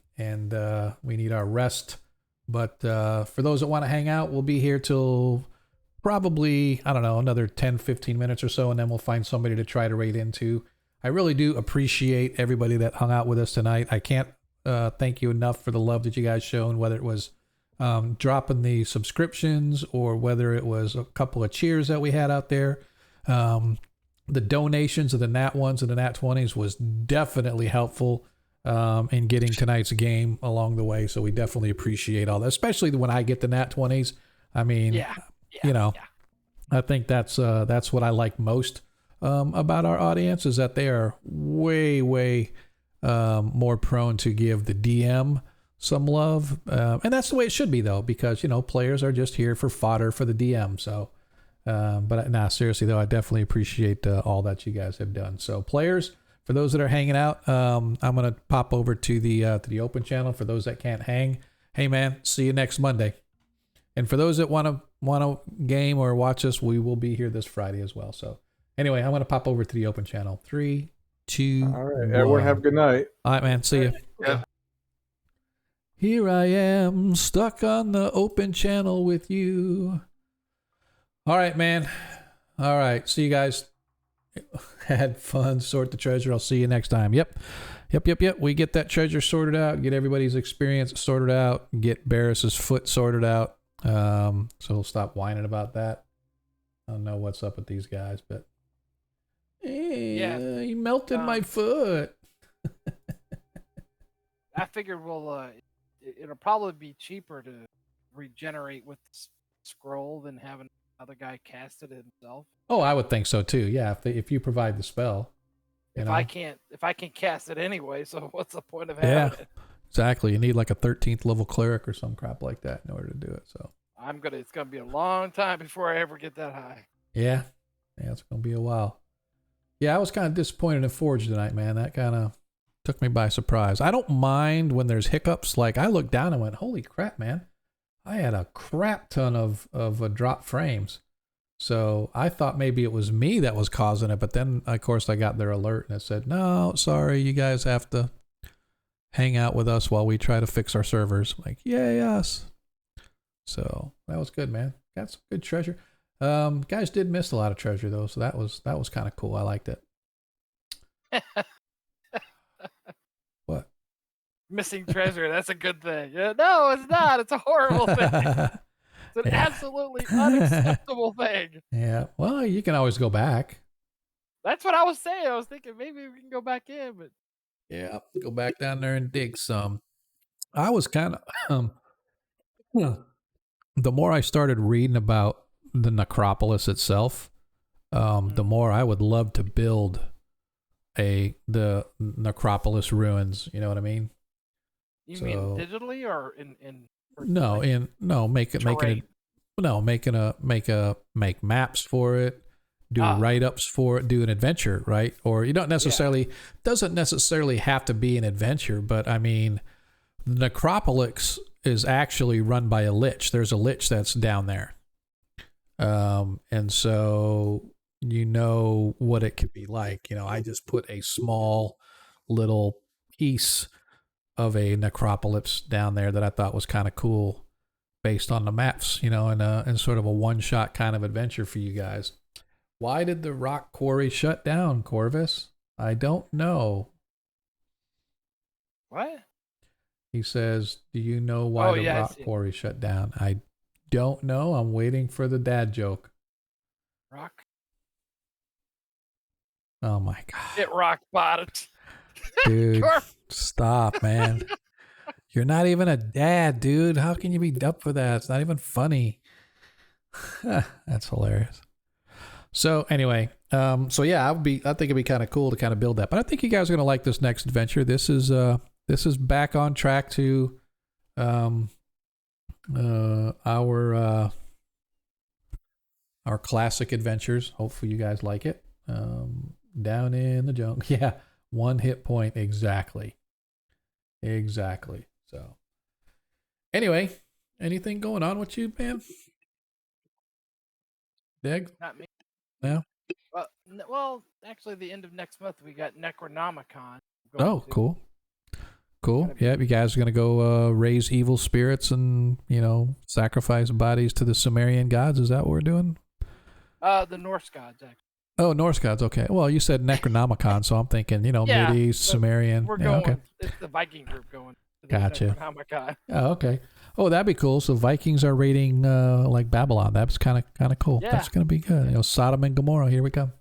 we need our rest. But for those that want to hang out, we'll be here till probably, I don't know, another 10, 15 minutes or so, and then we'll find somebody to try to raid into. I really do appreciate everybody that hung out with us tonight. I can't thank you enough for the love that you guys shown, whether it was dropping the subscriptions or whether it was a couple of cheers that we had out there. The donations of the Nat 1s and the Nat 20s was definitely helpful in getting tonight's game along the way. So we definitely appreciate all that, especially when I get the Nat 20s. I mean, I think that's what I like most about our audience, is that they are way more prone to give the DM some love, and that's the way it should be, though, because players are just here for fodder for the DM. So, but seriously though, I definitely appreciate all that you guys have done. So, players, for those that are hanging out, I'm gonna pop over to the open channel. For those that can't hang, hey man, see you next Monday. And for those that want to game or watch us, we will be here this Friday as well. So anyway, I'm going to pop over to the open channel. 3, 2, all right, everyone, have a good night. All right, man. See you. Yeah. Here I am, stuck on the open channel with you. All right, man. All right. See you guys. Had fun. Sort the treasure. I'll see you next time. Yep. We get that treasure sorted out. Get everybody's experience sorted out. Get Barris's foot sorted out. So we'll stop whining about that. I don't know what's up with these guys, but hey, he melted my foot. I figured it'll probably be cheaper to regenerate with the scroll than having another guy cast it himself. Oh, I would think so too. Yeah, if you provide the spell. If I can't cast it anyway, so what's the point of having it? Exactly. You need like a 13th level cleric or some crap like that in order to do it. So it's gonna be a long time before I ever get that high. Yeah, it's gonna be a while. Yeah, I was kind of disappointed in Forge tonight, man. That kind of took me by surprise. I don't mind when there's hiccups. Like, I looked down and went, holy crap, man. I had a crap ton of drop frames. So I thought maybe it was me that was causing it, but then of course I got their alert and it said, no, sorry, you guys have to hang out with us while we try to fix our servers. I'm like, yay, us. So that was good, man. Got some good treasure. Guys did miss a lot of treasure though, so that was kind of cool. I liked it. What? Missing treasure, that's a good thing. Yeah, no, it's not. It's a horrible thing. It's an absolutely unacceptable thing. Yeah. Well, you can always go back. That's what I was saying. I was thinking maybe we can go back in, but yeah, go back down there and dig some. I was kind of the more I started reading about the necropolis itself, the more I would love to build the necropolis ruins. You know what I mean? You mean digitally or in make maps for it, do write-ups for it, do an adventure, right? Or you don't necessarily doesn't necessarily have to be an adventure, but I mean, the necropolis is actually run by a lich. There's a lich that's down there, and so you know what it could be like. You know, I just put a small little piece of a necropolis down there that I thought was kind of cool based on the maps, you know, and sort of a one-shot kind of adventure for you guys. Why did the rock quarry shut down, Corvus? I don't know. What? He says, do you know why the rock quarry shut down? I don't know. I'm waiting for the dad joke. Rock. Oh my God. It rock bottomed. Dude, stop, man. You're not even a dad, dude. How can you be up for that? It's not even funny. That's hilarious. So anyway, so yeah, I think it'd be kind of cool to kind of build that. But I think you guys are gonna like this next adventure. This is back on track to our classic adventures. Hopefully you guys like it. Down in the jungle. Yeah, 1 hit point exactly. So anyway, anything going on with you, man? Dig? Not me. No. Well, actually, the end of next month we got Necronomicon. Oh, cool. Cool. Yeah, you guys are gonna go raise evil spirits and, you know, sacrifice bodies to the Sumerian gods. Is that what we're doing? The Norse gods, actually. Oh, Norse gods. Okay. Well, you said Necronomicon, so I'm thinking, you know, Mid-East, Sumerian. We're going. Okay. It's the Viking group going. Gotcha. Necronomicon. Oh, okay. Oh, that'd be cool. So Vikings are raiding like Babylon. That's kind of cool. Yeah. That's gonna be good. You know, Sodom and Gomorrah. Here we come.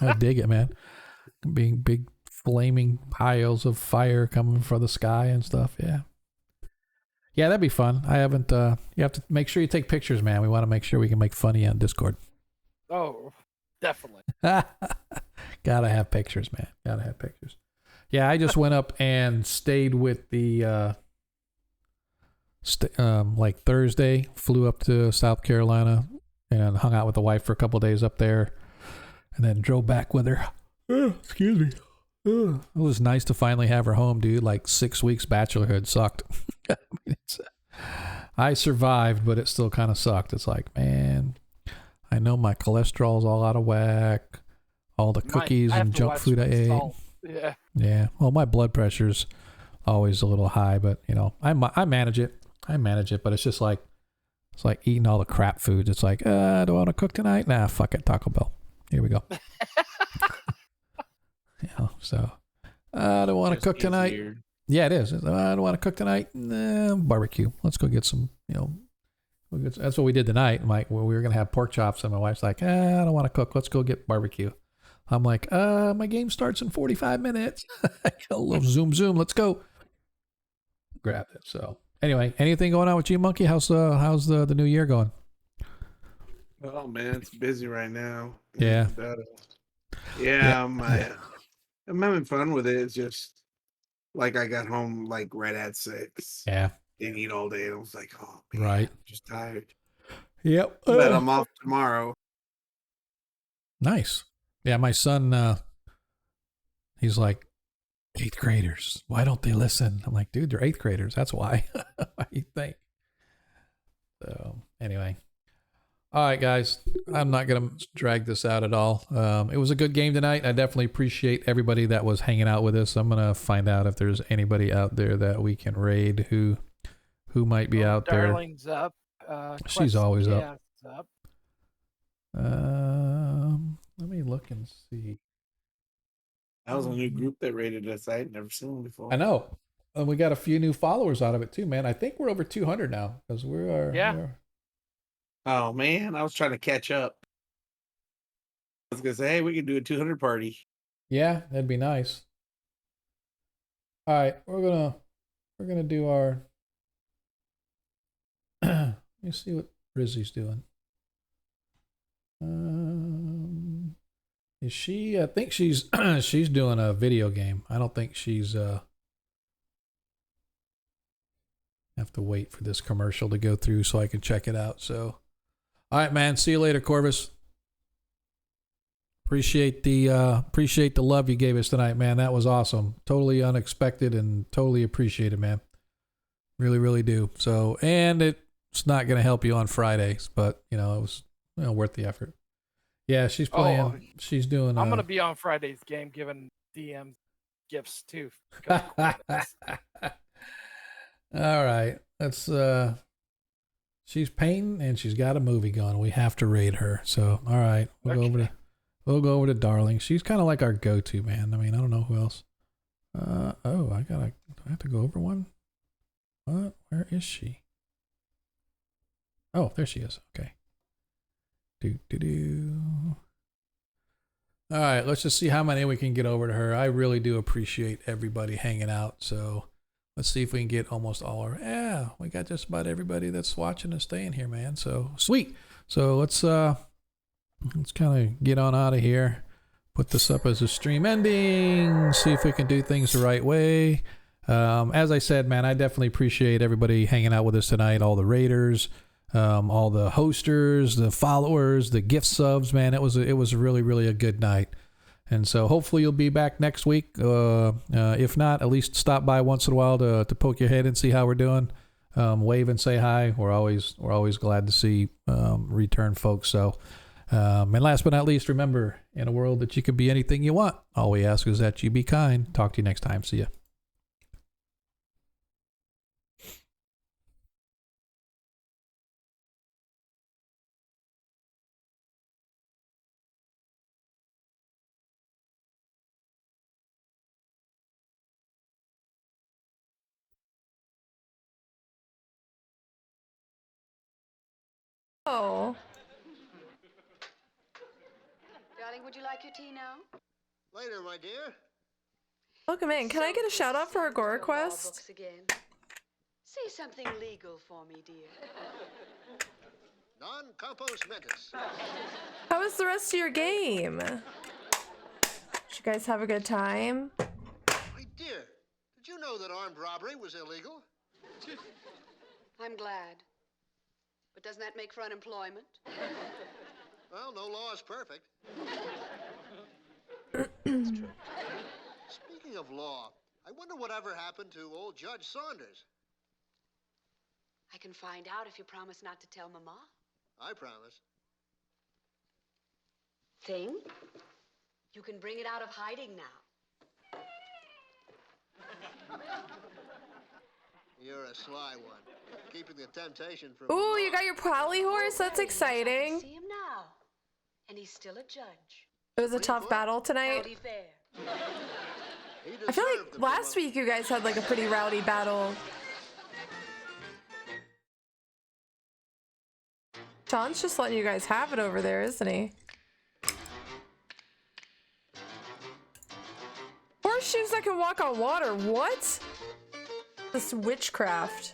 I dig it, man. Being big flaming piles of fire coming from the sky and stuff. Yeah. Yeah, that'd be fun. I haven't. You have to make sure you take pictures, man. We want to make sure we can make funny on Discord. Oh, definitely. Gotta have pictures, man. Gotta have pictures. Yeah, I just went up and stayed with the like Thursday, flew up to South Carolina and hung out with the wife for a couple of days up there, and then drove back with her. Excuse me. It was nice to finally have her home, dude. Like 6 weeks bachelorhood sucked. I mean, I survived, but it still kind of sucked. It's like, man, I know my cholesterol's all out of whack. All the cookies and junk food I ate. Yeah. Yeah. Well, my blood pressure's always a little high, but you know, I manage it. But it's just like, it's like eating all the crap foods. It's like, do I want to cook tonight? Nah, fuck it. Taco Bell. Here we go. You know, so I don't want to cook tonight. Easier. Yeah, it is. I don't want to cook tonight. Nah, barbecue. Let's go get some, you know, that's what we did tonight. I'm like, well, we were going to have pork chops, and my wife's like, I don't want to cook. Let's go get barbecue. I'm like, my game starts in 45 minutes. I got a little zoom. Let's go. Grab it. So anyway, anything going on with you, Monkey? How's the new year going? Oh man, it's busy right now. Yeah. And, I'm having fun with it. It's just like I got home like right at 6. Yeah. Didn't eat all day. I was like, oh man, right. I'm just tired. Yep. But I'm off tomorrow. Nice. Yeah, my son, he's like, 8th graders. Why don't they listen? I'm like, dude, they're 8th graders. That's why. What do you think? So anyway. All right, guys. I'm not going to drag this out at all. It was a good game tonight. I definitely appreciate everybody that was hanging out with us. I'm going to find out if there's anybody out there that we can raid who might be out Darling's there. up. She's always up. Let me look and see. That was a new group that raided us. I had never seen them before. I know. And we got a few new followers out of it too, man. I think we're over 200 now because we are. Yeah. Oh man, I was trying to catch up. I was gonna say, hey, we can do a 200 party. Yeah, that'd be nice. All right, we're gonna do our. Let me see what Rizzy's doing. Is she? I think she's she's doing a video game. I don't think she's have to wait for this commercial to go through so I can check it out. So, all right, man. See you later, Corvus. Appreciate the love you gave us tonight, man. That was awesome. Totally unexpected and totally appreciated, man. Really, really do. So, and it's not going to help you on Fridays, but you know, it was worth the effort. Yeah, she's playing. Oh, She's doing. I'm gonna be on Friday's game, giving DMs gifts too. because of Corvus. All right. Let's. She's painting and she's got a movie going. We have to raid her. So all right, we'll go over to Darling. She's kind of like our go-to, man. I mean, I don't know who else. Oh, do I have to go over one? What? Where is she? Oh, there she is. Okay. All right, let's just see how many we can get over to her. I really do appreciate everybody hanging out. So let's see if we can get almost all our. Yeah, we got just about everybody that's watching and staying here, man. So sweet. So let's kind of get on out of here. Put this up as a stream ending. See if we can do things the right way. As I said, man, I definitely appreciate everybody hanging out with us tonight. All the raiders, all the hosters, the followers, the gift subs, man. It was really, really a good night. And so hopefully you'll be back next week. If not, at least stop by once in a while to poke your head and see how we're doing. Wave and say hi. We're always glad to see return folks. So, and last but not least, remember, in a world that you can be anything you want, all we ask is that you be kind. Talk to you next time. See ya. Oh. Darling, would you like your tea now? Later, my dear. Welcome in. Can I get a shout out for Agora Quest? Say something legal for me, dear. Non compos mentis. How was the rest of your game? Did you guys have a good time? My dear, did you know that armed robbery was illegal? I'm glad. But doesn't that make for unemployment? Well, no law is perfect. That's true. Speaking of law, I wonder whatever happened to old Judge Saunders. I can find out if you promise not to tell Mama. I promise. Thing? You can bring it out of hiding now. You're a sly one. Keeping the temptation from Ooh, you got your Pally horse? That's exciting. See him now. And he's still a judge. It was a tough battle tonight. Howdy fair. I feel like last week you guys had like a pretty rowdy battle. John's just letting you guys have it over there, isn't he? Horseshoes that can walk on water. What? This witchcraft.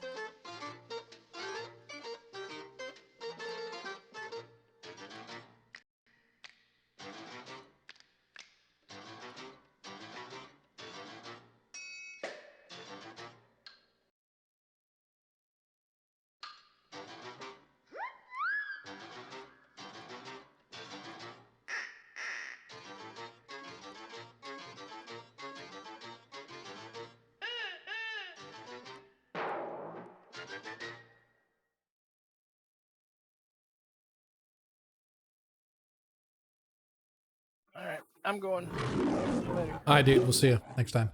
All right, I'm going. All right, dude. We'll see you next time.